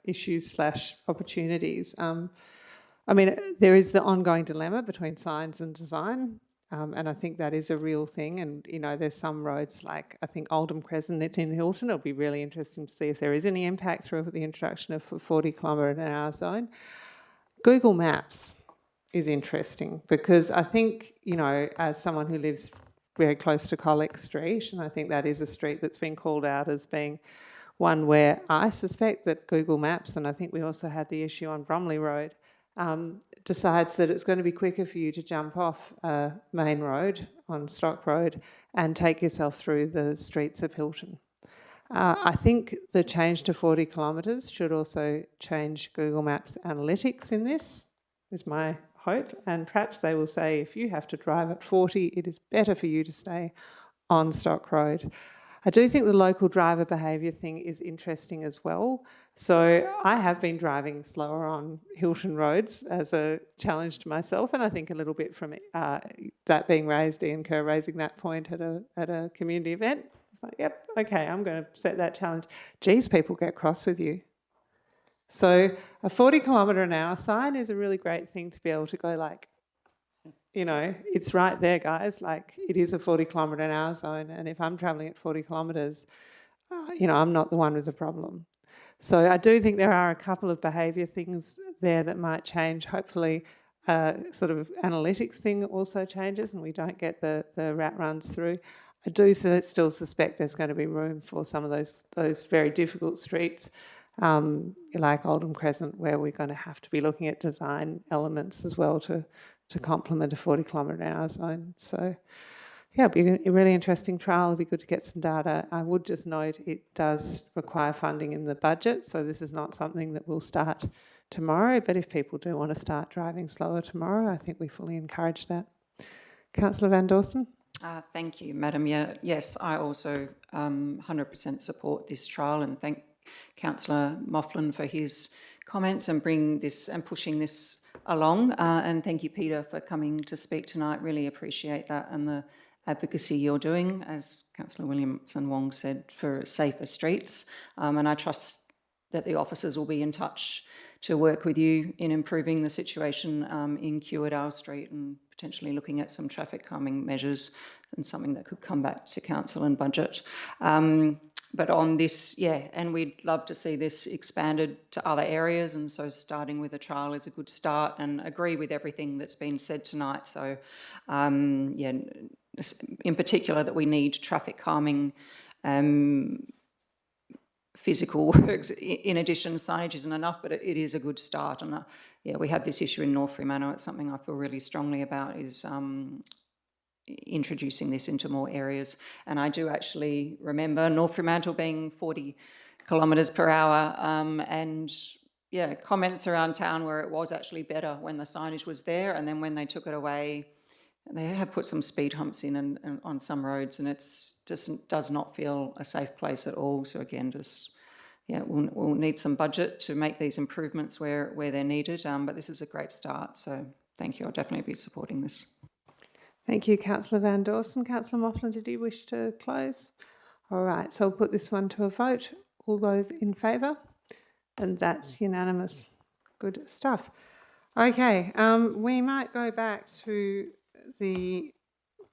issues / opportunities. I mean, there is the ongoing dilemma between science and design, and I think that is a real thing. And, there's some roads like, I think, Oldham Crescent in Hilton. It'll be really interesting to see if there is any impact through the introduction of a 40 kilometre/hour zone. Google Maps is interesting because I think, as someone who lives very close to Colic Street, and I think that is a street that's been called out as being one where I suspect that Google Maps, and I think we also had the issue on Bromley Road, decides that it's going to be quicker for you to jump off a main road on Stock Road and take yourself through the streets of Hilton. I think the change to 40 kilometres should also change Google Maps analytics in this, is my hope, and perhaps they will say if you have to drive at 40, it is better for you to stay on Stock Road. I do think the local driver behaviour thing is interesting as well. So I have been driving slower on Hilton roads as a challenge to myself, and I think a little bit from that being raised, Ian Kerr raising that point at a community event. It's like, yep, okay, I'm going to set that challenge. Geez, people get cross with you. So a 40 kilometre/hour sign is a really great thing to be able to go like, it's right there, guys. Like, it is a 40 kilometre/hour zone, and if I'm travelling at 40 kilometres, I'm not the one with the problem. So I do think there are a couple of behaviour things there that might change. Hopefully, sort of analytics thing also changes, and we don't get the rat runs through. I do still suspect there's going to be room for some of those very difficult streets, like Oldham Crescent, where we're going to have to be looking at design elements as well to complement a 40 kilometre/hour zone. So, Yeah, it'll be a really interesting trial. It'll be good to get some data. I would just note it does require funding in the budget, so this is not something that will start tomorrow, but if people do want to start driving slower tomorrow, I think we fully encourage that. Councillor Van Dawson? Thank you, Madam. Yeah, yes, I also 100% support this trial and thank Councillor Mofflin for his comments and pushing this along. And thank you, Peter, for coming to speak tonight. Really appreciate that and the advocacy you're doing, as Councillor Williamson Wong said, for safer streets. And I trust that the officers will be in touch to work with you in improving the situation in Kewadale Street and potentially looking at some traffic calming measures and something that could come back to council and budget. But on this, yeah, and we'd love to see this expanded to other areas, and so starting with a trial is a good start, and agree with everything that's been said tonight. So, yeah, in particular that we need traffic calming physical works. In addition, signage isn't enough, but it is a good start. And yeah, we have this issue in North Fremantle. It's something I feel really strongly about, is introducing this into more areas. And I do actually remember North Fremantle being 40 kilometres per hour, and yeah, comments around town where it was actually better when the signage was there, and then when they took it away, they have put some speed humps in and on some roads, and it's just does not feel a safe place at all. So again, just yeah, we'll need some budget to make these improvements where they're needed. But this is a great start. So thank you. I'll definitely be supporting this. Thank you, Councillor Van Dawson. Councillor Mofflin, did you wish to close? All right, so I'll put this one to a vote. All those in favour? And that's unanimous. Good stuff. Okay, we might go back to the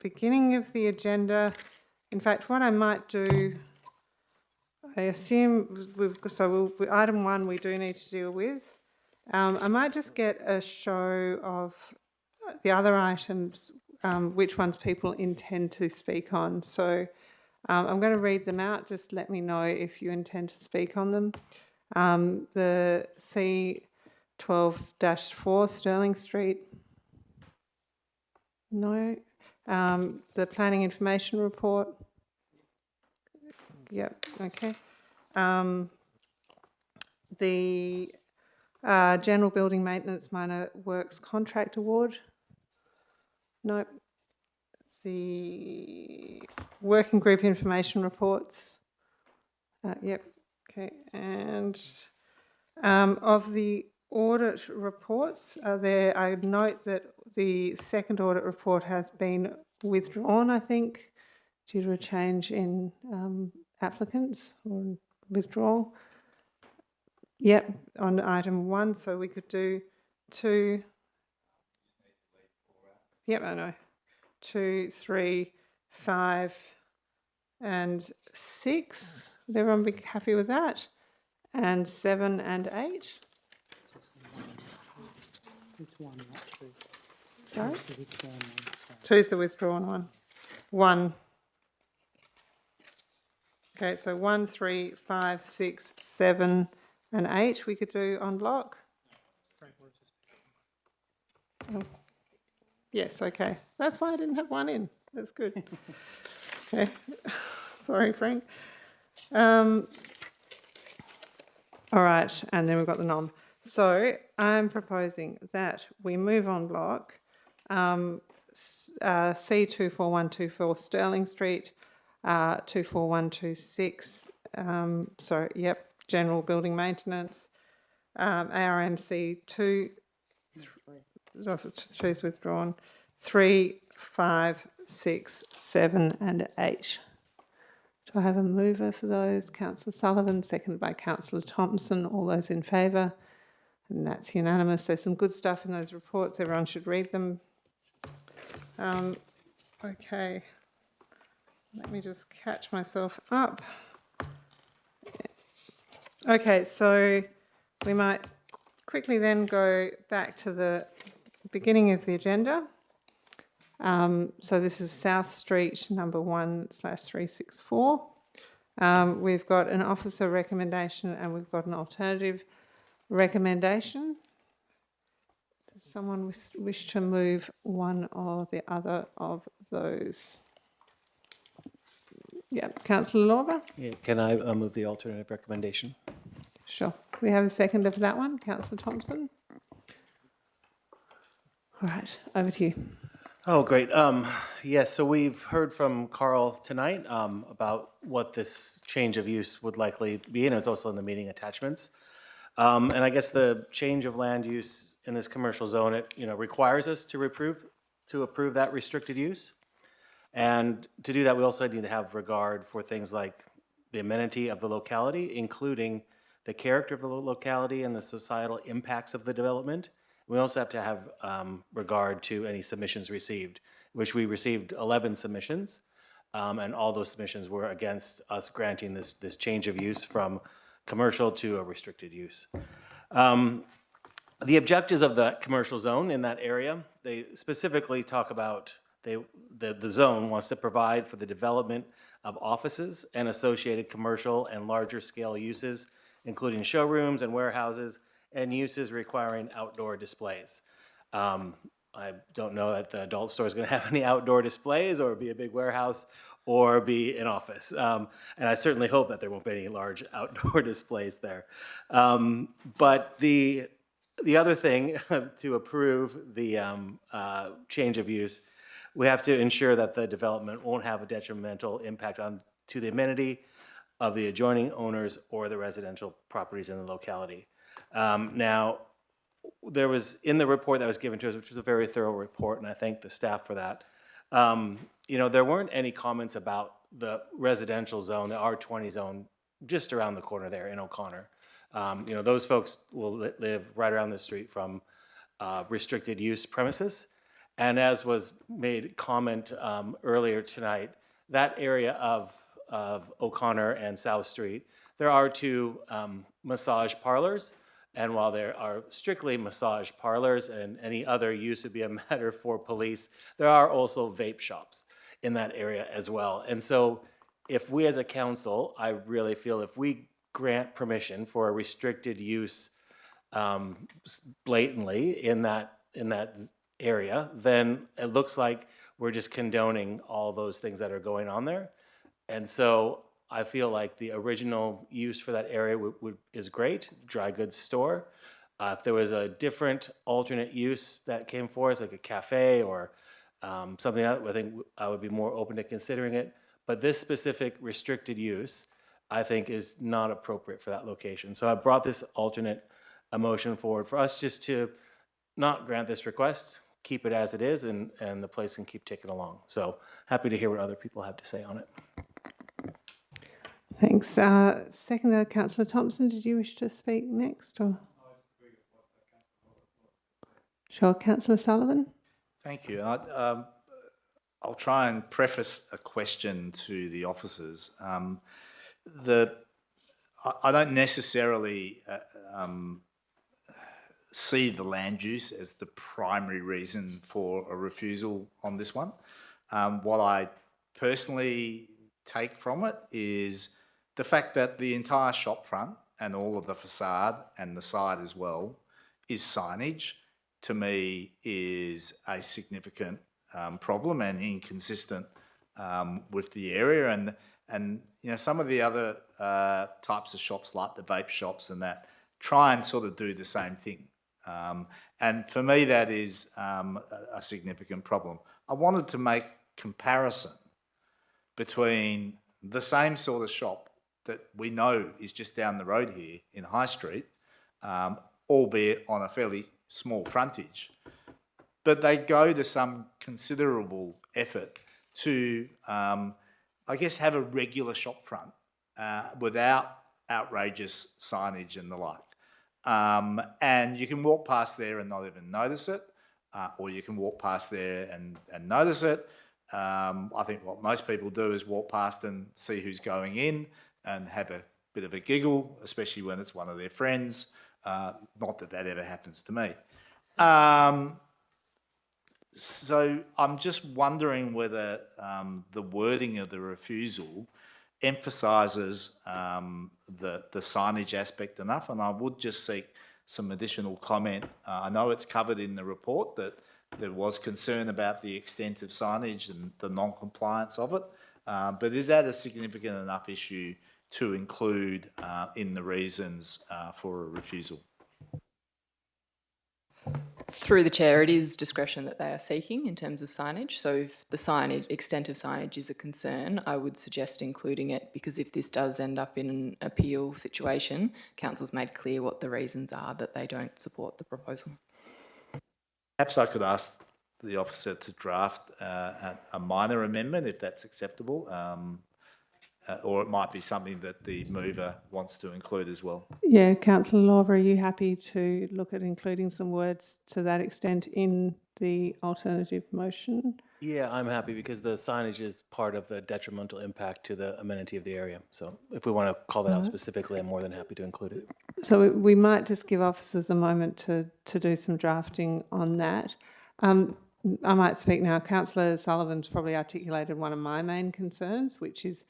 beginning of the agenda. In fact, what I might do, I assume item 1 we do need to deal with. I might just get a show of the other items, which ones people intend to speak on. So I'm going to read them out. Just let me know if you intend to speak on them. The C12-4 Stirling Street. No. The Planning Information Report. Yep, okay. The General Building Maintenance Minor Works Contract Award. Nope. The Working Group Information Reports. Yep, okay. And of the audit reports, I note that the second audit report has been withdrawn, I think, due to a change in applicants or withdrawal. Yep, on item 1, so we could do 2. Yep, I know. 2, 3, 5, and 6. Would everyone be happy with that? And 7 and 8. Sorry? 2 is the withdrawn one. 1. Okay, so 1, 3, 5, 6, 7, and 8 we could do en bloc. Oh. Yes, okay. That's why I didn't have 1 in. That's good. Okay. Sorry, Frank. All right, and then we've got the nom. So I'm proposing that we move en bloc C24124 Stirling Street, 24126, General Building Maintenance, ARMC 2, 2 is withdrawn, 3, 5, 6, 7 and 8. Do I have a mover for those? Councillor Sullivan, seconded by Councillor Thompson. All those in favour? And that's unanimous. There's some good stuff in those reports. Everyone should read them. Okay. Let me just catch myself up. Okay, so we might quickly then go back to the beginning of the agenda. So this is South Street number 1/364. We've got an officer recommendation and we've got an alternative recommendation. Does someone wish to move one or the other of those? Yeah, councillor Lorber? Yeah, can I move the alternative recommendation? Sure. We have a seconder for that one, councillor Thompson. All right, over to you. Oh, great. Yes, so we've heard from Carl tonight about what this change of use would likely be, and it's also in the meeting attachments. And I guess the change of land use in this commercial zone, it requires us to approve that restricted use. And to do that, we also need to have regard for things like the amenity of the locality, including the character of the locality and the societal impacts of the development. We also have to have regard to any submissions received, which we received 11 submissions, and all those submissions were against us granting this change of use from commercial to a restricted use. The objectives of the commercial zone in that area, they specifically talk about the zone wants to provide for the development of offices and associated commercial and larger scale uses, including showrooms and warehouses, and uses requiring outdoor displays. I don't know that the adult store is going to have any outdoor displays or be a big warehouse or be an office. And I certainly hope that there won't be any large outdoor displays there. But the other thing to approve the change of use, we have to ensure that the development won't have a detrimental impact to the amenity of the adjoining owners or the residential properties in the locality. Now, there was in the report that was given to us, which was a very thorough report, and I thank the staff for that. There weren't any comments about the residential zone, the R20 zone, just around the corner there in O'Connor. Those folks will live right around the street from restricted use premises. And as was made comment earlier tonight, that area of O'Connor and South Street, there are two massage parlors. And while there are strictly massage parlors and any other use would be a matter for police, there are also vape shops in that area as well. And so if we as a council, I really feel if we grant permission for a restricted use blatantly in that area, then it looks like we're just condoning all those things that are going on there. And so I feel like the original use for that area is great, dry goods store. If there was a different alternate use that came for us, like a cafe or something else, I think I would be more open to considering it. But this specific restricted use, I think, is not appropriate for that location. So I brought this alternate motion forward for us just to not grant this request, keep it as it is, and the place can keep ticking along. So happy to hear what other people have to say on it. Thanks. Seconder, councillor Thompson, did you wish to speak next? Or? Sure, councillor Sullivan. Thank you. I'll try and preface a question to the officers. I don't necessarily see the land use as the primary reason for a refusal on this one. What I personally take from it is the fact that the entire shop front and all of the facade and the side as well is signage, to me is a significant problem and inconsistent with the area. And some of the other types of shops, like the vape shops and that, try and sort of do the same thing. And for me, that is a significant problem. I wanted to make comparison between the same sort of shop that we know is just down the road here in High Street, albeit on a fairly small frontage. But they go to some considerable effort to, I guess, have a regular shop front without outrageous signage and the like. And you can walk past there and not even notice it, or you can walk past there and notice it. I think what most people do is walk past and see who's going in and have a bit of a giggle, especially when it's one of their friends. Not that that ever happens to me. So I'm just wondering whether the wording of the refusal emphasises the signage aspect enough, and I would just seek some additional comment. I know it's covered in the report that there was concern about the extent of signage and the non-compliance of it, But is that a significant enough issue to include in the reasons for a refusal? Through the chair, it is discretion that they are seeking in terms of signage. So if the signage, extent of signage is a concern, I would suggest including it, because if this does end up in an appeal situation, council's made clear what the reasons are that they don't support the proposal. Perhaps I could ask the officer to draft a minor amendment if that's acceptable, or it might be something that the mover wants to include as well. Yeah, Councillor Lawver, are you happy to look at including some words to that extent in the alternative motion? Yeah, I'm happy because the signage is part of the detrimental impact to the amenity of the area. So if we want to call that out specifically, I'm more than happy to include it. So we might just give officers a moment to do some drafting on that. I might speak now. Councillor Sullivan's probably articulated one of my main concerns, which is,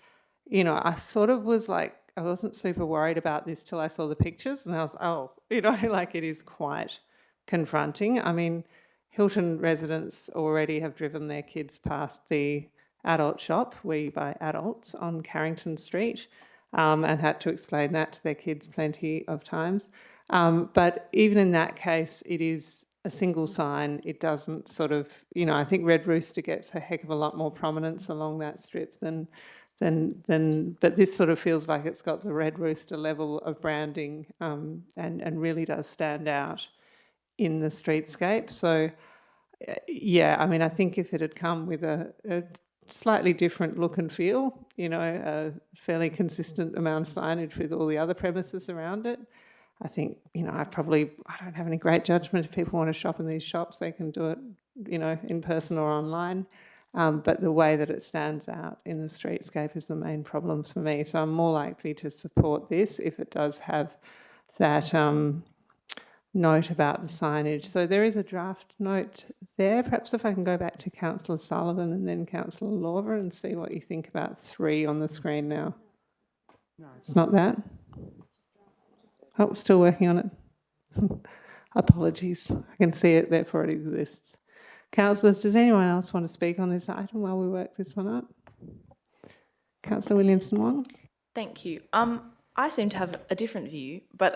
you know, I sort of was like, I wasn't super worried about this till I saw the pictures, and I was, oh, you know, like it is quite confronting. I mean, Hilton residents already have driven their kids past the adult shop, We Buy Adults, on Carrington Street, and had to explain that to their kids plenty of times. But even in that case, it is a single sign. It doesn't sort of, you know, I think Red Rooster gets a heck of a lot more prominence along that strip than but this sort of feels like it's got the Red Rooster level of branding, and really does stand out in the streetscape. So, yeah, I mean, I think if it had come with a slightly different look and feel, you know, a fairly consistent amount of signage with all the other premises around it, I think, you know, I don't have any great judgment. If people want to shop in these shops, they can do it, you know, in person or online. But the way that it stands out in the streetscape is the main problem for me. So I'm more likely to support this if it does have that note about the signage. So there is a draft note there. Perhaps if I can go back to Councillor Sullivan and then Councillor Lawver and see what you think about 3 on the screen now. No, it's not that? Oh, still working on it. Apologies. I can see it, therefore it exists. Councillors, does anyone else want to speak on this item while we work this one up? Councillor Williamson-Wong? Thank you. I seem to have a different view, but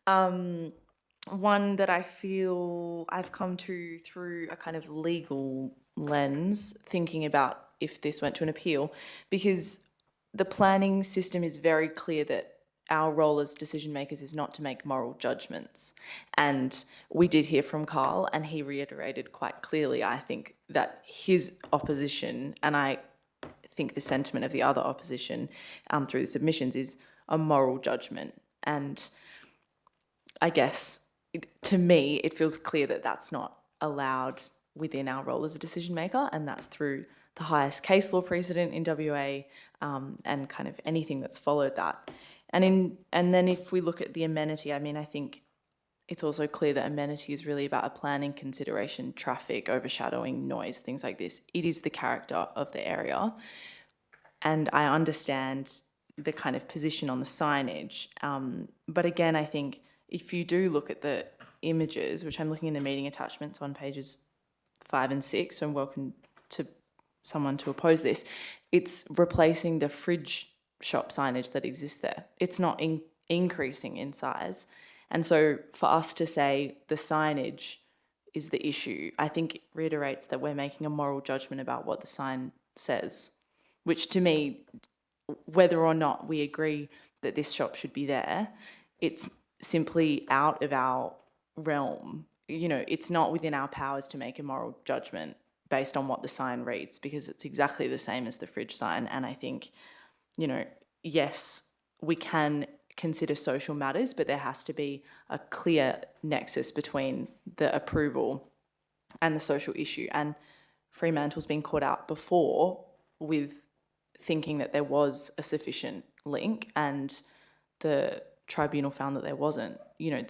one that I feel I've come to through a kind of legal lens, thinking about if this went to an appeal, because the planning system is very clear that our role as decision makers is not to make moral judgments. And we did hear from Carl, and he reiterated quite clearly, I think, that his opposition, and I think the sentiment of the other opposition through the submissions, is a moral judgment. And I guess, to me, it feels clear that that's not allowed within our role as a decision maker, and that's through the highest case law precedent in WA and kind of anything that's followed that. And then if we look at the amenity, I mean, I think it's also clear that amenity is really about a planning consideration, traffic, overshadowing, noise, things like this. It is the character of the area. And I understand the kind of position on the signage. But again, I think if you do look at the images, which I'm looking in the meeting attachments on pages 5 and 6, so I'm welcome to someone to oppose this, it's replacing the fridge shop signage that exists there. It's not increasing in size. And so for us to say the signage is the issue, I think it reiterates that we're making a moral judgment about what the sign says, which to me, whether or not we agree that this shop should be there, it's simply out of our realm. You know, it's not within our powers to make a moral judgment based on what the sign reads, because it's exactly the same as the fridge sign. And I think, you know, yes, we can consider social matters, but there has to be a clear nexus between the approval and the social issue. And Fremantle's been caught out before with thinking that there was a sufficient link, and the tribunal found that there wasn't. You know,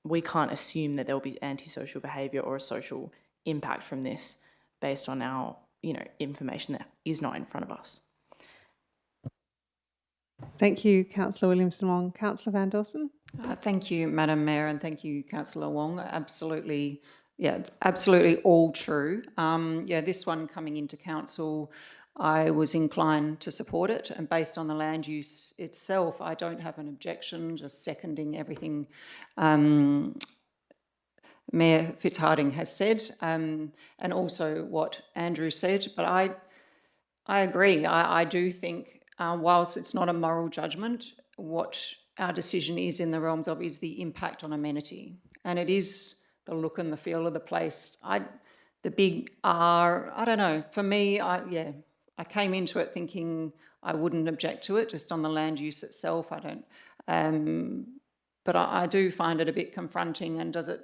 we can't assume that there will be antisocial behaviour or a social impact from this based on our, you know, information that is not in front of us. Thank you, Councillor Williamson-Wong. Councillor Van Dawson? Thank you, Madam Mayor, and thank you, Councillor Wong. Absolutely, yeah, absolutely all true. Yeah, this one coming into council, I was inclined to support it, and based on the land use itself, I don't have an objection, just seconding everything Mayor Fitzharding has said, and also what Andrew said. But I agree. I do think, whilst it's not a moral judgment, what our decision is in the realms of is the impact on amenity, and it is the look and the feel of the place. The big R, I don't know. For me, I came into it thinking I wouldn't object to it, just on the land use itself. I don't, but I do find it a bit confronting. And does it?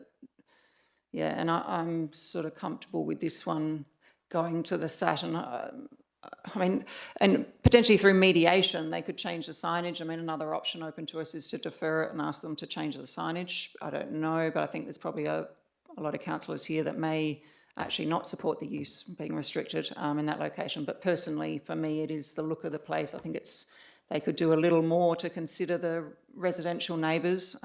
Yeah, and I'm sort of comfortable with this one going to the SAT, and I mean, and potentially through mediation, they could change the signage. I mean, another option open to us is to defer it and ask them to change the signage. I don't know, but I think there's probably a lot of councillors here that may actually not support the use being restricted in that location. But personally, for me, it is the look of the place. I think they could do a little more to consider the residential neighbours.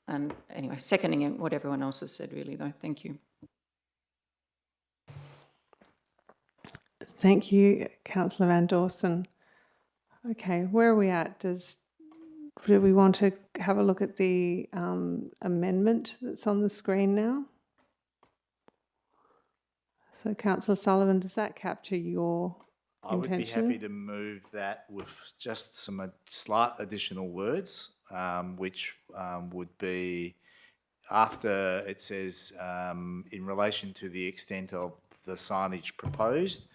And anyway, seconding what everyone else has said, really, though. Thank you. Thank you, Councillor Van Dawson. Okay, where are we at? Do we want to have a look at the amendment that's on the screen now? So, Councillor Sullivan, does that capture your intention? I would be happy to move that with just some slight additional words, which would be after it says, in relation to the extent of the signage proposed,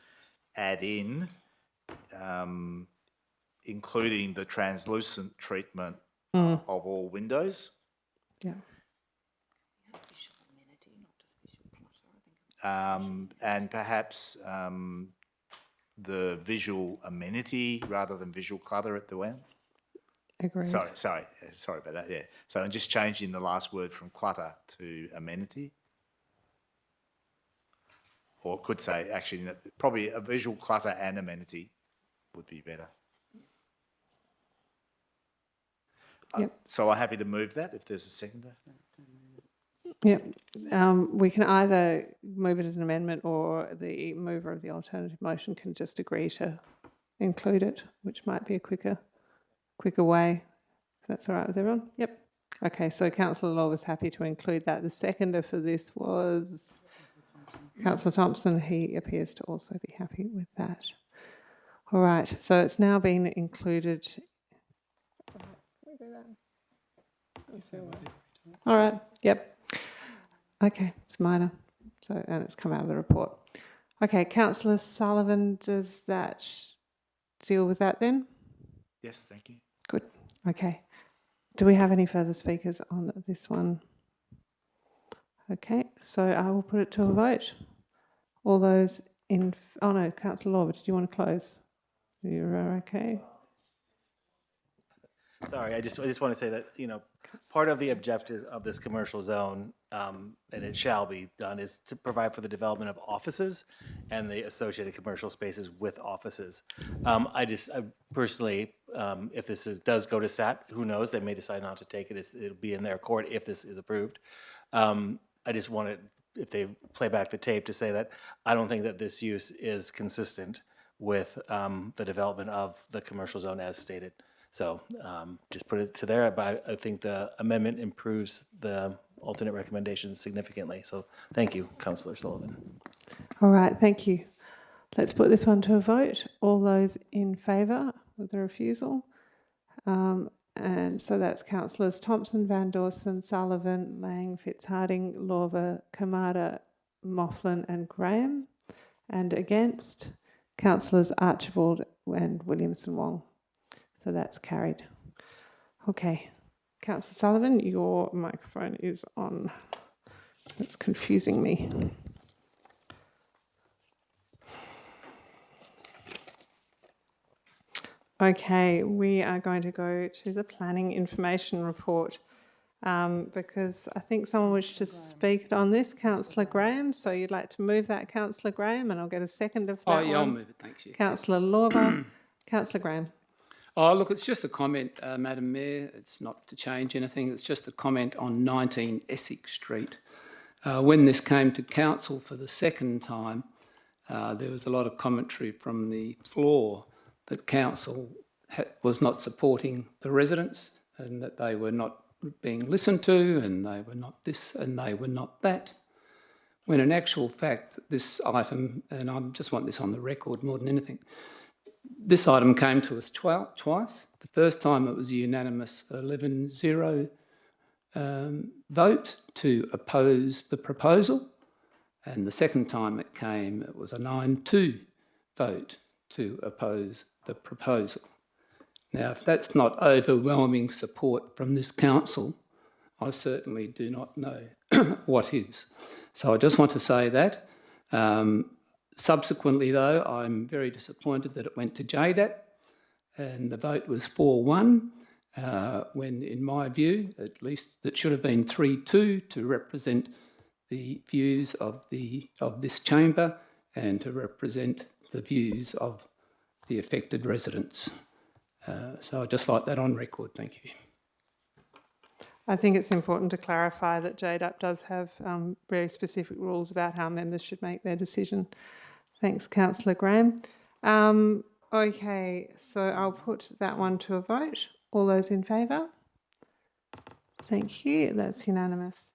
add in, including the translucent treatment of all windows. Yeah. And perhaps the visual amenity rather than visual clutter at the end. Agree. Sorry about that. Yeah. So I'm just changing the last word from clutter to amenity. Or could say, actually, probably a visual clutter and amenity would be better. Yep. So I'm happy to move that if there's a seconder. Yep. We can either move it as an amendment, or the mover of the alternative motion can just agree to include it, which might be a quicker way. If that's all right with everyone? Yep. Okay, so Councillor Law was happy to include that. The seconder for this was Councillor Thompson. He appears to also be happy with that. All right, so it's now been included. All right, yep. Okay, it's minor, so, and it's come out of the report. Okay, Councillor Sullivan, does that deal with that then? Yes, thank you. Good, okay. Do we have any further speakers on this one? Okay, so I will put it to a vote. All those in, oh no, Councillor Lorber, did you want to close? You're okay. Sorry, I just want to say that, part of the objective of this commercial zone, and it shall be done, is to provide for the development of offices and the associated commercial spaces with offices. I personally, if this does go to SAT, who knows, they may decide not to take it. It'll be in their court if this is approved. I just wanted, if they play back the tape, to say that I don't think that this use is consistent with the development of the commercial zone as stated. So just put it to there, but I think the amendment improves the alternate recommendations significantly. So thank you, Councillor Sullivan. All right, thank you. Let's put this one to a vote. All those in favour of the refusal? And so that's Councillors Thompson, Van Dawson, Sullivan, Lang, Fitzharding, Lorber, Kamada, Moughlin and Graham. And against, Councillors Archibald and Williamson Wong. So that's carried. Okay. Councillor Sullivan, your microphone is on. It's confusing me. Okay, we are going to go to the planning information report because I think someone wished to speak on this. Councillor Graham, so you'd like to move that, Councillor Graham, and I'll get a second of that. Oh, yeah, I'll move it, thanks. Yeah. Councillor Lorber. Councillor Graham. Oh, look, it's just a comment, Madam Mayor. It's not to change anything. It's just a comment on 19 Essex Street. When this came to council for the second time, there was a lot of commentary from the floor that council was not supporting the residents and that they were not being listened to and they were not this and they were not that. When in actual fact, this item, and I just want this on the record more than anything, this item came to us twice. The first time it was a unanimous 11-0 vote to oppose the proposal. And the second time it came, it was a 9-2 vote to oppose the proposal. Now, if that's not overwhelming support from this council, I certainly do not know what is. So I just want to say that. Subsequently, though, I'm very disappointed that it went to JDAP and the vote was 4-1, when, in my view, at least it should have been 3-2 to represent the views of this chamber and to represent the views of the affected residents. So I'd just like that on record. Thank you. I think it's important to clarify that JDAP does have very specific rules about how members should make their decision. Thanks, Councillor Graham. Okay, so I'll put that one to a vote. All those in favour? Thank you, that's unanimous.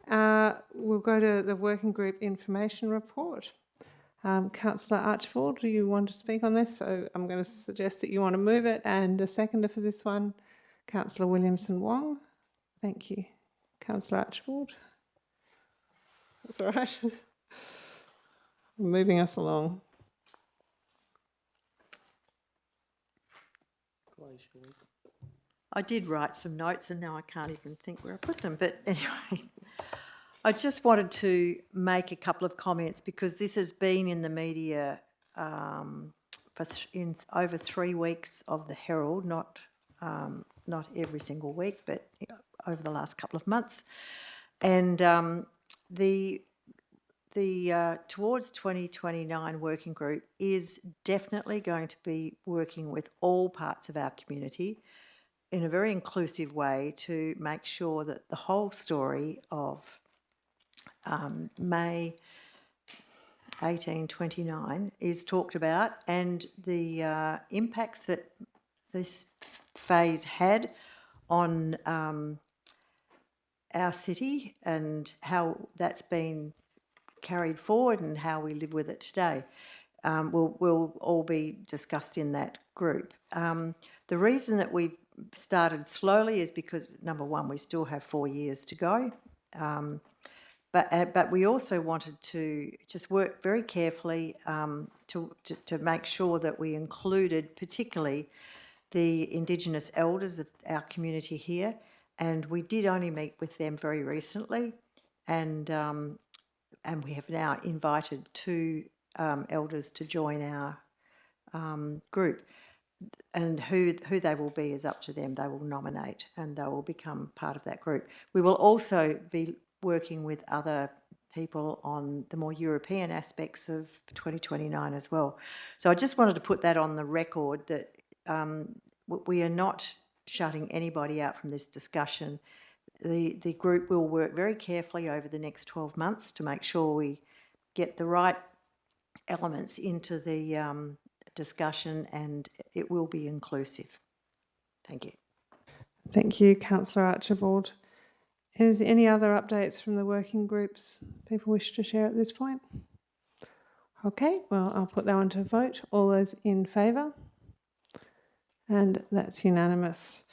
We'll go to the working group information report. Councillor Archibald, do you want to speak on this? So I'm going to suggest that you want to move it, and a seconder for this one, Councillor Williamson Wong. Thank you. Councillor Archibald. That's all right. Moving us along. I did write some notes and now I can't even think where I put them. But anyway, I just wanted to make a couple of comments because this has been in the media in over 3 weeks of the Herald, not every single week, but over the last couple of months. And the Towards 2029 working group is definitely going to be working with all parts of our community in a very inclusive way to make sure that the whole story of May 1829 is talked about, and the impacts that this phase had on our city and how that's been carried forward and how we live with it today will all be discussed in that group. The reason that we've started slowly is because, number one, we still have 4 years to go, but we also wanted to just work very carefully to make sure that we included particularly the Indigenous elders of our community here, and we did only meet with them very recently, and we have now invited 2 elders to join our group. And who they will be is up to them. They will nominate and they will become part of that group. We will also be working with other people on the more European aspects of 2029 as well. So I just wanted to put that on the record that we are not shutting anybody out from this discussion. The group will work very carefully over the next 12 months to make sure we get the right elements into the discussion, and it will be inclusive. Thank you. Thank you, Councillor Archibald. Is there any other updates from the working groups people wish to share at this point? Okay, well, I'll put that one to a vote. All those in favour? And that's unanimous.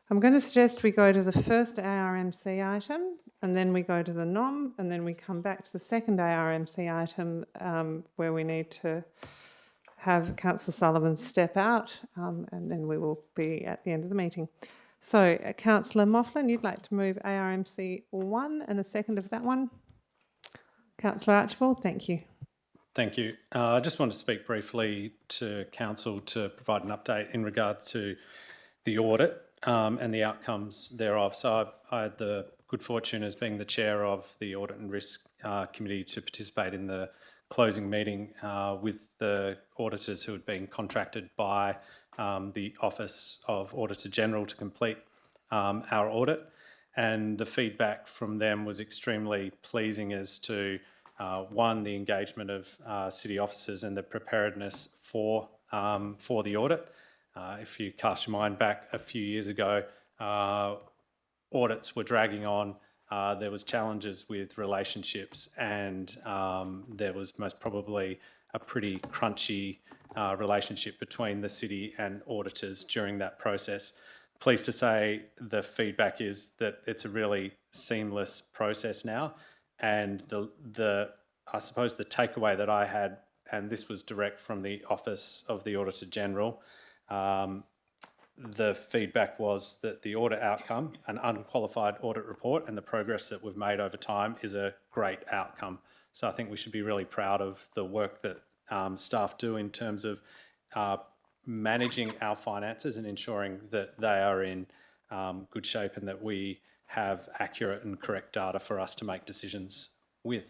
I'm going to suggest we go to the first ARMC item, and then we go to the NOM, and then we come back to the second ARMC item where we need to have Councillor Sullivan step out, and then we will be at the end of the meeting. So, Councillor Mofflin, you'd like to move ARMC 1 and a second of that one? Councillor Archibald, thank you. Thank you. I just want to speak briefly to Council to provide an update in regard to the audit and the outcomes thereof. So I had the good fortune as being the chair of the Audit and Risk Committee to participate in the closing meeting with the auditors who had been contracted by the Office of Auditor General to complete our audit. And the feedback from them was extremely pleasing as to one, the engagement of city officers and the preparedness for the audit. If you cast your mind back a few years ago, audits were dragging on. There was challenges with relationships, and there was most probably a pretty crunchy relationship between the city and auditors during that process. Pleased to say the feedback is that it's a really seamless process now, and I suppose the takeaway that I had, and this was direct from the Office of the Auditor General, the feedback was that the audit outcome, an unqualified audit report, and the progress that we've made over time is a great outcome. So I think we should be really proud of the work that staff do in terms of managing our finances and ensuring that they are in good shape and that we have accurate and correct data for us to make decisions with.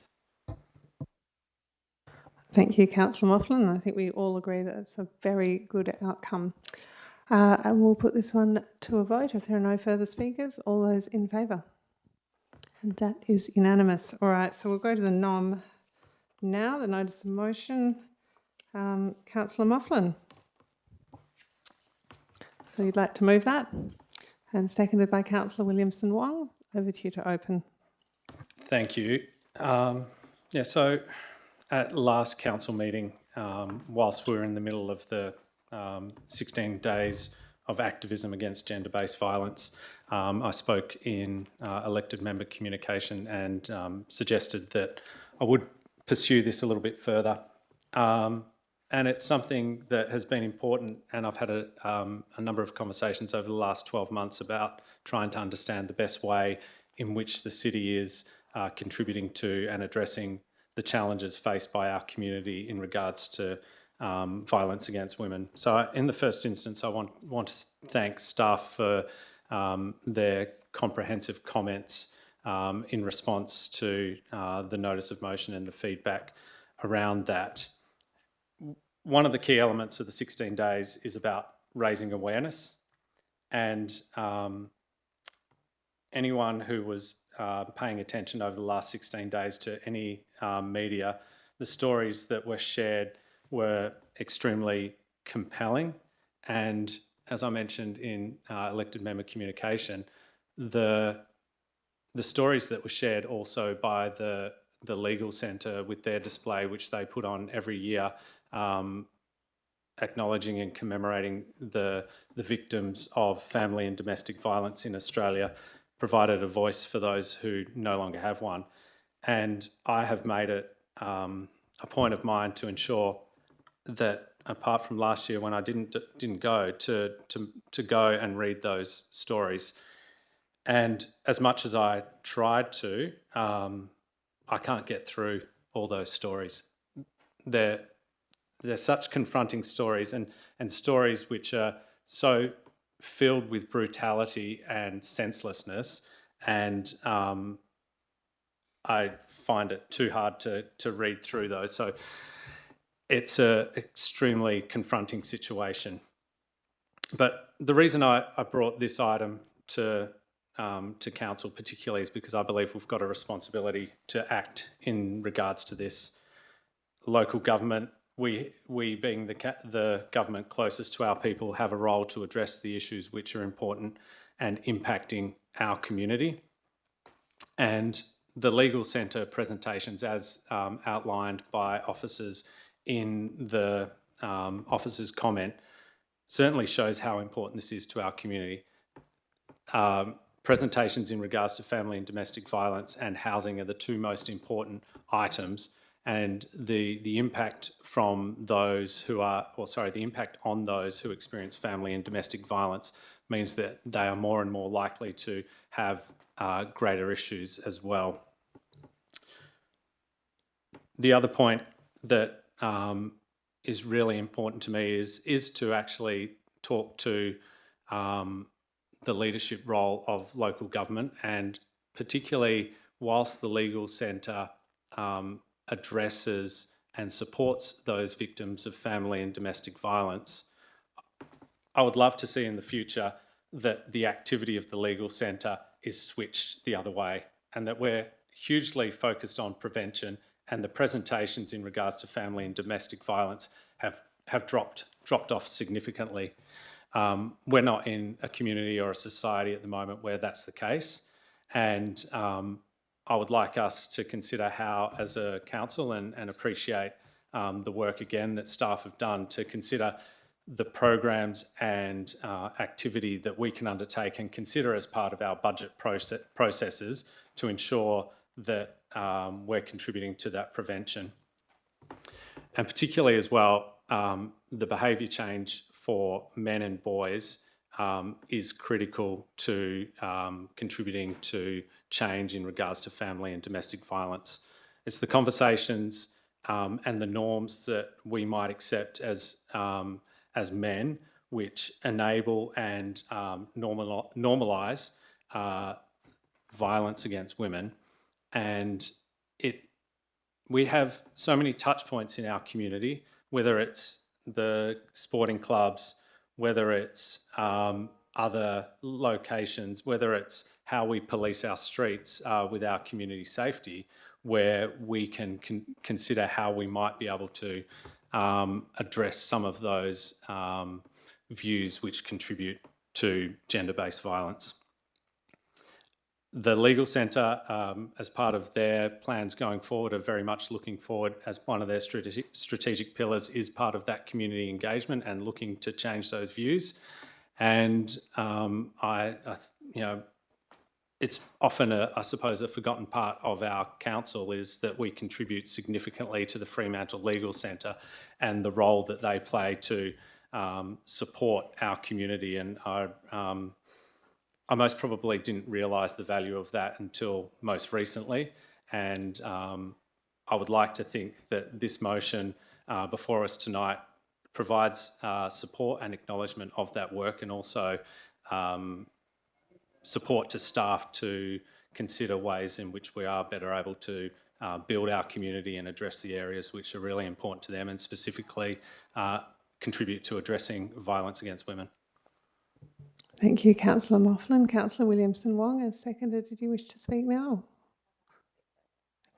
Thank you, Councillor Mofflin. I think we all agree that it's a very good outcome. And we'll put this one to a vote if there are no further speakers. All those in favour? And that is unanimous. All right, so we'll go to the NOM now, the notice of motion. Councillor Mofflin. So you'd like to move that? And seconded by Councillor Williamson-Wong. Over to you to open. Thank you. So at last council meeting, whilst we were in the middle of the 16 days of activism against gender-based violence, I spoke in elected member communication and suggested that I would pursue this a little bit further. And it's something that has been important, and I've had a number of conversations over the last 12 months about trying to understand the best way in which the city is contributing to and addressing the challenges faced by our community in regards to violence against women. So in the first instance, I want to thank staff for their comprehensive comments in response to the notice of motion and the feedback around that. One of the key elements of the 16 days is about raising awareness, and anyone who was paying attention over the last 16 days to any media, the stories that were shared were extremely compelling. And as I mentioned in elected member communication, the stories that were shared also by the Legal Centre with their display, which they put on every year, acknowledging and commemorating the victims of family and domestic violence in Australia, provided a voice for those who no longer have one. And I have made it a point of mine to ensure that, apart from last year when I didn't go, to go and read those stories. And as much as I tried to, I can't get through all those stories. They're such confronting stories, and stories which are so filled with brutality and senselessness, and I find it too hard to read through those. So it's an extremely confronting situation. But the reason I brought this item to council particularly is because I believe we've got a responsibility to act in regards to this. Local government, we being the government closest to our people, have a role to address the issues which are important and impacting our community. And the Legal Centre presentations, as outlined by officers in the officers' comment, certainly shows how important this is to our community. Presentations in regards to family and domestic violence and housing are the two most important items, and the impact from those who are, the impact on those who experience family and domestic violence means that they are more and more likely to have greater issues as well. The other point that is really important to me is to actually talk to the leadership role of local government, and particularly whilst the Legal Centre addresses and supports those victims of family and domestic violence, I would love to see in the future that the activity of the Legal Centre is switched the other way, and that we're hugely focused on prevention the presentations in regards to family and domestic violence have dropped off significantly. We're not in a community or a society at the moment where that's the case, and I would like us to consider how, as a council, and appreciate the work again that staff have done to consider the programs and activity that we can undertake and consider as part of our budget processes to ensure that we're contributing to that prevention. And particularly as well, the behaviour change for men and boys is critical to contributing to change in regards to family and domestic violence. It's the conversations and the norms that we might accept as men, which enable and normalise violence against women. And we have so many touch points in our community, whether it's the sporting clubs, whether it's other locations, whether it's how we police our streets with our community safety, where we can consider how we might be able to address some of those views which contribute to gender-based violence. The Legal Centre, as part of their plans going forward, are very much looking forward, as one of their strategic pillars is part of that community engagement and looking to change those views. And it's often, I suppose, a forgotten part of our council is that we contribute significantly to the Fremantle Legal Centre and the role that they play to support our community. And I most probably didn't realise the value of that until most recently, and I would like to think that this motion before us tonight provides support and acknowledgement of that work, and also support to staff to consider ways in which we are better able to build our community and address the areas which are really important to them, and specifically contribute to addressing violence against women. Thank you, Councillor Mofflin. Councillor Williamson-Wong has seconded. Did you wish to speak now?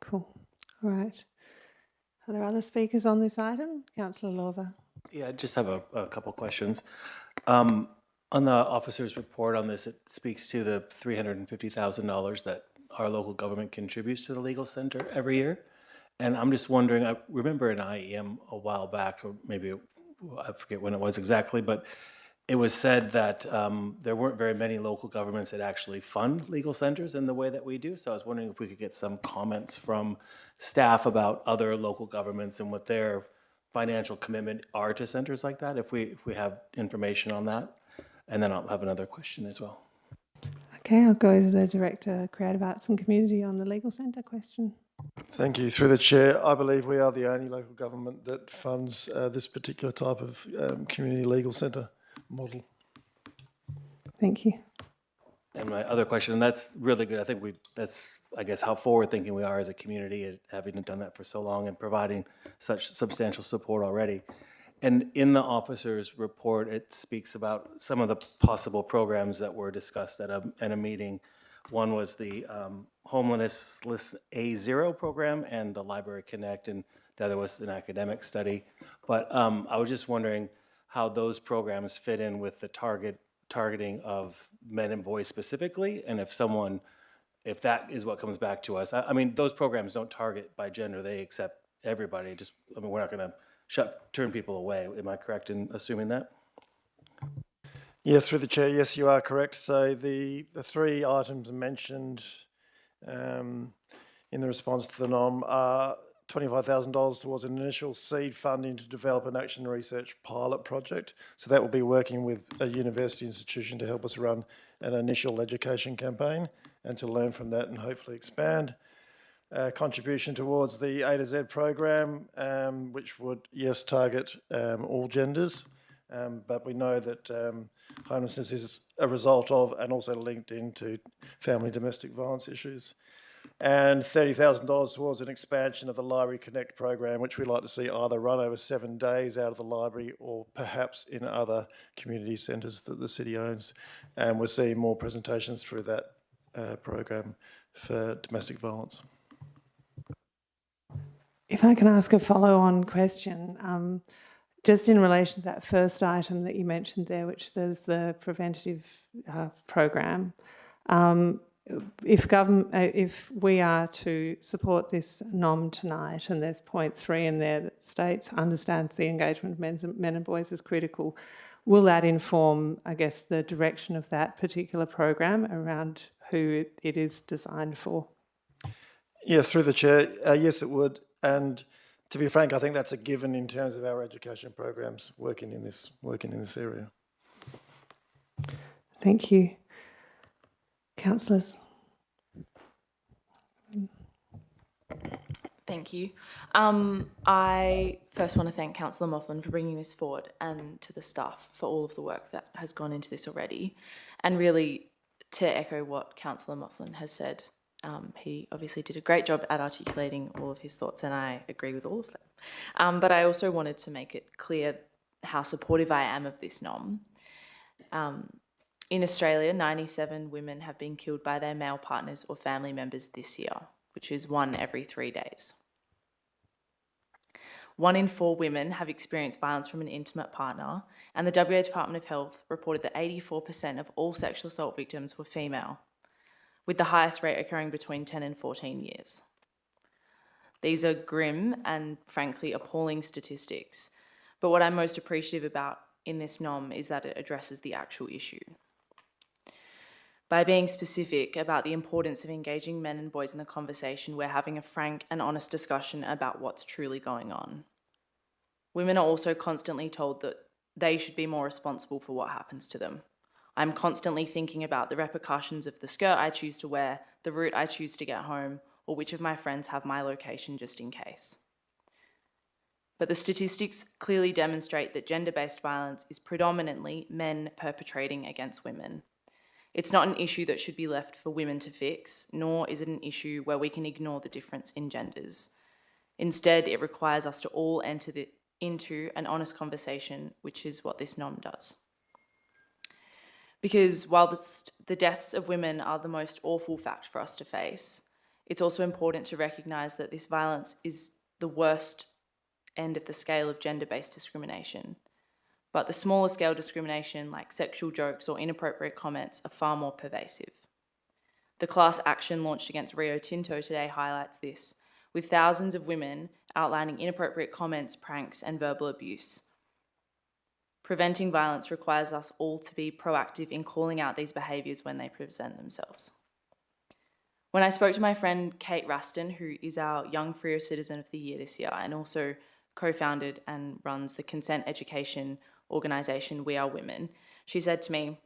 Cool. All right. Are there other speakers on this item? Councillor Lorber. Yeah, I just have a couple questions. On the officer's report on this, it speaks to the $350,000 that our local government contributes to the legal centre every year. And I'm just wondering, I remember an IEM a while back, or maybe I forget when it was exactly, but it was said that there weren't very many local governments that actually fund legal centres in the way that we do. So I was wondering if we could get some comments from staff about other local governments and what their financial commitment are to centres like that, if we have information on that. And then I'll have another question as well. Okay, I'll go to the Director, Creative Arts and Community on the Legal Centre question. Thank you. Through the Chair, I believe we are the only local government that funds this particular type of community legal centre model. Thank you. And my other question, and that's really good, I think that's, I guess, how forward thinking we are as a community, having done that for so long and providing such substantial support already. And in the officer's report, it speaks about some of the possible programs that were discussed at a meeting. One was the Homelessness A0 program and the Library Connect, and the other was an academic study. But I was just wondering how those programs fit in with the targeting of men and boys specifically, and if that is what comes back to us. I mean, those programs don't target by gender; they accept everybody. We're not going to turn people away. Am I correct in assuming that? Yeah, through the Chair, yes, you are correct. So the three items mentioned in the response to the NOM are $25,000 towards an initial seed funding to develop an action research pilot project. So that will be working with a university institution to help us run an initial education campaign and to learn from that and hopefully expand. Contribution towards the A to Z program, which would, yes, target all genders. But we know that homelessness is a result of and also linked into family domestic violence issues. And $30,000 towards an expansion of the Library Connect program, which we'd like to see either run over 7 days out of the library or perhaps in other community centres that the city owns. And we're seeing more presentations through that program for domestic violence. If I can ask a follow-on question, just in relation to that first item that you mentioned there, which there's the preventative program. If we are to support this NOM tonight, and there's point 3 in there that states understands the engagement of men and boys is critical, will that inform, I guess, the direction of that particular program around who it is designed for? Yeah, through the chair, yes, it would. And to be frank, I think that's a given in terms of our education programs working in this area. Thank you. Councillors. Thank you. I first want to thank Councillor Moughlin for bringing this forward, and to the staff for all of the work that has gone into this already. And really, to echo what Councillor Moughlin has said, he obviously did a great job at articulating all of his thoughts, and I agree with all of them. But I also wanted to make it clear how supportive I am of this NOM. In Australia, 97 women have been killed by their male partners or family members this year, which is 1 every 3 days. 1 in 4 women have experienced violence from an intimate partner, and the WA Department of Health reported that 84% of all sexual assault victims were female, with the highest rate occurring between 10 and 14 years. These are grim and frankly appalling statistics, but what I'm most appreciative about in this NOM is that it addresses the actual issue. By being specific about the importance of engaging men and boys in the conversation, we're having a frank and honest discussion about what's truly going on. Women are also constantly told that they should be more responsible for what happens to them. I'm constantly thinking about the repercussions of the skirt I choose to wear, the route I choose to get home, or which of my friends have my location just in case. But the statistics clearly demonstrate that gender-based violence is predominantly men perpetrating against women. It's not an issue that should be left for women to fix, nor is it an issue where we can ignore the difference in genders. Instead, it requires us to all enter into an honest conversation, which is what this NOM does. Because while the deaths of women are the most awful fact for us to face, it's also important to recognise that this violence is the worst end of the scale of gender-based discrimination. But the smaller scale discrimination, like sexual jokes or inappropriate comments, are far more pervasive. The class action launched against Rio Tinto today highlights this, with thousands of women outlining inappropriate comments, pranks, and verbal abuse. Preventing violence requires us all to be proactive in calling out these behaviours when they present themselves. When I spoke to my friend Kate Raston, who is our Young Freo Citizen of the Year this year, and also co-founded and runs the consent education organisation We Are Women, she said to me,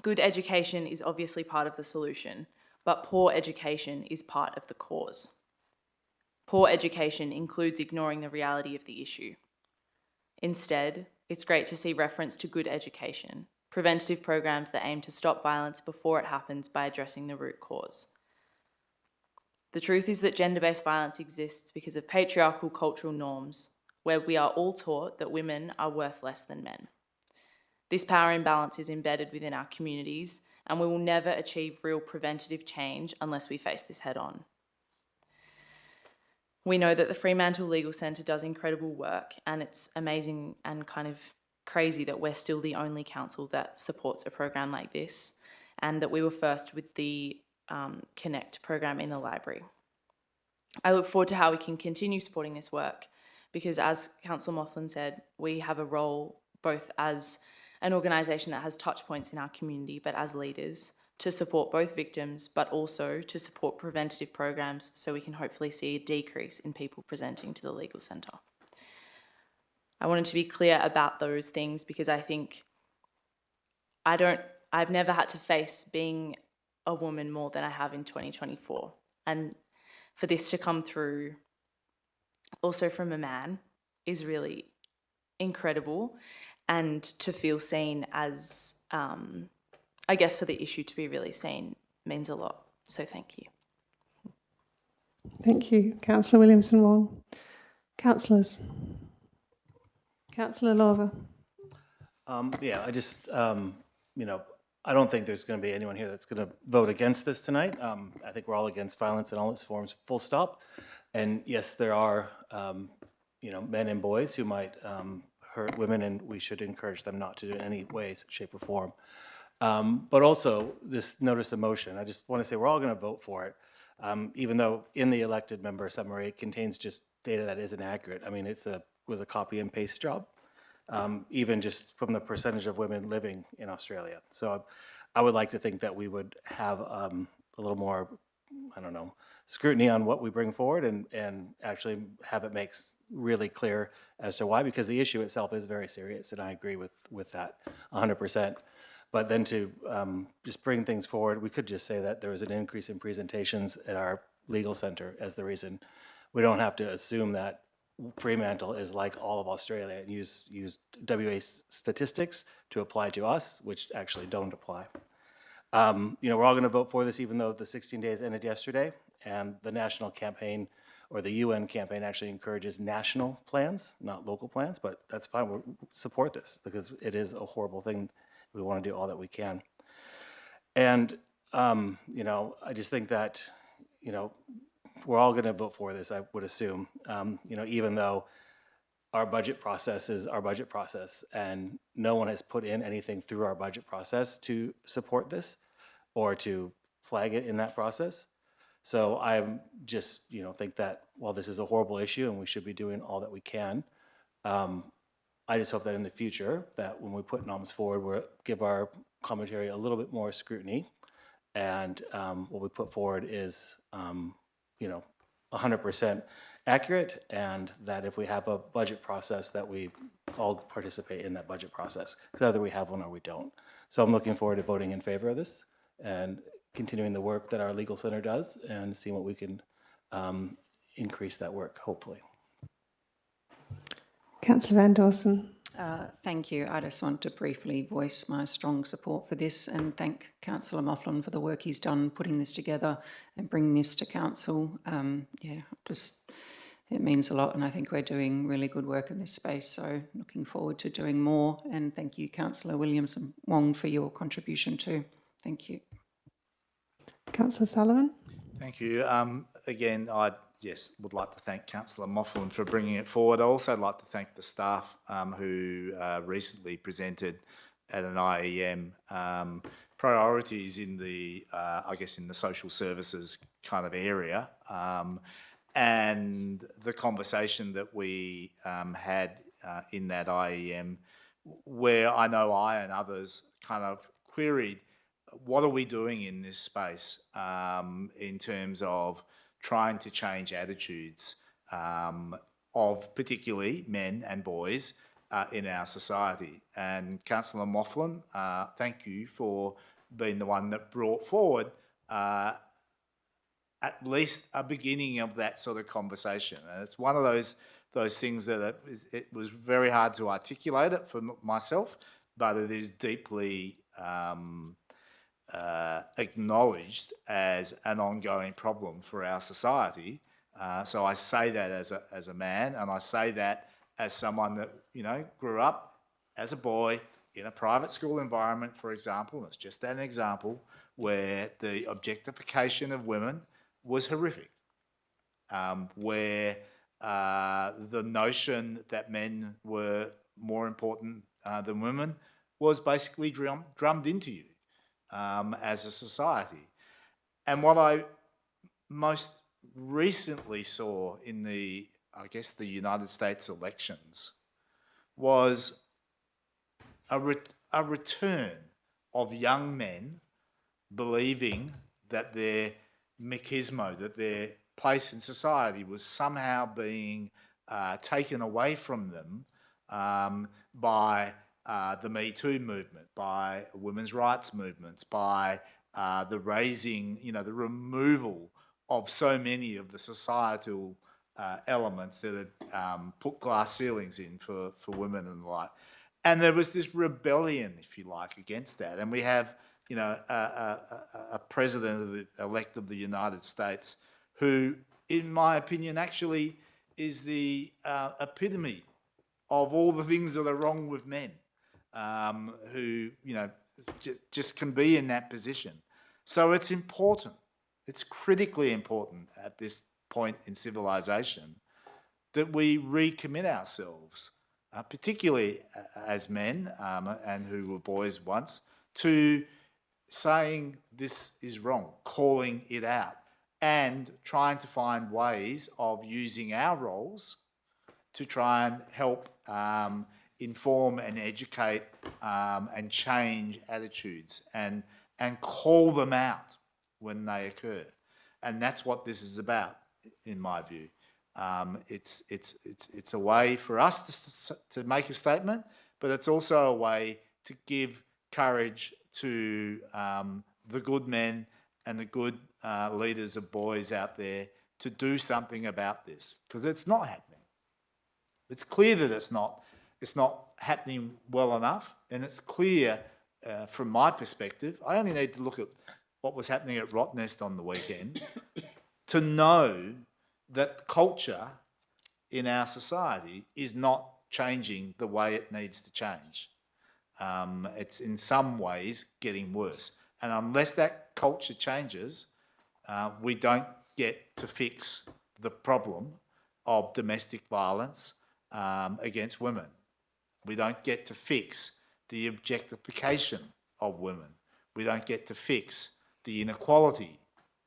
"Good education is obviously part of the solution, but poor education is part of the cause. Poor education includes ignoring the reality of the issue. Instead, it's great to see reference to good education, preventative programs that aim to stop violence before it happens by addressing the root cause. The truth is that gender-based violence exists because of patriarchal cultural norms, where we are all taught that women are worth less than men. This power imbalance is embedded within our communities, and we will never achieve real preventative change unless we face this head on. We know that the Fremantle Legal Centre does incredible work, and it's amazing and kind of crazy that we're still the only council that supports a program like this, and that we were first with the Connect program in the library. I look forward to how we can continue supporting this work, because as Councillor Moughlin said, we have a role both as an organisation that has touch points in our community, but as leaders, to support both victims, but also to support preventative programs so we can hopefully see a decrease in people presenting to the legal centre. I wanted to be clear about those things because I think I've never had to face being a woman more than I have in 2024. And for this to come through also from a man is really incredible, and to feel seen as, I guess for the issue to be really seen means a lot. So thank you. Thank you, Councillor Williamson-Wong. Councillors. Councillor Lorver. Yeah, I just, I don't think there's going to be anyone here that's going to vote against this tonight. I think we're all against violence in all its forms, full stop. And yes, there are, men and boys who might hurt women, and we should encourage them not to do it in any way, shape, or form. But also, this notice of motion, I just want to say we're all going to vote for it, even though in the elected member summary it contains just data that isn't accurate. I mean, was a copy and paste job, even just from the percentage of women living in Australia. So I would like to think that we would have a little more, scrutiny on what we bring forward and actually have it makes really clear as to why, because the issue itself is very serious, and I agree with that 100%. But then to just bring things forward, we could just say that there was an increase in presentations at our legal center as the reason. We don't have to assume that Fremantle is like all of Australia and use WA statistics to apply to us, which actually don't apply. We're all going to vote for this, even though the 16 days ended yesterday, and the national campaign or the UN campaign actually encourages national plans, not local plans, but that's fine. We'll support this because it is a horrible thing. We want to do all that we can. And, I just think that, we're all going to vote for this, I would assume, even though our budget process is our budget process and no one has put in anything through our budget process to support this or to flag it in that process. So I'm just, think that while this is a horrible issue and we should be doing all that we can, I just hope that in the future, that when we put noms forward, we'll give our commentary a little bit more scrutiny. And what we put forward is, 100% accurate, and that if we have a budget process, that we all participate in that budget process, because either we have one or we don't. So I'm looking forward to voting in favor of this and continuing the work that our legal center does and seeing what we can increase that work, hopefully. Councillor Van Dawson. Thank you. I just want to briefly voice my strong support for this and thank Councillor Moughlin for the work he's done putting this together and bringing this to council. It means a lot, and I think we're doing really good work in this space, so looking forward to doing more. And thank you, Councillor Williams and Wong, for your contribution too. Thank you. Councillor Sullivan. Thank you. Again, I would like to thank Councillor Moughlin for bringing it forward. I also like to thank the staff who recently presented at an IEM priorities in the, in the social services kind of area, and the conversation that we had in that IEM, where I know I and others kind of queried, what are we doing in this space in terms of trying to change attitudes of particularly men and boys in our society. And Councillor Moughlin, thank you for being the one that brought forward at least a beginning of that sort of conversation. And it's one of those things that it was very hard to articulate it for myself, but it is deeply acknowledged as an ongoing problem for our society. So I say that as a man, and I say that as someone that grew up as a boy in a private school environment, for example. And it's just an example where the objectification of women was horrific, where the notion that men were more important than women was basically drummed into you as a society. And what I most recently saw in the United States elections was a return of young men believing that their machismo, that their place in society was somehow being taken away from them by the Me Too movement, by women's rights movements, by the raising, the removal of so many of the societal elements that had put glass ceilings in for women and the like. And there was this rebellion, if you like, against that. And we have, a president-elect of the United States who, in my opinion, actually is the epitome of all the things that are wrong with men, who, just can be in that position. So it's important. It's critically important at this point in civilization, that we recommit ourselves, particularly as men and who were boys once, to saying this is wrong, calling it out, and trying to find ways of using our roles to try and help inform and educate and change attitudes and call them out when they occur. And that's what this is about, in my view. It's a way for us to make a statement, but it's also a way to give courage to the good men and the good leaders of boys out there to do something about this, because it's not happening. It's clear that it's not happening well enough, and it's clear from my perspective. I only need to look at what was happening at Rottnest on the weekend to know that culture in our society is not changing the way it needs to change. It's in some ways getting worse. And unless that culture changes, we don't get to fix the problem of domestic violence against women. We don't get to fix the objectification of women. We don't get to fix the inequality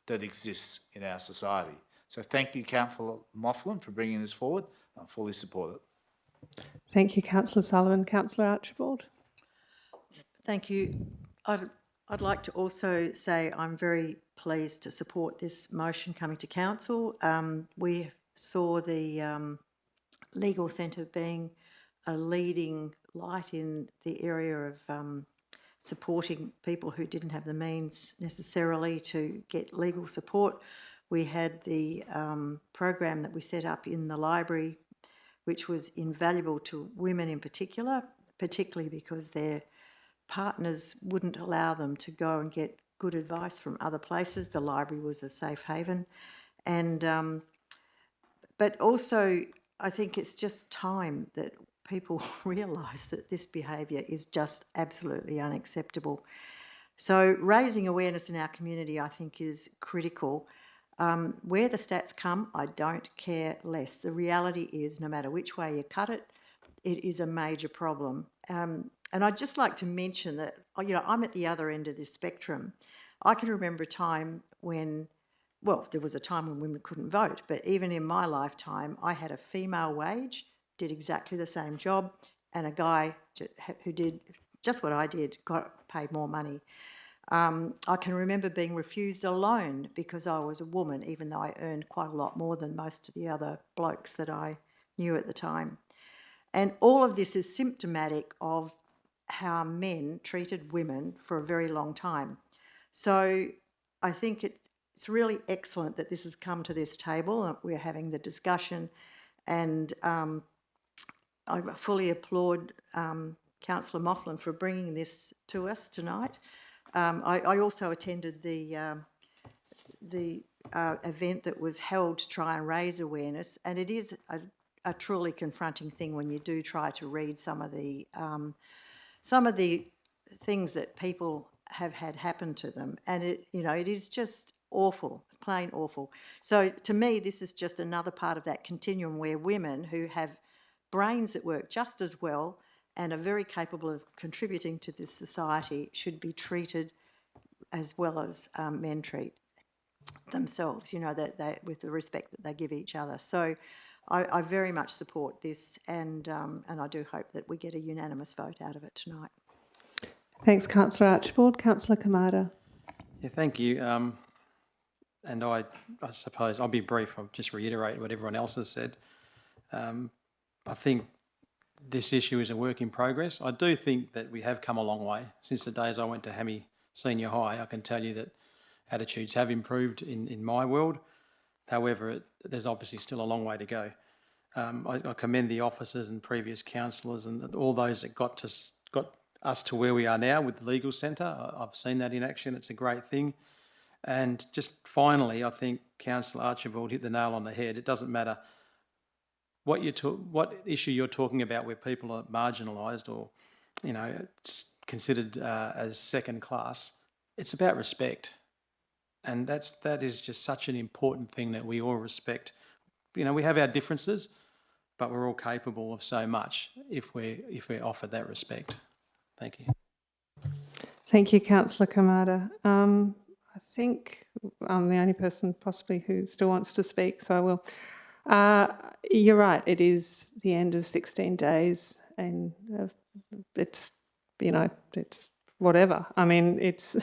that exists in our society. So thank you, Councillor Mofflin, for bringing this forward. I fully support it. Thank you, Councillor Sullivan. Councillor Archibald. Thank you. I'd like to also say I'm very pleased to support this motion coming to council. We saw the Legal Centre being a leading light in the area of supporting people who didn't have the means necessarily to get legal support. We had the program that we set up in the library, which was invaluable to women in particular, particularly because their partners wouldn't allow them to go and get good advice from other places. The library was a safe haven. And but also, I think it's just time that people realise that this behaviour is just absolutely unacceptable. So raising awareness in our community, I think, is critical. Where the stats come, I don't care less. The reality is, no matter which way you cut it, it is a major problem. And I'd just like to mention that, you know, I'm at the other end of this spectrum. I can remember a time when, well, there was a time when women couldn't vote, but even in my lifetime, I had a female wage, did exactly the same job, and a guy who did just what I did got paid more money. I can remember being refused a loan because I was a woman, even though I earned quite a lot more than most of the other blokes that I knew at the time. And all of this is symptomatic of how men treated women for a very long time. So I think it's really excellent that this has come to this table. We're having the discussion, and I fully applaud Councillor Mofflin for bringing this to us tonight. I also attended the event that was held to try and raise awareness, and it is a truly confronting thing when you do try to read some of the things that people have had happen to them, and it is just awful. It's plain awful. So to me, this is just another part of that continuum where women who have brains that work just as well and are very capable of contributing to this society should be treated as well as men treat themselves, you know, that with the respect that they give each other. So I very much support this, and I do hope that we get a unanimous vote out of it tonight. Thanks, Councillor Archibald. Councillor Kamada. Yeah, thank you. And I suppose I'll be brief. I'll just reiterate what everyone else has said. I think this issue is a work in progress. I do think that we have come a long way. Since the days I went to Hammy Senior High, I can tell you that attitudes have improved in my world. However, there's obviously still a long way to go. I commend the officers and previous councillors and all those that got us to where we are now with the Legal Centre. I've seen that in action. It's a great thing. And just finally, I think Councillor Archibald hit the nail on the head. It doesn't matter what issue you're talking about where people are marginalised or, you know, it's considered as second class. It's about respect. And that is just such an important thing that we all respect. You know, we have our differences, but we're all capable of so much if we're offered that respect. Thank you. Thank you, Councillor Kamada. I think I'm the only person possibly who still wants to speak, so I will. You're right, it is the end of 16 days and it's, you know, it's whatever. I mean, it's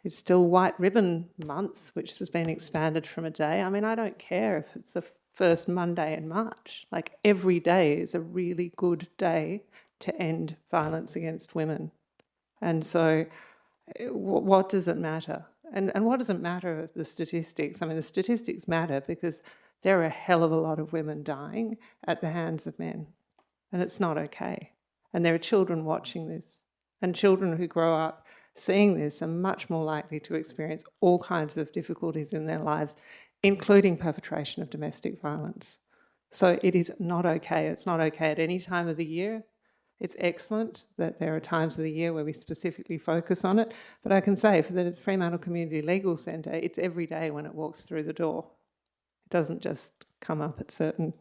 still White Ribbon Month, which has been expanded from a day. I mean, I don't care if it's the first Monday in March. Like, every day is a really good day to end violence against women. And so what does it matter? And what does it matter of the statistics? I mean, the statistics matter because there are a hell of a lot of women dying at the hands of men, and it's not okay. And there are children watching this, and children who grow up seeing this are much more likely to experience all kinds of difficulties in their lives, including perpetration of domestic violence. So it is not okay. It's not okay at any time of the year. It's excellent that there are times of the year where we specifically focus on it, but I can say for the Fremantle Community Legal Centre, it's every day when it walks through the door. It doesn't just come up at certain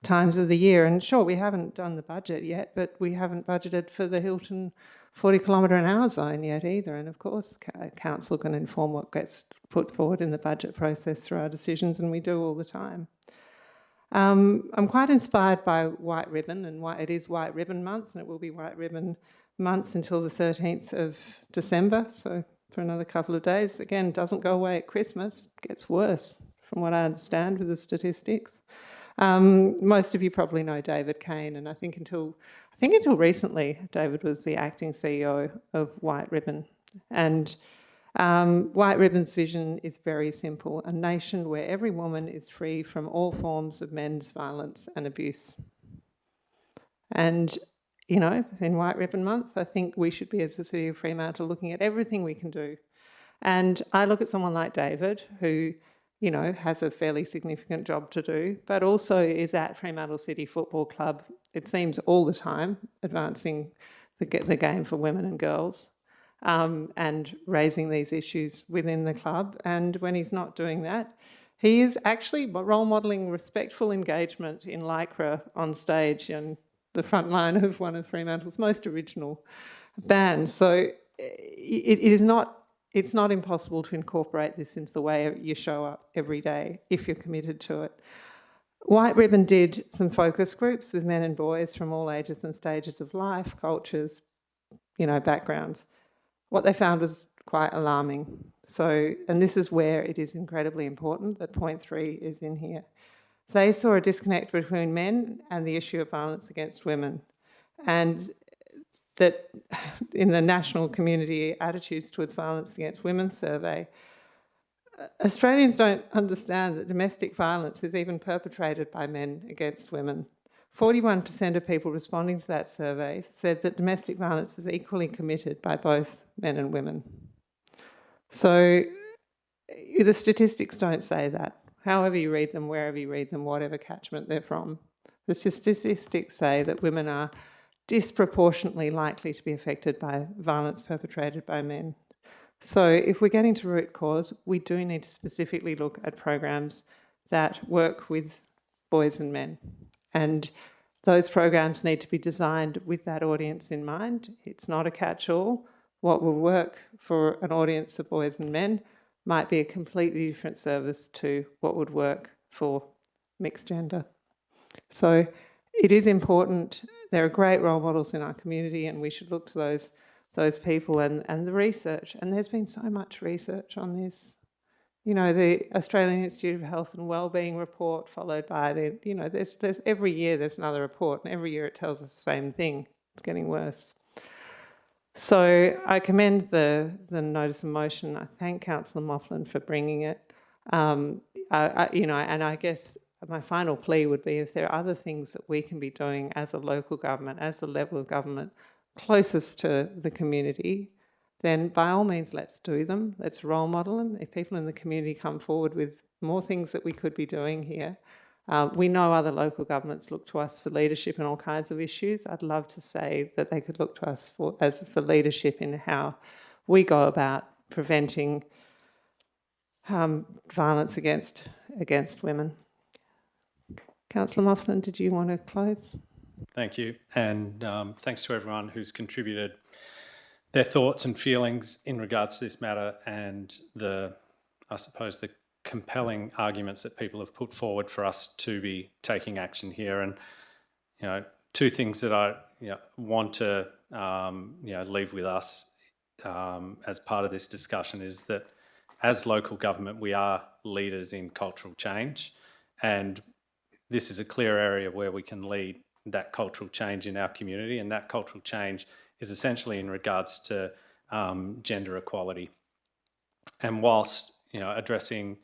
times of the year. And sure, we haven't done the budget yet, but we haven't budgeted for the Hilton 40-kilometre-an-hour zone yet either. And of course, Council can inform what gets put forward in the budget process through our decisions, and we do all the time. I'm quite inspired by White Ribbon, and it is White Ribbon Month, and it will be White Ribbon Month until the 13th of December, so for another couple of days. Again, doesn't go away at Christmas, it gets worse from what I understand with the statistics. Most of you probably know David Kane, and I think until recently, David was the acting CEO of White Ribbon. And White Ribbon's vision is very simple: a nation where every woman is free from all forms of men's violence and abuse. And, you know, in White Ribbon Month, I think we should be, as the City of Fremantle, looking at everything we can do. And I look at someone like David, who, you know, has a fairly significant job to do, but also is at Fremantle City Football Club, it seems all the time, advancing the game for women and girls. And raising these issues within the club. And when he's not doing that, he is actually role modelling respectful engagement in Lycra on stage and the front line of one of Fremantle's most original bands. So it's not impossible to incorporate this into the way you show up every day if you're committed to it. White Ribbon did some focus groups with men and boys from all ages and stages of life, cultures, you know, backgrounds. What they found was quite alarming. So, and this is where it is incredibly important that point 3 is in here. They saw a disconnect between men and the issue of violence against women, and that in the National Community Attitudes Towards Violence Against Women survey, Australians don't understand that domestic violence is even perpetrated by men against women. 41% of people responding to that survey said that domestic violence is equally committed by both men and women. So the statistics don't say that. However you read them, wherever you read them, whatever catchment they're from, the statistics say that women are disproportionately likely to be affected by violence perpetrated by men. So if we're getting to root cause, we do need to specifically look at programs that work with boys and men. And those programs need to be designed with that audience in mind. It's not a catch-all. What will work for an audience of boys and men might be a completely different service to what would work for mixed gender. So it is important. There are great role models in our community, and we should look to those people and the research. And there's been so much research on this. You know, the Australian Institute of Health and Wellbeing report, followed by the, you know, there's every year there's another report, and every year it tells us the same thing. It's getting worse. So I commend the notice of motion. I thank Councillor Mofflin for bringing it. You know, and I guess my final plea would be if there are other things that we can be doing as a local government, as the level of government closest to the community, then by all means, let's do them. Let's role model them. If people in the community come forward with more things that we could be doing here, we know other local governments look to us for leadership in all kinds of issues. I'd love to say that they could look to us for leadership in how we go about preventing violence against women. Councillor Mofflin, did you want to close? Thank you. And thanks to everyone who's contributed their thoughts and feelings in regards to this matter and I suppose the compelling arguments that people have put forward for us to be taking action here. And, two things that I want to, leave with us as part of this discussion is that as local government, we are leaders in cultural change, and this is a clear area where we can lead that cultural change in our community, and that cultural change is essentially in regards to gender equality. And whilst addressing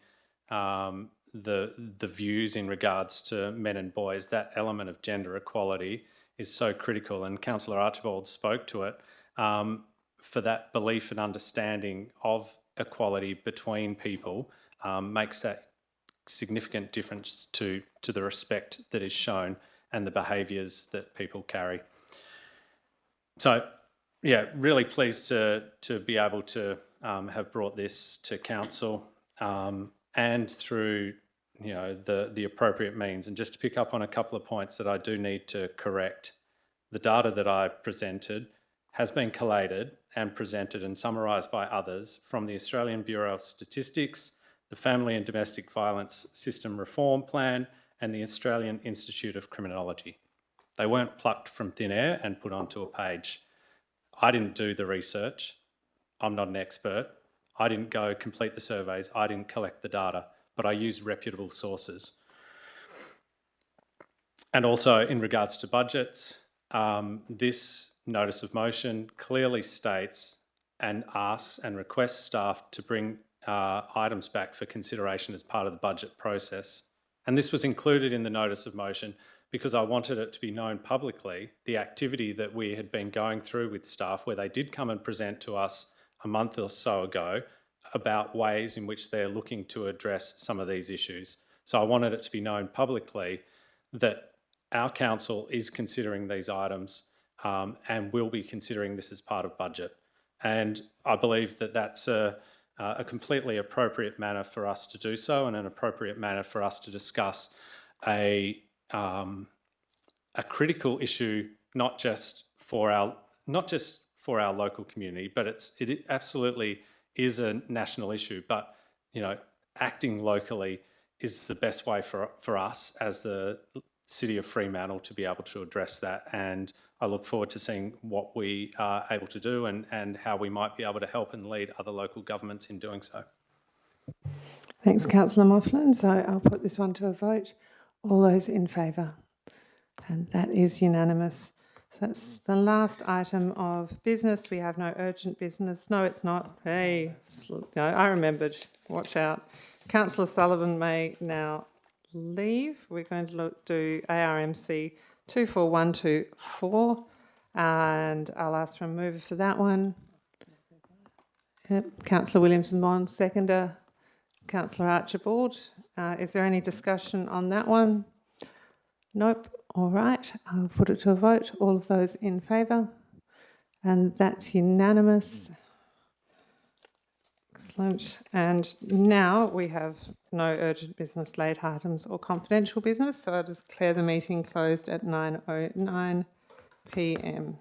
the views in regards to men and boys, that element of gender equality is so critical, and Councillor Archibald spoke to it, for that belief and understanding of equality between people makes that significant difference to the respect that is shown and the behaviours that people carry. So, yeah, really pleased to be able to have brought this to council and through the appropriate means. And just to pick up on a couple of points that I do need to correct, the data that I presented has been collated and presented and summarised by others from the Australian Bureau of Statistics, the Family and Domestic Violence System Reform Plan, and the Australian Institute of Criminology. They weren't plucked from thin air and put onto a page. I didn't do the research. I'm not an expert. I didn't go complete the surveys. I didn't collect the data, but I used reputable sources. And also in regards to budgets, this notice of motion clearly states and asks and requests staff to bring items back for consideration as part of the budget process. And this was included in the notice of motion because I wanted it to be known publicly, the activity that we had been going through with staff, where they did come and present to us a month or so ago about ways in which they're looking to address some of these issues. So I wanted it to be known publicly that our council is considering these items and will be considering this as part of budget. And I believe that that's a completely appropriate manner for us to do so, and an appropriate manner for us to discuss a critical issue, not just for our local community, but it absolutely is a national issue. But acting locally is the best way for us as the City of Fremantle to be able to address that. And I look forward to seeing what we are able to do and how we might be able to help and lead other local governments in doing so. Thanks, Councillor Mofflin. So I'll put this one to a vote. All those in favour? And that is unanimous. So that's the last item of business. We have no urgent business. No, it's not. Hey, no, I remembered. Watch out. Councillor Sullivan may now leave. We're going to do ARMC 24124, and I'll ask for a mover for that one. Yep. Councillor Williamson-Bond, seconder. Councillor Archibald. Is there any discussion on that one? Nope. All right. I'll put it to a vote. All of those in favour? And that's unanimous. Excellent. And now we have no urgent business, late items or confidential business, so I'll just declare the meeting closed at 9:09 p.m.